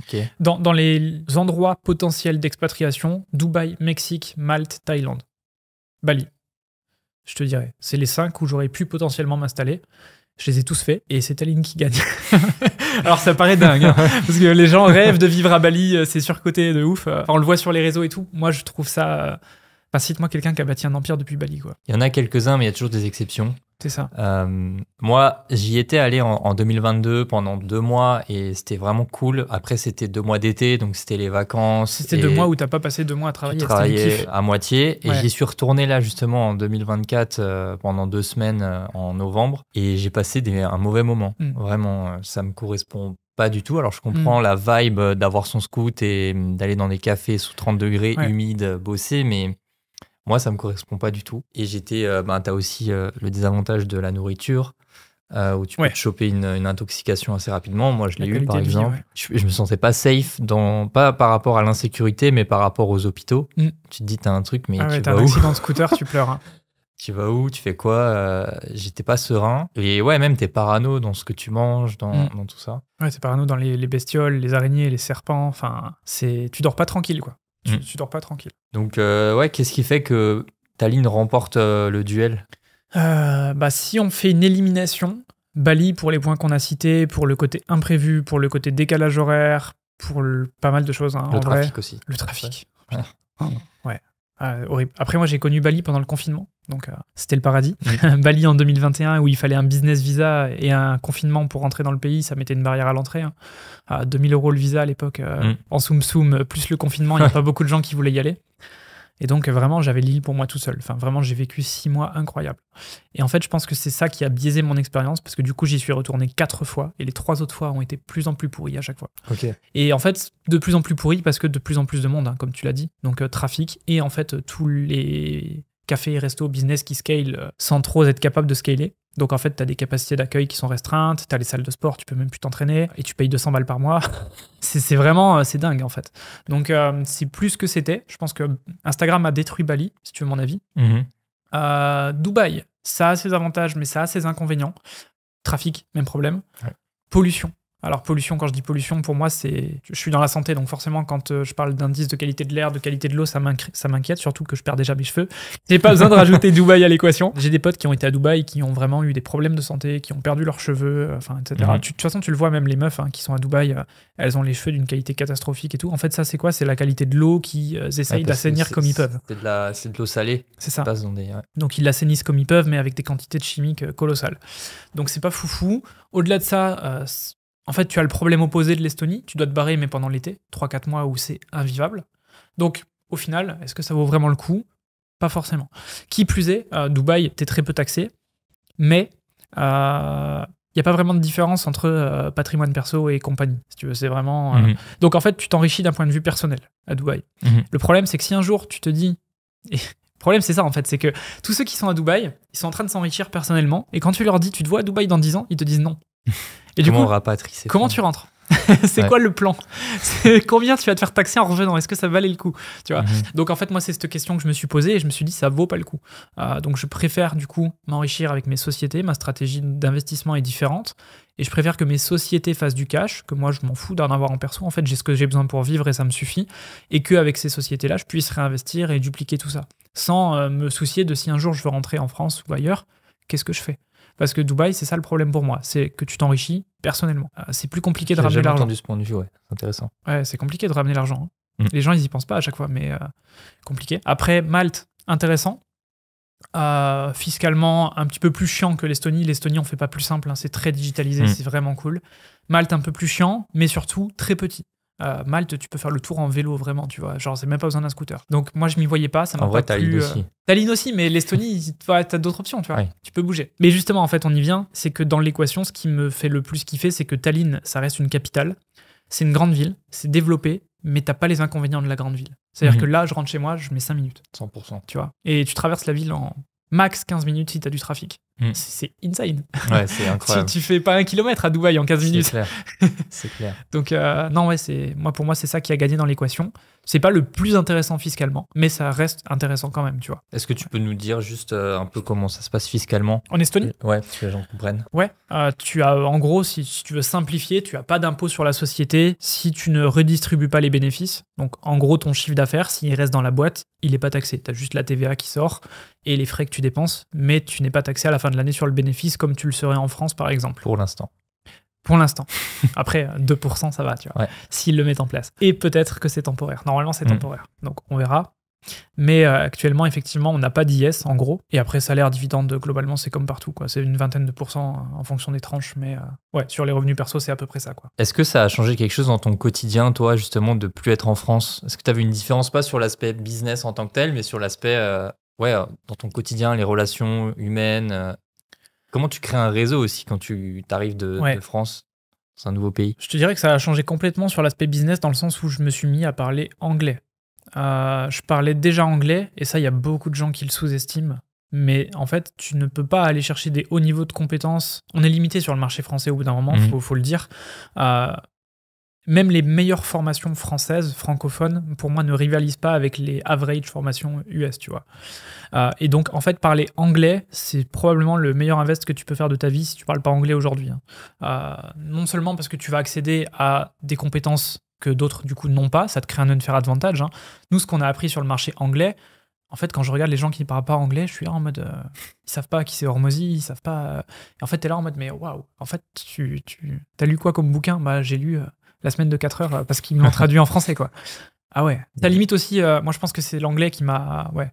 Okay. Dans les endroits potentiels d'expatriation, Dubaï, Mexique, Malte, Thaïlande, Bali. Je te dirais. C'est les 5 où j'aurais pu potentiellement m'installer. Je les ai tous faits et c'est Taline qui gagne. Alors ça paraît dingue, hein, parce que les gens rêvent de vivre à Bali, c'est surcoté de ouf. Enfin, on le voit sur les réseaux et tout. Moi, je trouve ça... Enfin, cite-moi quelqu'un qui a bâti un empire depuis Bali, quoi. Il y en a quelques-uns, mais il y a toujours des exceptions. C'est ça. Moi, j'y étais allé en 2022 pendant 2 mois et c'était vraiment cool. Après, c'était 2 mois d'été, donc c'était les vacances. C'était 2 mois où t'as pas passé 2 mois à travailler. Je travaillais à moitié et j'y suis retourné là justement en 2024 pendant 2 semaines en novembre et j'ai passé un mauvais moment. Vraiment, ça me correspond pas du tout. Alors je comprends la vibe d'avoir son scoot et d'aller dans des cafés sous 30 degrés, humides, bosser, mais... Moi, ça me correspond pas du tout. Et t'as aussi le désavantage de la nourriture, où tu peux te choper une intoxication assez rapidement. Moi, je l'ai eu, par exemple. Je me sentais pas safe, pas par rapport à l'insécurité, mais par rapport aux hôpitaux. Tu te dis, t'as un truc, mais tu vas où? T'as un accident de scooter, tu pleures. Hein. Tu vas où? Tu fais quoi? J'étais pas serein. Et ouais, même t'es parano dans ce que tu manges, dans tout ça. Ouais, t'es parano dans les bestioles, les araignées, les serpents. Enfin, tu dors pas tranquille, quoi. Tu dors pas tranquille. Donc, ouais, qu'est-ce qui fait que Taline remporte le duel? Si on fait une élimination, Bali, pour les points qu'on a cités, pour le côté imprévu, pour le côté décalage horaire, pour pas mal de choses. Hein, le trafic aussi. Le trafic. Ouais. Horrible. Après, moi, j'ai connu Bali pendant le confinement, donc c'était le paradis. Bali en 2021, où il fallait un business visa et un confinement pour rentrer dans le pays, ça mettait une barrière à l'entrée. Hein. À 2000 € le visa à l'époque, en soum-soum, plus le confinement, il n'y a pas beaucoup de gens qui voulaient y aller. Et donc, vraiment, j'avais l'île pour moi tout seul. Enfin, vraiment, j'ai vécu 6 mois incroyables. Et en fait, je pense que c'est ça qui a biaisé mon expérience, parce que du coup, j'y suis retourné 4 fois, et les 3 autres fois ont été plus en plus pourries à chaque fois. Okay. Et en fait, de plus en plus pourries, parce que de plus en plus de monde, hein, comme tu l'as dit. Donc, trafic, et en fait, tous les cafés, restos, business qui scale sans trop être capable de scaler. Donc en fait, tu as des capacités d'accueil qui sont restreintes, tu as les salles de sport, tu peux même plus t'entraîner, et tu payes 200 balles par mois. c'est vraiment, c'est dingue en fait. Donc c'est plus que c'était. Je pense que Instagram a détruit Bali, si tu veux mon avis. Dubaï, ça a ses avantages, mais ça a ses inconvénients. Trafic, même problème. Ouais. Pollution. Alors pollution, quand je dis pollution, pour moi, je suis dans la santé, donc forcément, quand je parle d'indice de qualité de l'air, de qualité de l'eau, ça m'inquiète, surtout que je perds déjà mes cheveux. J'ai pas besoin de rajouter Dubaï à l'équation. J'ai des potes qui ont été à Dubaï, qui ont vraiment eu des problèmes de santé, qui ont perdu leurs cheveux, etc. De toute façon, tu le vois, même les meufs qui sont à Dubaï, elles ont les cheveux d'une qualité catastrophique et tout. En fait, ça, c'est quoi? C'est la qualité de l'eau qu'ils essayent d'assainir comme ils peuvent. C'est de l'eau salée. C'est ça. Ouais. Donc, ils l'assainissent comme ils peuvent, mais avec des quantités de chimiques colossales. Donc, c'est pas foufou. Au-delà de ça... En fait, tu as le problème opposé de l'Estonie. Tu dois te barrer, mais pendant l'été, 3-4 mois où c'est invivable. Donc, au final, est-ce que ça vaut vraiment le coup? Pas forcément. Qui plus est, Dubaï, t'es très peu taxé, mais il n'y a pas vraiment de différence entre patrimoine perso et compagnie, si tu veux. C'est vraiment... Donc, en fait, tu t'enrichis d'un point de vue personnel à Dubaï. Le problème, c'est que si un jour, tu te dis... Le problème, c'est ça, en fait. C'est que tous ceux qui sont à Dubaï, ils sont en train de s'enrichir personnellement. Et quand tu leur dis, tu te vois à Dubaï dans 10 ans, ils te disent non. Et du coup, comment tu rentres? C'est quoi le plan? Combien tu vas te faire taxer en revenant? Est-ce que ça valait le coup? Tu vois. Donc en fait, moi, c'est cette question que je me suis posée et je me suis dit, ça vaut pas le coup. Donc je préfère du coup m'enrichir avec mes sociétés. Ma stratégie d'investissement est différente et je préfère que mes sociétés fassent du cash, que moi je m'en fous d'en avoir en perso. En fait, j'ai ce que j'ai besoin pour vivre et ça me suffit. Et qu'avec ces sociétés-là, je puisse réinvestir et dupliquer tout ça sans me soucier de si un jour je veux rentrer en France ou ailleurs, qu'est-ce que je fais? Parce que Dubaï, c'est ça le problème pour moi, c'est que tu t'enrichis personnellement. C'est plus compliqué de ramener l'argent. J'ai entendu ce point de vue, ouais, c'est intéressant. Ouais, c'est compliqué de ramener l'argent. Les gens, ils y pensent pas à chaque fois, mais compliqué. Après, Malte, intéressant. Fiscalement, un petit peu plus chiant que l'Estonie. L'Estonie, on fait pas plus simple, hein, c'est très digitalisé, c'est vraiment cool. Malte, un peu plus chiant, mais surtout très petit. Malte, tu peux faire le tour en vélo, vraiment, tu vois. Genre, c'est même pas besoin d'un scooter. Donc, moi, je m'y voyais pas. Ça m'a pas plu. Tallinn aussi, mais l'Estonie, t'as d'autres options, tu vois. Ouais. Tu peux bouger. Mais justement, en fait, on y vient. C'est que dans l'équation, ce qui me fait le plus kiffer, c'est que Tallinn, ça reste une capitale. C'est une grande ville, c'est développé, mais t'as pas les inconvénients de la grande ville. C'est-à-dire que là, je rentre chez moi, je mets 5 minutes. 100%. Tu vois. Et tu traverses la ville en Max 15 minutes si tu as du trafic. C'est insane. Ouais, c'est incroyable. tu fais pas 1 kilomètre à Dubaï en 15 minutes. C'est clair. C'est clair. Donc, non, ouais, pour moi, c'est ça qui a gagné dans l'équation. C'est pas le plus intéressant fiscalement, mais ça reste intéressant quand même, tu vois. Est-ce que tu peux nous dire juste un peu comment ça se passe fiscalement? En Estonie? Ouais, pour que les gens comprennent. Ouais, tu as, en gros, si tu veux simplifier, tu as pas d'impôt sur la société si tu ne redistribues pas les bénéfices. Donc, en gros, ton chiffre d'affaires, s'il reste dans la boîte, il n'est pas taxé. Tu as juste la TVA qui sort et les frais que tu dépenses, mais tu n'es pas taxé à la fin de l'année sur le bénéfice comme tu le serais en France, par exemple. Pour l'instant. Pour l'instant. Après, 2%, ça va, tu vois, s'ils le mettent en place. Et peut-être que c'est temporaire. Normalement, c'est temporaire. Donc, on verra. Mais actuellement, effectivement, on n'a pas d'IS, en gros. Et après, salaire, dividende, globalement, c'est comme partout, quoi. C'est une vingtaine de pourcents en fonction des tranches. Mais ouais, sur les revenus perso, c'est à peu près ça, quoi. Est-ce que ça a changé quelque chose dans ton quotidien, toi, justement, de plus être en France? Est-ce que tu as vu une différence, pas sur l'aspect business en tant que tel, mais sur l'aspect, dans ton quotidien, les relations humaines Comment tu crées un réseau aussi quand tu arrives de France, dans un nouveau pays? Je te dirais que ça a changé complètement sur l'aspect business dans le sens où je me suis mis à parler anglais. Je parlais déjà anglais et ça, il y a beaucoup de gens qui le sous-estiment. Mais en fait, tu ne peux pas aller chercher des hauts niveaux de compétences. On est limité sur le marché français au bout d'un moment, faut le dire. Même les meilleures formations françaises, francophones, pour moi, ne rivalisent pas avec les average formations US, tu vois. Et donc, en fait, parler anglais, c'est probablement le meilleur invest que tu peux faire de ta vie si tu parles pas anglais aujourd'hui. Non seulement parce que tu vas accéder à des compétences que d'autres, du coup, n'ont pas, ça te crée un unfair advantage. Nous, ce qu'on a appris sur le marché anglais, en fait, quand je regarde les gens qui ne parlent pas anglais, je suis là en mode... ils savent pas qui c'est Hormozy, ils savent pas... Et en fait, t'es là en mode, mais waouh, en fait, t'as lu quoi comme bouquin? Bah, j'ai lu... la semaine de 4 heures parce qu'ils m'ont traduit en français, quoi. Ah ouais. Ça limite aussi, moi je pense que c'est l'anglais qui m'a... Ouais.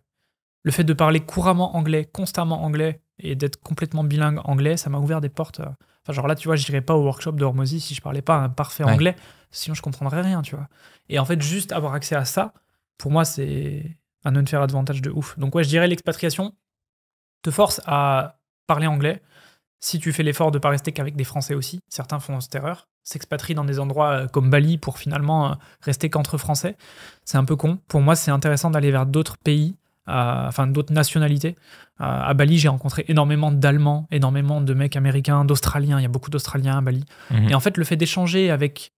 Le fait de parler couramment anglais, constamment anglais, et d'être complètement bilingue anglais, ça m'a ouvert des portes. Enfin, genre là, tu vois, je n'irais pas au workshop de Hormozy si je parlais pas un parfait anglais, sinon je comprendrais rien, tu vois. Et en fait, juste avoir accès à ça, pour moi, c'est un unfair advantage de ouf. Donc ouais, je dirais l'expatriation te force à parler anglais. Si tu fais l'effort de ne pas rester qu'avec des Français aussi, certains font cette erreur, s'expatrient dans des endroits comme Bali pour finalement rester qu'entre Français. C'est un peu con. Pour moi, c'est intéressant d'aller vers d'autres pays, enfin d'autres nationalités. À Bali, j'ai rencontré énormément d'Allemands, énormément de mecs américains, d'Australiens. Il y a beaucoup d'Australiens à Bali. Et en fait, le fait d'échanger avec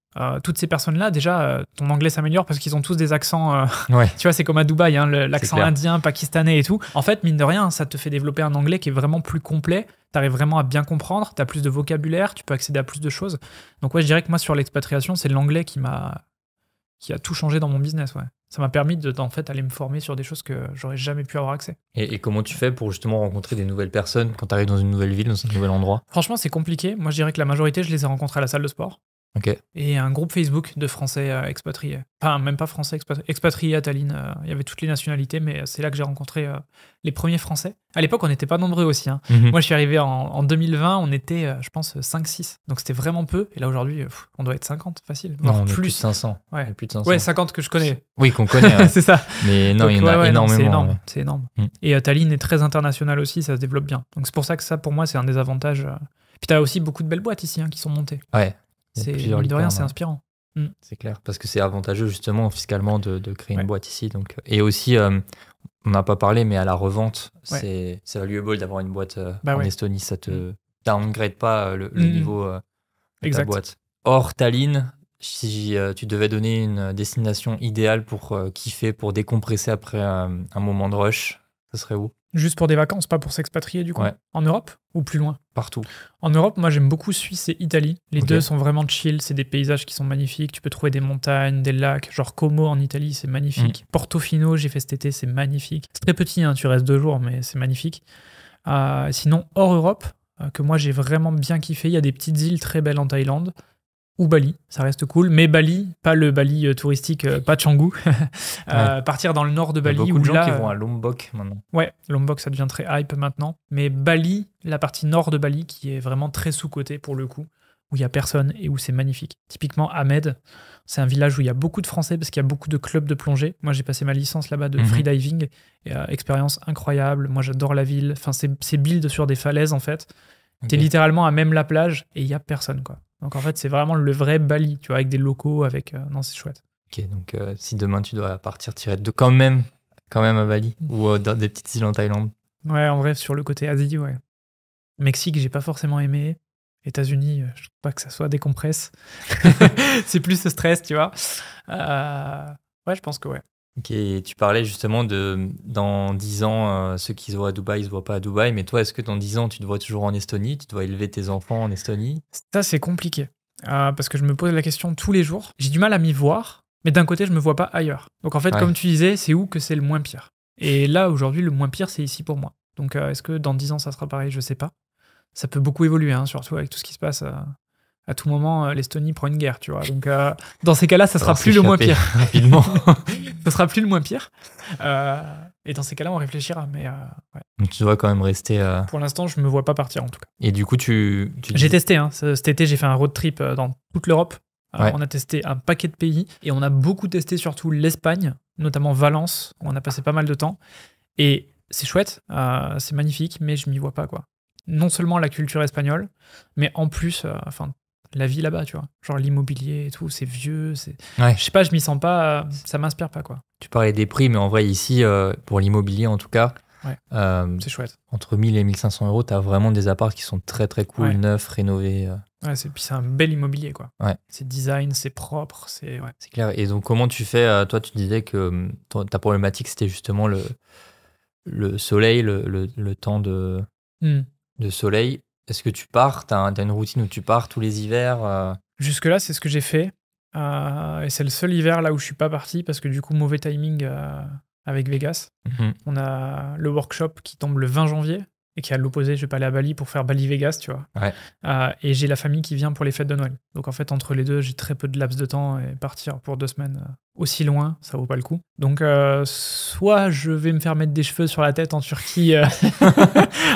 toutes ces personnes-là, déjà, ton anglais s'améliore parce qu'ils ont tous des accents. Tu vois, c'est comme à Dubaï, l'accent indien, pakistanais et tout. En fait, mine de rien, ça te fait développer un anglais qui est vraiment plus complet. Tu arrives vraiment à bien comprendre, tu as plus de vocabulaire, tu peux accéder à plus de choses. Donc ouais, je dirais que moi, sur l'expatriation, c'est l'anglais qui a tout changé dans mon business. Ouais. Ça m'a permis en fait, aller me former sur des choses que j'aurais jamais pu avoir accès. Et comment tu fais pour justement rencontrer des nouvelles personnes quand tu arrives dans une nouvelle ville, dans un nouvel endroit? Franchement, c'est compliqué. Moi, je dirais que la majorité, je les ai rencontrés à la salle de sport. Et un groupe Facebook de Français expatriés. Enfin, même pas Français, expatriés à Tallinn. Il y avait toutes les nationalités, mais c'est là que j'ai rencontré les premiers Français. À l'époque, on n'était pas nombreux aussi. Moi, je suis arrivé en 2020, on était, je pense, 5-6. Donc, c'était vraiment peu. Et là, aujourd'hui, on doit être 50, facile. Non, on est plus de 500. Ouais. Plus de 500. Ouais, 50 que je connais. Oui, qu'on connaît. C'est ça. Mais non, il y en a énormément. C'est énorme. C'est énorme. Et Tallinn est très international aussi, ça se développe bien. Donc, c'est pour ça que ça, pour moi, c'est un des avantages. Puis, tu as aussi beaucoup de belles boîtes ici qui sont montées. Ouais. Mine de rien, c'est inspirant. C'est clair, parce que c'est avantageux justement fiscalement de créer une boîte ici. Donc. Et aussi, on n'a pas parlé, mais à la revente, c'est valuable d'avoir une boîte en Estonie. Ça te downgrade pas le niveau de ta boîte. Or, Tallinn, si tu devais donner une destination idéale pour kiffer, pour décompresser après un moment de rush, ça serait où? Juste pour des vacances, pas pour s'expatrier du coup. En Europe ou plus loin? Partout. En Europe, moi j'aime beaucoup Suisse et Italie. Les deux sont vraiment chill, c'est des paysages qui sont magnifiques. Tu peux trouver des montagnes, des lacs, genre Como en Italie, c'est magnifique. Portofino, j'ai fait cet été, c'est magnifique. C'est très petit, tu restes 2 jours, mais c'est magnifique. Sinon, hors Europe, que moi j'ai vraiment bien kiffé, il y a des petites îles très belles en Thaïlande. Ou Bali, ça reste cool. Mais Bali, pas le Bali touristique, pas Canggu. Partir dans le nord de Bali. Il y a beaucoup de gens qui vont à Lombok maintenant. Ouais, Lombok, ça devient très hype maintenant. Mais Bali, la partie nord de Bali, qui est vraiment très sous-cotée pour le coup, où il n'y a personne et où c'est magnifique. Typiquement, Ahmed, c'est un village où il y a beaucoup de Français parce qu'il y a beaucoup de clubs de plongée. Moi, j'ai passé ma licence là-bas de freediving. Et, expérience incroyable. Moi, j'adore la ville. Enfin, c'est build sur des falaises, en fait. T'es littéralement à même la plage et il n'y a personne, quoi. Donc en fait, c'est vraiment le vrai Bali, tu vois, avec des locaux, avec... Non, c'est chouette. Ok, donc si demain tu dois partir, tu irais quand même à Bali ou dans des petites îles en Thaïlande? Ouais, en vrai, sur le côté Asie, ouais. Mexique, j'ai pas forcément aimé. États-Unis, je trouve pas que ça soit décompresse. C'est plus ce stress, tu vois. Ouais, je pense que ouais. Ok, tu parlais justement de dans 10 ans, ceux qui se voient à Dubaï, ils se voient pas à Dubaï. Mais toi, est-ce que dans 10 ans, tu te vois toujours en Estonie? Tu dois élever tes enfants en Estonie? Ça, c'est compliqué. Parce que je me pose la question tous les jours. J'ai du mal à m'y voir, mais d'un côté, je me vois pas ailleurs. Donc en fait, Ouais. comme tu disais, c'est où que c'est le moins pire. Et là, aujourd'hui, le moins pire, c'est ici pour moi. Donc est-ce que dans 10 ans, ça sera pareil? Je sais pas. Ça peut beaucoup évoluer, hein, surtout avec tout ce qui se passe. À tout moment, l'Estonie prend une guerre, tu vois. Donc dans ces cas-là, ça sera plus le moins pire. Rapidement. Ça sera plus le moins pire. Et dans ces cas-là, on réfléchira. Mais ouais. Donc tu dois quand même rester. Pour l'instant, je me vois pas partir en tout cas. Et du coup, tu J'ai testé. Hein. Cet été, j'ai fait un road trip dans toute l'Europe. Ouais. On a testé un paquet de pays et on a beaucoup testé surtout l'Espagne, notamment Valence, où on a passé pas mal de temps. Et c'est chouette, c'est magnifique, mais je m'y vois pas, quoi. Non seulement la culture espagnole, mais en plus, la vie là-bas, tu vois. Genre l'immobilier et tout, c'est vieux, c'est... Ouais. Je sais pas, je m'y sens pas, ça m'inspire pas, quoi. Tu parlais des prix, mais en vrai, ici, pour l'immobilier en tout cas, Ouais. C'est chouette. Entre 1000 et 1500 euros, tu as vraiment des apparts qui sont très très cool, Ouais. Neufs, rénovés. Ouais, puis c'est un bel immobilier, quoi. Ouais. C'est design, c'est propre, c'est... Ouais. C'est clair. Et donc, comment tu fais toi, tu disais que ta problématique, c'était justement le soleil, le temps de soleil. Est-ce que tu pars? T'as une routine où tu pars tous les hivers? Jusque-là, c'est ce que j'ai fait. Et c'est le seul hiver là où je suis pas parti parce que du coup, mauvais timing avec Vegas. On a le workshop qui tombe le 20 janvier et qui est à l'opposé. Je vais pas aller à Bali pour faire Bali-Vegas, tu vois. Ouais. Et j'ai la famille qui vient pour les fêtes de Noël. Donc en fait, entre les deux, j'ai très peu de laps de temps et partir pour 2 semaines aussi loin, ça vaut pas le coup. Donc soit je vais me faire mettre des cheveux sur la tête en Turquie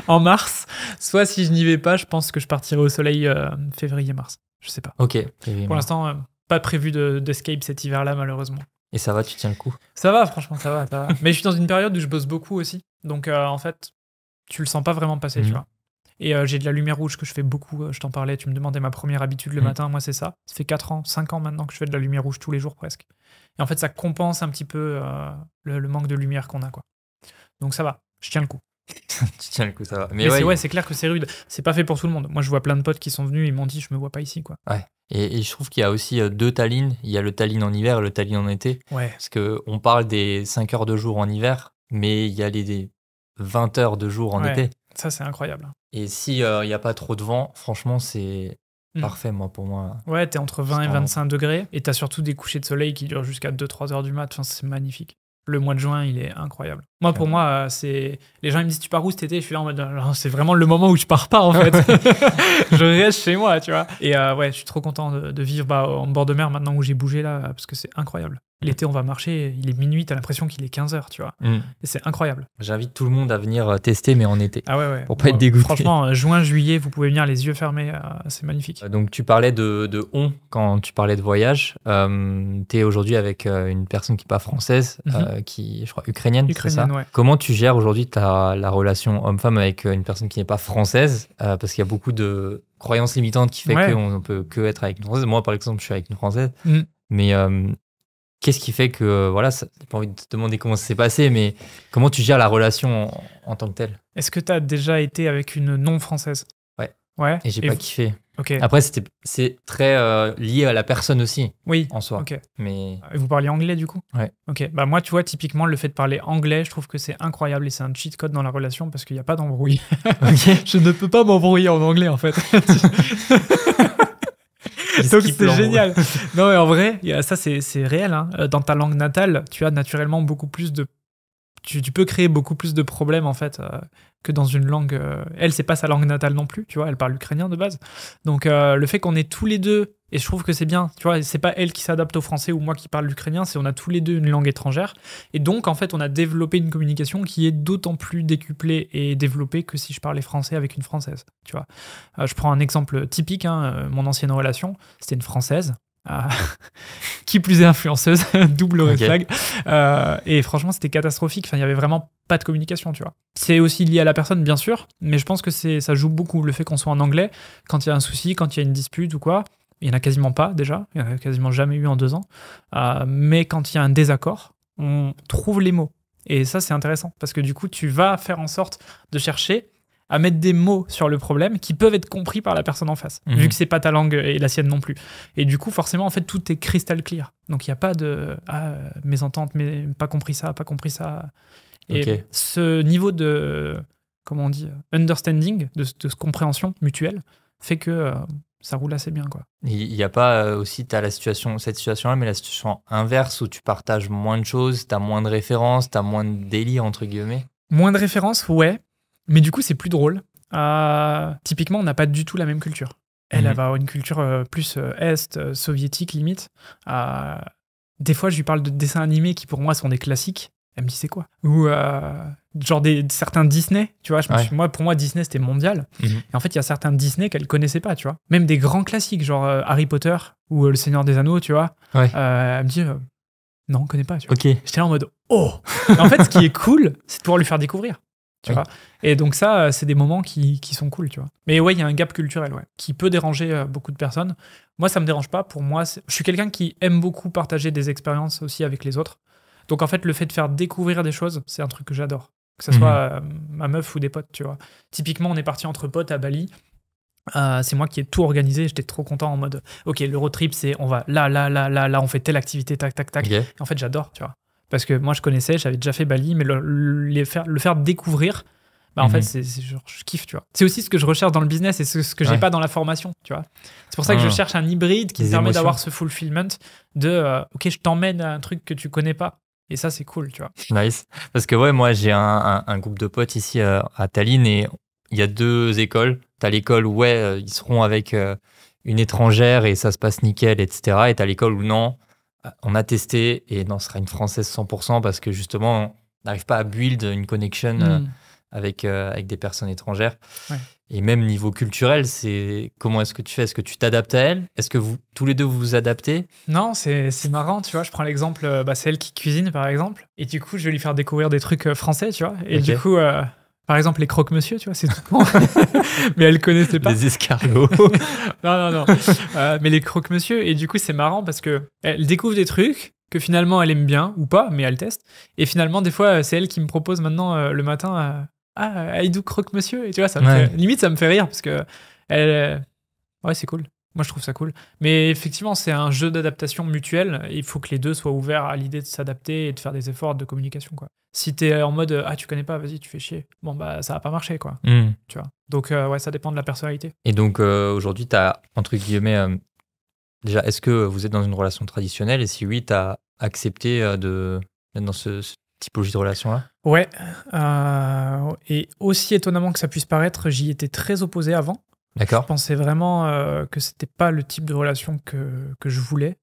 en mars, soit si je n'y vais pas, je pense que je partirai au soleil février-mars. Je sais pas. Ok. Pour l'instant, pas prévu d'escape cet hiver-là, malheureusement. Et ça va, tu tiens le coup? Ça va, franchement, ça va. Mais je suis dans une période où je bosse beaucoup aussi. Donc, en fait, tu le sens pas vraiment passer, tu vois. Et j'ai de la lumière rouge que je fais beaucoup. Je t'en parlais, tu me demandais ma première habitude le matin. Moi, c'est ça. Ça fait 4 ans, 5 ans maintenant que je fais de la lumière rouge tous les jours presque. Et en fait, ça compense un petit peu le manque de lumière qu'on a, quoi. Donc, ça va. Je tiens le coup. Tu tiens le coup, ça va. Mais c'est clair que c'est rude. C'est pas fait pour tout le monde. Moi, je vois plein de potes qui sont venus, ils m'ont dit, je me vois pas ici, quoi. Ouais. Et je trouve qu'il y a aussi 2 Tallinn. Il y a le Tallinn en hiver et le Tallinn en été. Ouais. Parce qu'on parle des 5 heures de jour en hiver, mais il y a les 20 heures de jour en été. Ça, c'est incroyable. Et s'il n'y a pas trop de vent, franchement, c'est parfait, pour moi. Ouais, t'es entre 20 et 25 degrés. Et t'as surtout des couchers de soleil qui durent jusqu'à 2-3 heures du mat. Enfin, c'est magnifique. Le mois de juin, il est incroyable. Moi, pour moi, c'est... Les gens ils me disent, tu pars où cet été? Je suis là en mode, c'est vraiment le moment où je pars pas, en fait. Je reste chez moi, tu vois. Et ouais, je suis trop content de vivre en bord de mer maintenant où j'ai bougé, là, parce que c'est incroyable. L'été, on va marcher, il est minuit, t'as l'impression qu'il est 15h, tu vois. Et c'est incroyable. J'invite tout le monde à venir tester, mais en été. Ah ouais. Pour pas être dégoûté. Franchement, juin, juillet, vous pouvez venir les yeux fermés, c'est magnifique. Donc, tu parlais de on quand tu parlais de voyage. T'es aujourd'hui avec une personne qui n'est pas française, qui, je crois, ukrainienne, c'est ça? Ouais. Comment tu gères aujourd'hui la relation homme-femme avec une personne qui n'est pas française? Parce qu'il y a beaucoup de croyances limitantes qui fait qu'on ne peut que être avec une française. Moi, par exemple, je suis avec une française. Mais qu'est-ce qui fait que, voilà, j'ai pas envie de te demander comment ça s'est passé, mais comment tu gères la relation en tant que telle? Est-ce que tu as déjà été avec une non-française? Ouais. Et j'ai pas kiffé. Okay. Après, c'est très lié à la personne aussi, en soi. Okay. Mais... Et vous parliez anglais, du coup? Ouais. Ok. Bah, moi, tu vois, typiquement, le fait de parler anglais, je trouve que c'est incroyable et c'est un cheat code dans la relation parce qu'il n'y a pas d'embrouille. Je ne peux pas m'embrouiller en anglais, en fait. Donc c'est génial. Non mais en vrai, ça c'est réel. Hein. Dans ta langue natale, tu as naturellement beaucoup plus de... Tu peux créer beaucoup plus de problèmes en fait que dans une langue... Elle, c'est pas sa langue natale non plus, tu vois, elle parle ukrainien de base. Donc le fait qu'on ait tous les deux, et je trouve que c'est bien, tu vois, c'est pas elle qui s'adapte au français ou moi qui parle l'ukrainien, c'est on a tous les deux une langue étrangère. Et donc en fait, on a développé une communication qui est d'autant plus décuplée et développée que si je parlais français avec une française, tu vois. Je prends un exemple typique, hein, mon ancienne relation, c'était une française. Qui plus est influenceuse, double red flag. Et franchement, c'était catastrophique. Enfin, il y avait vraiment pas de communication, tu vois. C'est aussi lié à la personne, bien sûr, mais je pense que ça joue beaucoup le fait qu'on soit en anglais. Quand il y a un souci, quand il y a une dispute ou quoi, il y en a quasiment pas déjà. Il y en a quasiment jamais eu en 2 ans. Mais quand il y a un désaccord, on trouve les mots. Et ça, c'est intéressant parce que du coup, tu vas faire en sorte de chercher à mettre des mots sur le problème qui peuvent être compris par la personne en face, vu que c'est pas ta langue et la sienne non plus. Et du coup, forcément, en fait, tout est crystal clear. Donc, il n'y a pas de mésentente, mais pas compris ça, pas compris ça. Et ce niveau de, comment on dit, understanding, de compréhension mutuelle, fait que ça roule assez bien, quoi. Il n'y a pas aussi, tu as cette situation-là, mais la situation inverse où tu partages moins de choses, tu as moins de références, tu as moins de délits, entre guillemets. Moins de références, ouais. Mais du coup, c'est plus drôle. Typiquement, on n'a pas du tout la même culture. Elle va avoir une culture plus est, soviétique limite. Des fois, je lui parle de dessins animés qui pour moi sont des classiques. Elle me dit c'est quoi? Ou genre certains Disney, tu vois. Pour moi, Disney c'était mondial. Et en fait, il y a certains Disney qu'elle connaissait pas, tu vois. Même des grands classiques, genre Harry Potter ou Le Seigneur des Anneaux, tu vois. Elle me dit non, on connaît pas. Tu vois. J'étais là en mode oh. Et en fait, ce qui est cool, c'est de pouvoir lui faire découvrir. Tu vois. Et donc ça, c'est des moments qui sont cool, tu vois. Mais ouais, il y a un gap culturel, qui peut déranger beaucoup de personnes. Moi, ça me dérange pas. Pour moi, je suis quelqu'un qui aime beaucoup partager des expériences aussi avec les autres. Donc en fait, le fait de faire découvrir des choses, c'est un truc que j'adore. Que ce soit ma meuf ou des potes, tu vois. Typiquement, on est parti entre potes à Bali. C'est moi qui ai tout organisé. J'étais trop content en mode, ok, le road trip, c'est on va là, on fait telle activité, tac, tac, tac. Et en fait, j'adore, tu vois. Parce que moi, je connaissais, j'avais déjà fait Bali, mais le faire découvrir, en fait, c'est genre, je kiffe, tu vois. C'est aussi ce que je recherche dans le business et ce que j'ai pas dans la formation, tu vois. C'est pour ça que je cherche un hybride qui me permet d'avoir ce fulfillment de, ok, je t'emmène à un truc que tu connais pas. Et ça, c'est cool, tu vois. Nice. Parce que ouais, moi, j'ai un groupe de potes ici à Tallinn et il y a 2 écoles. Tu as l'école où, ils seront avec une étrangère et ça se passe nickel, etc. Et tu as l'école où non, on a testé et non, ce sera une française 100% parce que justement, on n'arrive pas à build une connection avec des personnes étrangères. Et même niveau culturel, comment est-ce que tu fais? Est-ce que tu t'adaptes à elle? Est-ce que tous les deux vous vous adaptez? Non, c'est marrant, tu vois. Je prends l'exemple, c'est elle qui cuisine, par exemple. Et du coup, je vais lui faire découvrir des trucs français, tu vois. Et du coup, par exemple, les croque-monsieur, tu vois, c'est tout con. Mais elle connaissait pas. Les escargots. Non. Mais les croque-monsieur. Et du coup, c'est marrant parce qu'elle découvre des trucs que finalement, elle aime bien ou pas, mais elle teste. Et finalement, des fois, c'est elle qui me propose maintenant le matin... Aïdou croque-monsieur, et tu vois, limite ça me fait rire parce que ouais, c'est cool. Moi je trouve ça cool, mais effectivement c'est un jeu d'adaptation mutuelle. Il faut que les deux soient ouverts à l'idée de s'adapter et de faire des efforts de communication, quoi. Si t'es en mode tu connais pas, vas-y, tu fais chier, bon bah ça va pas marcher, quoi. Tu vois. Donc ouais, ça dépend de la personnalité. Et donc aujourd'hui t'as entre guillemets déjà, est-ce que vous êtes dans une relation traditionnelle et si oui, t'as accepté d'être dans ce typologie de relation-là? Ouais, et aussi étonnamment que ça puisse paraître, j'y étais très opposé avant. D'accord. Je pensais vraiment que c'était pas le type de relation que je voulais.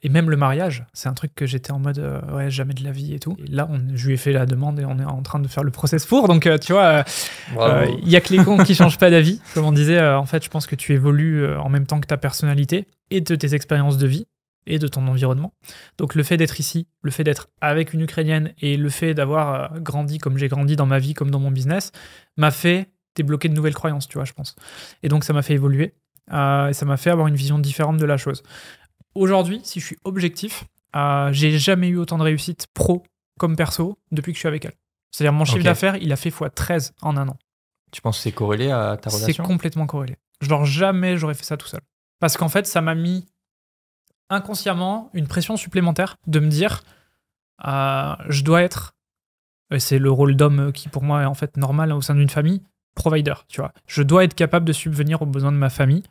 Et même le mariage, c'est un truc que j'étais en mode ouais, jamais de la vie et tout. Et là, je lui ai fait la demande et on est en train de faire le process pour. Donc tu vois, il y a que les cons qui changent pas d'avis. Comme on disait, en fait, je pense que tu évolues en même temps que ta personnalité et de tes expériences de vie et de ton environnement. Donc le fait d'être ici, le fait d'être avec une Ukrainienne et le fait d'avoir grandi comme j'ai grandi dans ma vie, comme dans mon business, m'a fait débloquer de nouvelles croyances, tu vois, je pense. Et donc ça m'a fait évoluer, et ça m'a fait avoir une vision différente de la chose. Aujourd'hui, si je suis objectif, j'ai jamais eu autant de réussite pro comme perso depuis que je suis avec elle. C'est-à-dire mon chiffre d'affaires, il a fait x13 en un an. Tu penses que c'est corrélé à ta relation? C'est complètement corrélé. Genre jamais j'aurais fait ça tout seul. Parce qu'en fait, ça m'a mis inconsciemment une pression supplémentaire de me dire je dois être, et c'est le rôle d'homme qui pour moi est en fait normal au sein d'une famille, provider, tu vois. Je dois être capable de subvenir aux besoins de ma famille,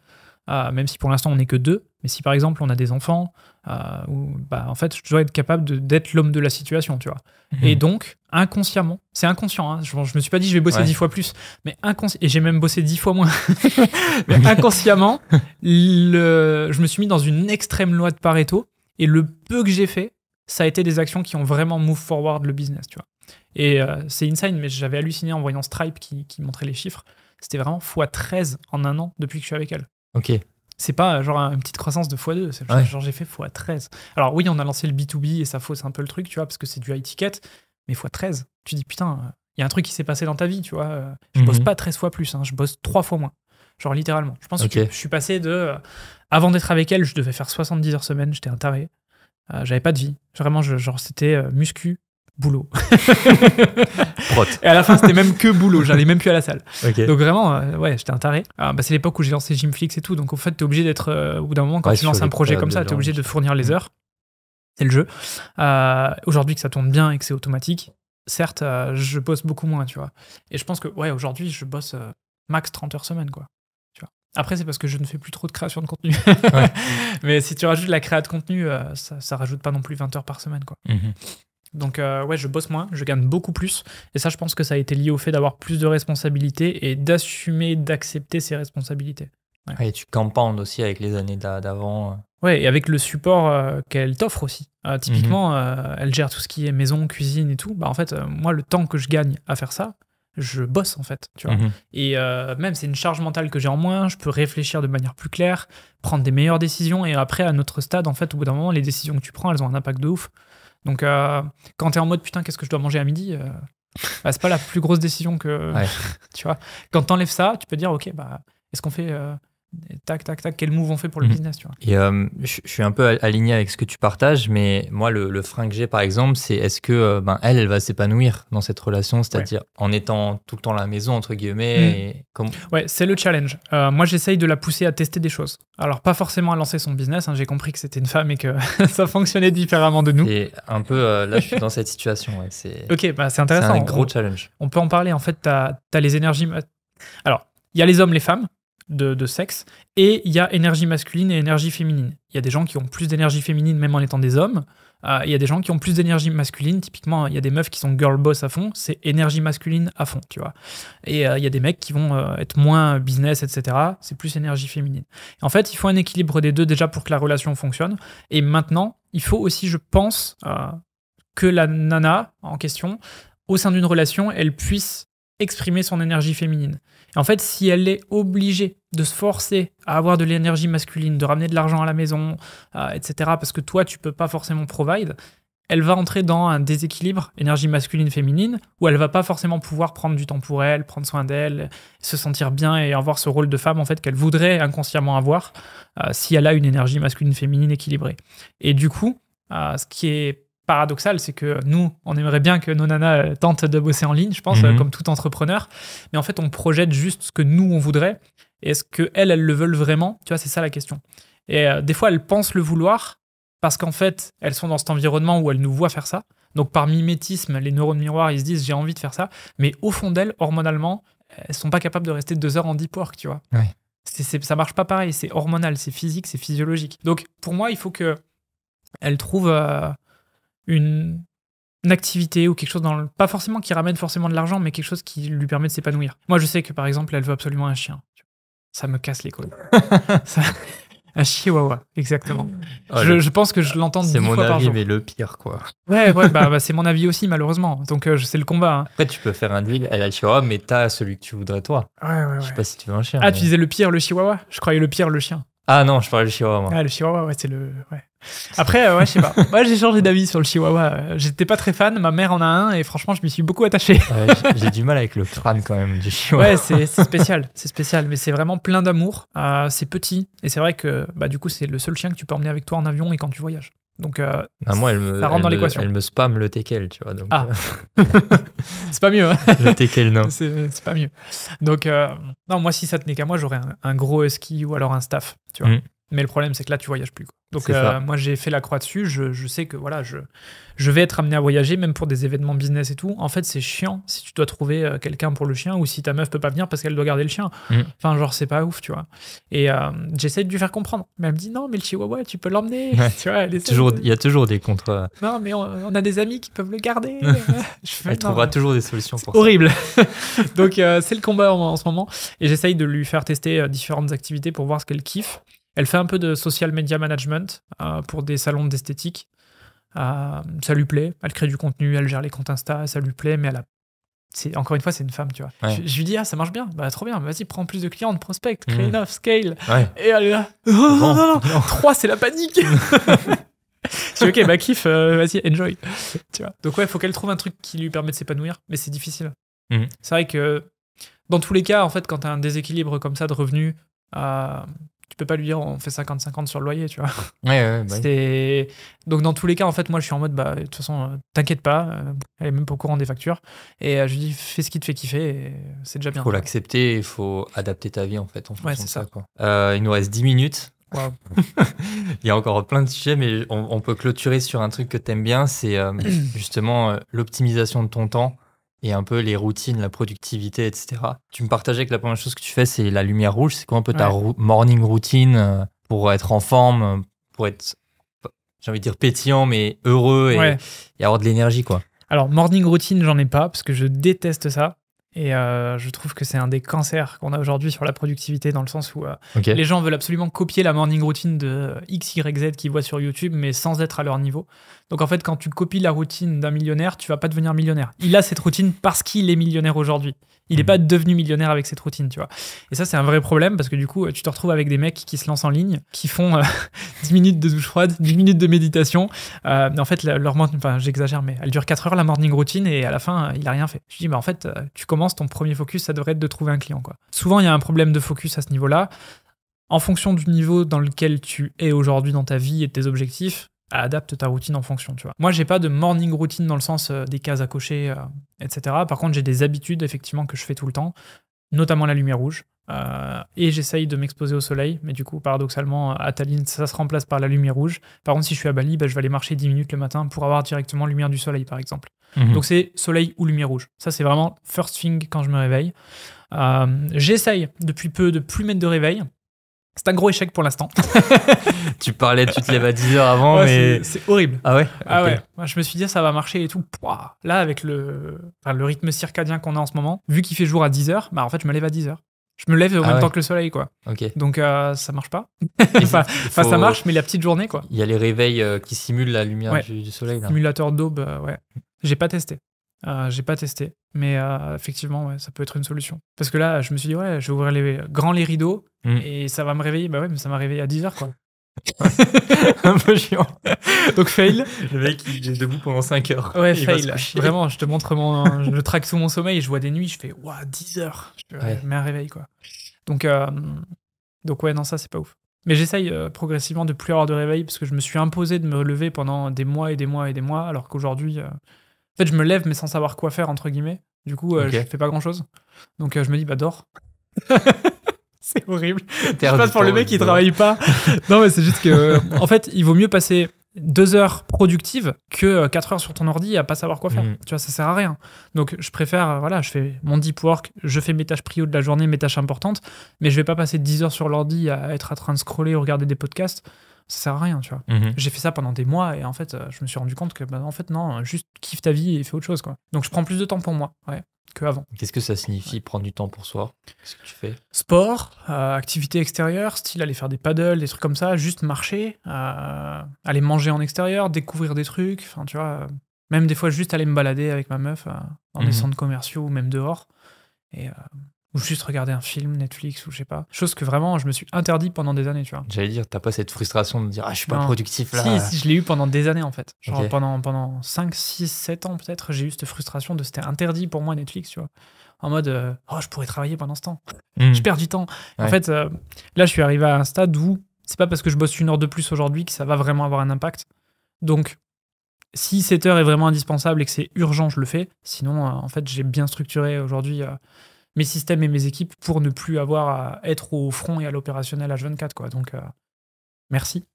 même si pour l'instant on n'est que 2, mais si par exemple on a des enfants, en fait je dois être capable d'être l'homme de la situation, tu vois. Et donc inconsciemment, c'est inconscient, hein, je me suis pas dit je vais bosser 10 fois plus, mais et j'ai même bossé 10 fois moins, mais inconsciemment je me suis mis dans une extrême loi de Pareto, et le peu que j'ai fait, ça a été des actions qui ont vraiment move forward le business, tu vois. Et c'est insane, mais j'avais halluciné en voyant Stripe qui montrait les chiffres. C'était vraiment x13 en un an depuis que je suis avec elle. Ok. C'est pas genre une petite croissance de x2, c'est genre j'ai fait x13. Alors oui, on a lancé le B2B et ça fausse un peu le truc, tu vois, parce que c'est du high ticket, mais x13, tu dis putain, il y a un truc qui s'est passé dans ta vie, tu vois. Je bosse pas 13 fois plus, hein, je bosse 3 fois moins. Genre littéralement. Je pense que je suis passé de... avant d'être avec elle, je devais faire 70 heures semaine, j'étais un taré. J'avais pas de vie. Vraiment, genre c'était muscu, boulot. Prot. Et à la fin, c'était même que boulot. J'allais même plus à la salle. Okay. Donc vraiment, ouais, j'étais un taré. C'est l'époque où j'ai lancé Gymflix et tout. Donc en fait, t'es obligé d'être, au bout d'un moment, quand tu lances un projet comme ça, t'es obligé de fournir les heures. C'est le jeu. Aujourd'hui que ça tourne bien et que c'est automatique, certes, je bosse beaucoup moins, tu vois. Et je pense que, ouais, aujourd'hui, je bosse max 30 heures semaine, quoi. Tu vois. Après, c'est parce que je ne fais plus trop de création de contenu. Ouais. Mais si tu rajoutes la créa de contenu, ça rajoute pas non plus 20 heures par semaine, quoi. Donc, ouais, je bosse moins, je gagne beaucoup plus. Et ça, je pense que ça a été lié au fait d'avoir plus de responsabilités et d'assumer, d'accepter ces responsabilités. Ouais. Et tu campandes aussi avec les années d'avant. Ouais, et avec le support qu'elle t'offre aussi. Typiquement, elle gère tout ce qui est maison, cuisine et tout. En fait, moi, le temps que je gagne à faire ça, je bosse en fait, tu vois. Et même, c'est une charge mentale que j'ai en moins. Je peux réfléchir de manière plus claire, prendre des meilleures décisions. Et après, à notre stade, en fait, au bout d'un moment, les décisions que tu prends, elles ont un impact de ouf. Donc, quand t'es en mode putain, qu'est-ce que je dois manger à midi, c'est pas la plus grosse décision que. Ouais. Tu vois. Quand t'enlèves ça, tu peux dire, ok, est-ce qu'on fait. Tac, tac, tac, quel move on fait pour le business, tu vois. Et je suis un peu aligné avec ce que tu partages, mais moi, le frein que j'ai, par exemple, c'est est-ce que elle va s'épanouir dans cette relation, c'est-à-dire en étant tout le temps à la maison, entre guillemets. Ouais, c'est le challenge. Moi, j'essaye de la pousser à tester des choses. Alors, pas forcément à lancer son business, hein, j'ai compris que c'était une femme et que ça fonctionnait différemment de nous. Et un peu, là, je suis dans cette situation. Ouais, ok, c'est intéressant. C'est un gros challenge. On peut en parler. En fait, t'as les énergies... Alors, il y a les hommes, les femmes, de sexe, et il y a énergie masculine et énergie féminine. Il y a des gens qui ont plus d'énergie féminine même en étant des hommes, il y a des gens qui ont plus d'énergie masculine, typiquement il y a des meufs qui sont girl boss à fond, c'est énergie masculine à fond, tu vois. Et il y a des mecs qui vont être moins business, etc., c'est plus énergie féminine. Et en fait, il faut un équilibre des deux déjà pour que la relation fonctionne, et maintenant, il faut aussi, je pense, que la nana en question, au sein d'une relation, elle puisse exprimer son énergie féminine. Et en fait, si elle est obligée de se forcer à avoir de l'énergie masculine, de ramener de l'argent à la maison, etc., parce que toi, tu peux pas forcément provide, elle va entrer dans un déséquilibre énergie masculine-féminine où elle va pas forcément pouvoir prendre du temps pour elle, prendre soin d'elle, se sentir bien et avoir ce rôle de femme en fait qu'elle voudrait inconsciemment avoir si elle a une énergie masculine-féminine équilibrée. Et du coup, ce qui est paradoxal, c'est que nous, on aimerait bien que nos nanas tentent de bosser en ligne, je pense, comme tout entrepreneur. Mais en fait, on projette juste ce que nous, on voudrait. Et est-ce qu'elles le veulent vraiment ? Tu vois, c'est ça la question. Et des fois, elles pensent le vouloir parce qu'en fait, elles sont dans cet environnement où elles nous voient faire ça. Donc, par mimétisme, les neurones miroirs, ils se disent « j'ai envie de faire ça ». Mais au fond d'elles, hormonalement, elles sont pas capables de rester 2 heures en deep work, tu vois. Ouais. Ça marche pas pareil. C'est hormonal, c'est physique, c'est physiologique. Donc, pour moi, il faut qu'elles trouvent... une activité ou quelque chose pas forcément qui ramène forcément de l'argent, mais quelque chose qui lui permet de s'épanouir. Moi, je sais que, par exemple, elle veut absolument un chien. Ça me casse les couilles. Un chihuahua, exactement. Oh, je pense que je l'entends 10 fois par jour. C'est mon avis, mais le pire, quoi. Ouais, c'est mon avis aussi, malheureusement. Donc, c'est le combat. Hein. Après, tu peux faire un deal, elle a le chihuahua, mais t'as celui que tu voudrais, toi. Ouais. Je sais pas si tu veux un chien. Ah, mais... tu disais le pire, le chihuahua ? Je croyais le pire, le chien. Ah non, je parlais du chihuahua, moi. Ah, le chihuahua, ouais, c'est le... Ouais. Après, je sais pas. Moi, j'ai changé d'avis sur le chihuahua. J'étais pas très fan, ma mère en a un, et franchement, je m'y suis beaucoup attaché. Ouais, j'ai du mal avec le crâne, quand même, du chihuahua. Ouais, c'est spécial. C'est spécial, mais c'est vraiment plein d'amour. C'est petit, et c'est vrai que, du coup, c'est le seul chien que tu peux emmener avec toi en avion et quand tu voyages. Donc, moi, ça rentre dans l'équation. Elle me spamme le teckel, tu vois. Donc, c'est pas mieux. Hein. Le teckel, non. C'est pas mieux. Donc, non, moi, si ça tenait qu'à moi, j'aurais un gros husky ou alors un staff, tu vois. Mais le problème, c'est que là, tu voyages plus, quoi. Donc, moi, j'ai fait la croix dessus. Je sais que voilà, je vais être amené à voyager, même pour des événements business et tout. En fait, c'est chiant si tu dois trouver quelqu'un pour le chien ou si ta meuf peut pas venir parce qu'elle doit garder le chien. Enfin, genre, c'est pas ouf, tu vois. Et j'essaie de lui faire comprendre. Mais elle me dit non, mais le chihuahua, tu peux l'emmener. Ouais. Tu vois, il y a toujours des contre. Non, mais on a des amis qui peuvent le garder. Elle trouvera toujours des solutions pour ça. Horrible. Donc, c'est le combat en ce moment. Et j'essaye de lui faire tester différentes activités pour voir ce qu'elle kiffe. Elle fait un peu de social media management pour des salons d'esthétique. Ça lui plaît. Elle crée du contenu, elle gère les comptes Insta, ça lui plaît, mais encore une fois, c'est une femme, tu vois. Ouais. Je lui dis, ça marche bien. Trop bien. Vas-y, prends plus de clients, prospect, crée une offre, scale. Ouais. Et elle est là. Non. 3, c'est la panique. Je dis, ok, kiff, vas-y, enjoy. Tu vois. Donc, ouais, il faut qu'elle trouve un truc qui lui permet de s'épanouir, mais c'est difficile. C'est vrai que dans tous les cas, en fait, quand tu as un déséquilibre comme ça de revenus, Tu peux pas lui dire on fait 50-50 sur le loyer, tu vois. Donc dans tous les cas, en fait, moi je suis en mode de toute façon, t'inquiète pas, elle est même pas au courant des factures. Et je lui dis fais ce qui te fait kiffer, et c'est déjà bien. Il faut l'accepter, il faut adapter ta vie en fait en fonction de ça. Quoi. Il nous reste 10 minutes. Wow. Il y a encore plein de sujets, mais on peut clôturer sur un truc que t'aimes bien, c'est justement l'optimisation de ton temps. Et un peu les routines, la productivité, etc. Tu me partageais que la première chose que tu fais, c'est la lumière rouge. C'est quoi un peu ta morning routine pour être en forme, pour être, j'ai envie de dire, pétillant, mais heureux et avoir de l'énergie, quoi. Alors, morning routine, j'en ai pas, parce que je déteste ça. Et je trouve que c'est un des cancers qu'on a aujourd'hui sur la productivité, dans le sens où les gens veulent absolument copier la morning routine de X, Y, Z qu'ils voient sur YouTube, mais sans être à leur niveau. Donc en fait, quand tu copies la routine d'un millionnaire, tu vas pas devenir millionnaire. Il a cette routine parce qu'il est millionnaire aujourd'hui. Il n'est pas devenu millionnaire avec cette routine, tu vois. Et ça, c'est un vrai problème, parce que du coup, tu te retrouves avec des mecs qui se lancent en ligne, qui font 10 minutes de douche froide, 10 minutes de méditation. En fait, j'exagère, mais elle dure 4 heures, la morning routine, et à la fin, il a rien fait. Je dis, en fait, tu commences, ton premier focus, ça devrait être de trouver un client, quoi. Souvent, il y a un problème de focus à ce niveau-là. En fonction du niveau dans lequel tu es aujourd'hui dans ta vie et de tes objectifs, adapte ta routine en fonction, tu vois. Moi, j'ai pas de morning routine dans le sens des cases à cocher, etc. Par contre, j'ai des habitudes, effectivement, que je fais tout le temps, notamment la lumière rouge. Et j'essaye de m'exposer au soleil, mais du coup, paradoxalement, à Tallinn, ça se remplace par la lumière rouge. Par contre, si je suis à Bali, je vais aller marcher 10 minutes le matin pour avoir directement lumière du soleil, par exemple. Donc, c'est soleil ou lumière rouge. Ça, c'est vraiment first thing quand je me réveille. J'essaye depuis peu de plus mettre de réveil. C'est un gros échec pour l'instant. Tu te lèves à 10h avant, mais... C'est horrible. Ah ouais? Ah ouais. Moi, je me suis dit, ça va marcher et tout. Pouah. Là, avec le rythme circadien qu'on a en ce moment, vu qu'il fait jour à 10h, en fait, je me lève à 10h. Je me lève au même temps que le soleil, quoi. Donc, ça marche pas. Ça marche, mais la petite journée, quoi. Il y a les réveils qui simulent la lumière du soleil. Là. Simulateur d'aube, J'ai pas testé. Mais effectivement, ça peut être une solution. Parce que là, je me suis dit, je vais ouvrir les rideaux et ça va me réveiller. Mais ça m'a réveillé à 10h, quoi. Un peu chiant. Donc, fail. Le mec, il est debout pendant 5 heures. Ouais, fail. Vraiment, je te montre je traque tout mon sommeil, je vois des nuits, je fais, 10h. Je mets un réveil, quoi. Donc, non, ça, c'est pas ouf. Mais j'essaye progressivement de plus avoir de réveil parce que je me suis imposé de me lever pendant des mois et des mois et des mois, alors qu'aujourd'hui... En fait, je me lève, mais sans savoir quoi faire, entre guillemets. Du coup, je fais pas grand-chose. Donc, je me dis, dors. C'est horrible. Je passe pour le mec qui travaille pas. Non, mais c'est juste que... en fait, il vaut mieux passer 2 heures productives que 4 heures sur ton ordi à pas savoir quoi faire. Tu vois, ça sert à rien. Donc, je préfère... je fais mon deep work, je fais mes tâches prio de la journée, mes tâches importantes, mais je vais pas passer 10 heures sur l'ordi à être en train de scroller ou regarder des podcasts. Ça sert à rien, tu vois. J'ai fait ça pendant des mois et en fait, je me suis rendu compte que, en fait, non, juste kiffe ta vie et fais autre chose, quoi. Donc, je prends plus de temps pour moi, qu'avant. Qu'est-ce que ça signifie, prendre du temps pour soi? Qu'est-ce que tu fais? Sport, activité extérieure, style aller faire des paddles, des trucs comme ça, juste marcher, aller manger en extérieur, découvrir des trucs, enfin, tu vois, même des fois, juste aller me balader avec ma meuf dans des centres commerciaux ou même dehors. Et... ou juste regarder un film, Netflix, ou je sais pas. Chose que vraiment, je me suis interdit pendant des années, tu vois. J'allais dire, t'as pas cette frustration de dire « Ah, je suis pas productif, là ». Si, je l'ai eu pendant des années, en fait. Genre pendant 5, 6, 7 ans, peut-être, j'ai eu cette frustration de c'était interdit pour moi, Netflix, tu vois. En mode, je pourrais travailler pendant ce temps. Je perds du temps. En fait, là, je suis arrivé à un stade où c'est pas parce que je bosse 1 heure de plus aujourd'hui que ça va vraiment avoir un impact. Donc, si 7 heures est vraiment indispensable et que c'est urgent, je le fais. Sinon, en fait, j'ai bien structuré aujourd'hui... mes systèmes et mes équipes pour ne plus avoir à être au front et à l'opérationnel H24, quoi. Donc, merci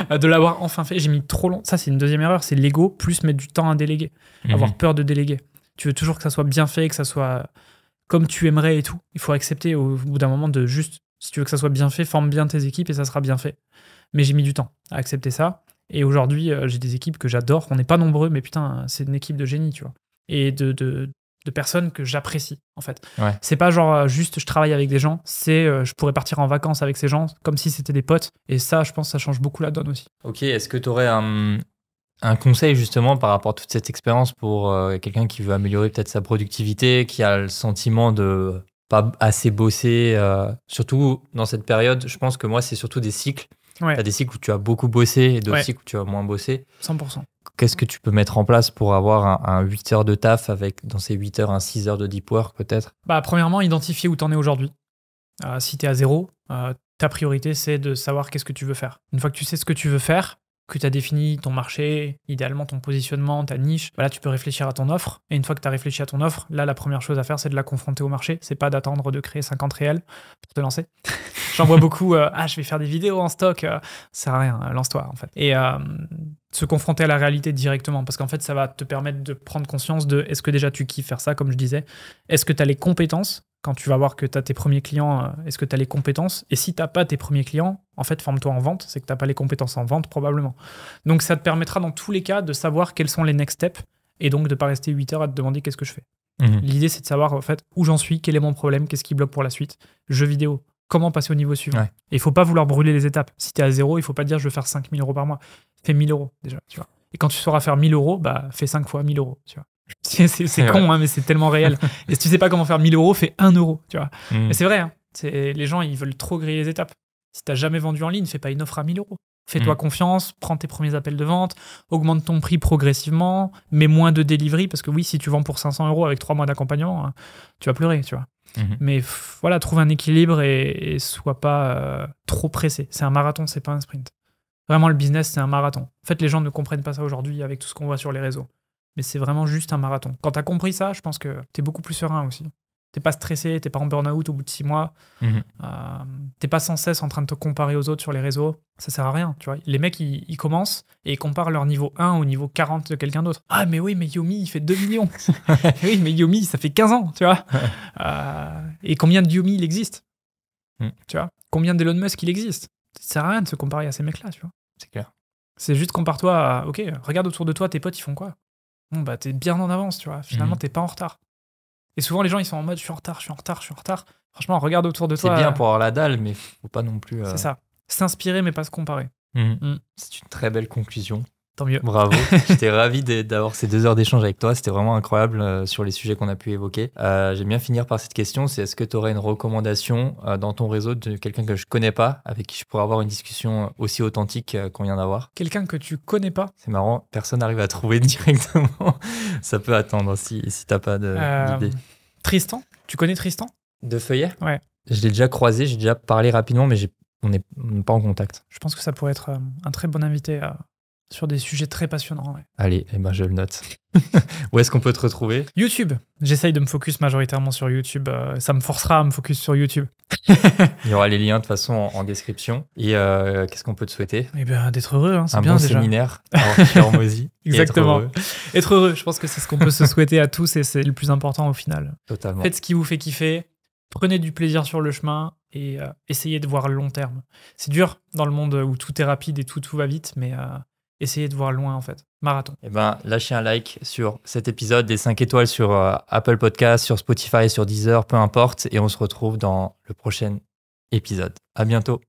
de l'avoir enfin fait. J'ai mis trop long. Ça, c'est une deuxième erreur, c'est l'ego plus mettre du temps à déléguer. Avoir peur de déléguer. Tu veux toujours que ça soit bien fait, que ça soit comme tu aimerais et tout. Il faut accepter au bout d'un moment de juste, si tu veux que ça soit bien fait, forme bien tes équipes et ça sera bien fait. Mais j'ai mis du temps à accepter ça. Et aujourd'hui, j'ai des équipes que j'adore. On n'est pas nombreux, mais putain, c'est une équipe de génie, tu vois. Et de personnes que j'apprécie, en fait. C'est pas genre juste je travaille avec des gens, c'est je pourrais partir en vacances avec ces gens comme si c'était des potes. Et ça, je pense, ça change beaucoup la donne aussi. Ok, est-ce que tu aurais un conseil justement par rapport à toute cette expérience pour quelqu'un qui veut améliorer peut-être sa productivité, qui a le sentiment de pas assez bosser, surtout dans cette période? Je pense que moi, c'est surtout des cycles. Tu as des cycles où tu as beaucoup bossé et d'autres cycles où tu as moins bossé. 100%. Qu'est-ce que tu peux mettre en place pour avoir un 8 heures de taf avec, dans ces 8 heures, un 6 heures de deep work peut-être? Premièrement, identifier où tu en es aujourd'hui. Si tu es à 0, tu ta priorité, c'est de savoir qu'est-ce que tu veux faire. Une fois que tu sais ce que tu veux faire, que tu as défini ton marché, idéalement ton positionnement, ta niche, là tu peux réfléchir à ton offre. Et une fois que tu as réfléchi à ton offre, là la première chose à faire, c'est de la confronter au marché. C'est pas d'attendre de créer 50 réels pour te lancer. J'en vois beaucoup, je vais faire des vidéos en stock. Ça sert à rien, lance-toi en fait. Et se confronter à la réalité directement, parce qu'en fait ça va te permettre de prendre conscience de est-ce que déjà tu kiffes faire ça, comme je disais, est-ce que tu as les compétences. Quand tu vas voir que tu as tes premiers clients, est-ce que tu as les compétences? Et si tu n'as pas tes premiers clients, en fait, forme-toi en vente, c'est que tu n'as pas les compétences en vente, probablement. Donc, ça te permettra dans tous les cas de savoir quels sont les next steps et donc de ne pas rester 8 heures à te demander qu'est-ce que je fais. L'idée, c'est de savoir en fait où j'en suis, quel est mon problème, qu'est-ce qui bloque pour la suite. Jeux vidéo, comment passer au niveau suivant. Ouais. Et il ne faut pas vouloir brûler les étapes. Si tu es à 0, il ne faut pas dire je veux faire 5 000 € par mois. Fais 1 000 € déjà, tu vois. Et quand tu sauras faire 1 000 €, bah, fais 5 fois 1 000 €, tu vois. C'est con, hein, mais c'est tellement réel. Et si tu sais pas comment faire 1 000 €, fais 1 €, tu vois. Mais c'est vrai, hein, les gens, ils veulent trop griller les étapes. Si t'as jamais vendu en ligne, fais pas une offre à 1 000 €. Fais-toi confiance, prends tes premiers appels de vente, augmente ton prix progressivement, mets moins de delivery, parce que oui, si tu vends pour 500 € avec 3 mois d'accompagnement, tu vas pleurer, tu vois. Mais voilà, trouve un équilibre et sois pas trop pressé. C'est un marathon, c'est pas un sprint. Vraiment, le business, c'est un marathon. En fait, les gens ne comprennent pas ça aujourd'hui avec tout ce qu'on voit sur les réseaux. Mais c'est vraiment juste un marathon. Quand tu as compris ça, je pense que tu es beaucoup plus serein aussi. Tu n'es pas stressé, tu n'es pas en burn-out au bout de 6 mois. Tu n'es pas sans cesse en train de te comparer aux autres sur les réseaux. Ça sert à rien, tu vois. Les mecs, ils commencent et ils comparent leur niveau 1 au niveau 40 de quelqu'un d'autre. Ah, mais oui, mais Yomi, il fait 2 millions. Oui, mais Yomi, ça fait 15 ans, tu vois. Et combien de Yomi il existe tu vois. Combien d'Elon Musk il existe. Ça sert à rien de se comparer à ces mecs-là, tu vois. C'est clair. C'est juste compare-toi à, ok, regarde autour de toi, tes potes, ils font quoi? Bon, bah, t'es bien en avance, tu vois. Finalement, t'es pas en retard. Et souvent, les gens, ils sont en mode, je suis en retard. Franchement, regarde autour de toi. C'est bien pour avoir la dalle, mais faut pas non plus... C'est ça. S'inspirer, mais pas se comparer. C'est une très belle conclusion. Tant mieux. Bravo. J'étais ravi d'avoir ces 2 heures d'échange avec toi. C'était vraiment incroyable sur les sujets qu'on a pu évoquer. J'aime bien finir par cette question. C'est est-ce que tu aurais une recommandation dans ton réseau de quelqu'un que je connais pas, avec qui je pourrais avoir une discussion aussi authentique qu'on vient d'avoir? Quelqu'un que tu connais pas? C'est marrant. Personne n'arrive à trouver directement. Ça peut attendre si t'as pas d'idée. Tristan? Tu connais Tristan? De Feuillet? Ouais. Je l'ai déjà croisé. J'ai déjà parlé rapidement, mais on n'est pas en contact. Je pense que ça pourrait être un très bon invité sur des sujets très passionnants. Ouais. Allez, je le note. Où est-ce qu'on peut te retrouver? YouTube. J'essaye de me focus majoritairement sur YouTube. Ça me forcera à me focus sur YouTube. Il y aura les liens de toute façon en description. Et qu'est-ce qu'on peut te souhaiter? Eh bien, d'être heureux, hein, c'est un bien bon déjà. Séminaire chez Hormozy. Exactement. Être heureux, je pense que c'est ce qu'on peut se souhaiter à tous et c'est le plus important au final. Totalement. Faites ce qui vous fait kiffer, prenez du plaisir sur le chemin et essayez de voir le long terme. C'est dur dans le monde où tout est rapide et tout va vite, mais essayez de voir loin en fait. Marathon. Eh ben, lâchez un like sur cet épisode, des 5 étoiles sur Apple Podcasts, sur Spotify, sur Deezer, peu importe. Et on se retrouve dans le prochain épisode. À bientôt.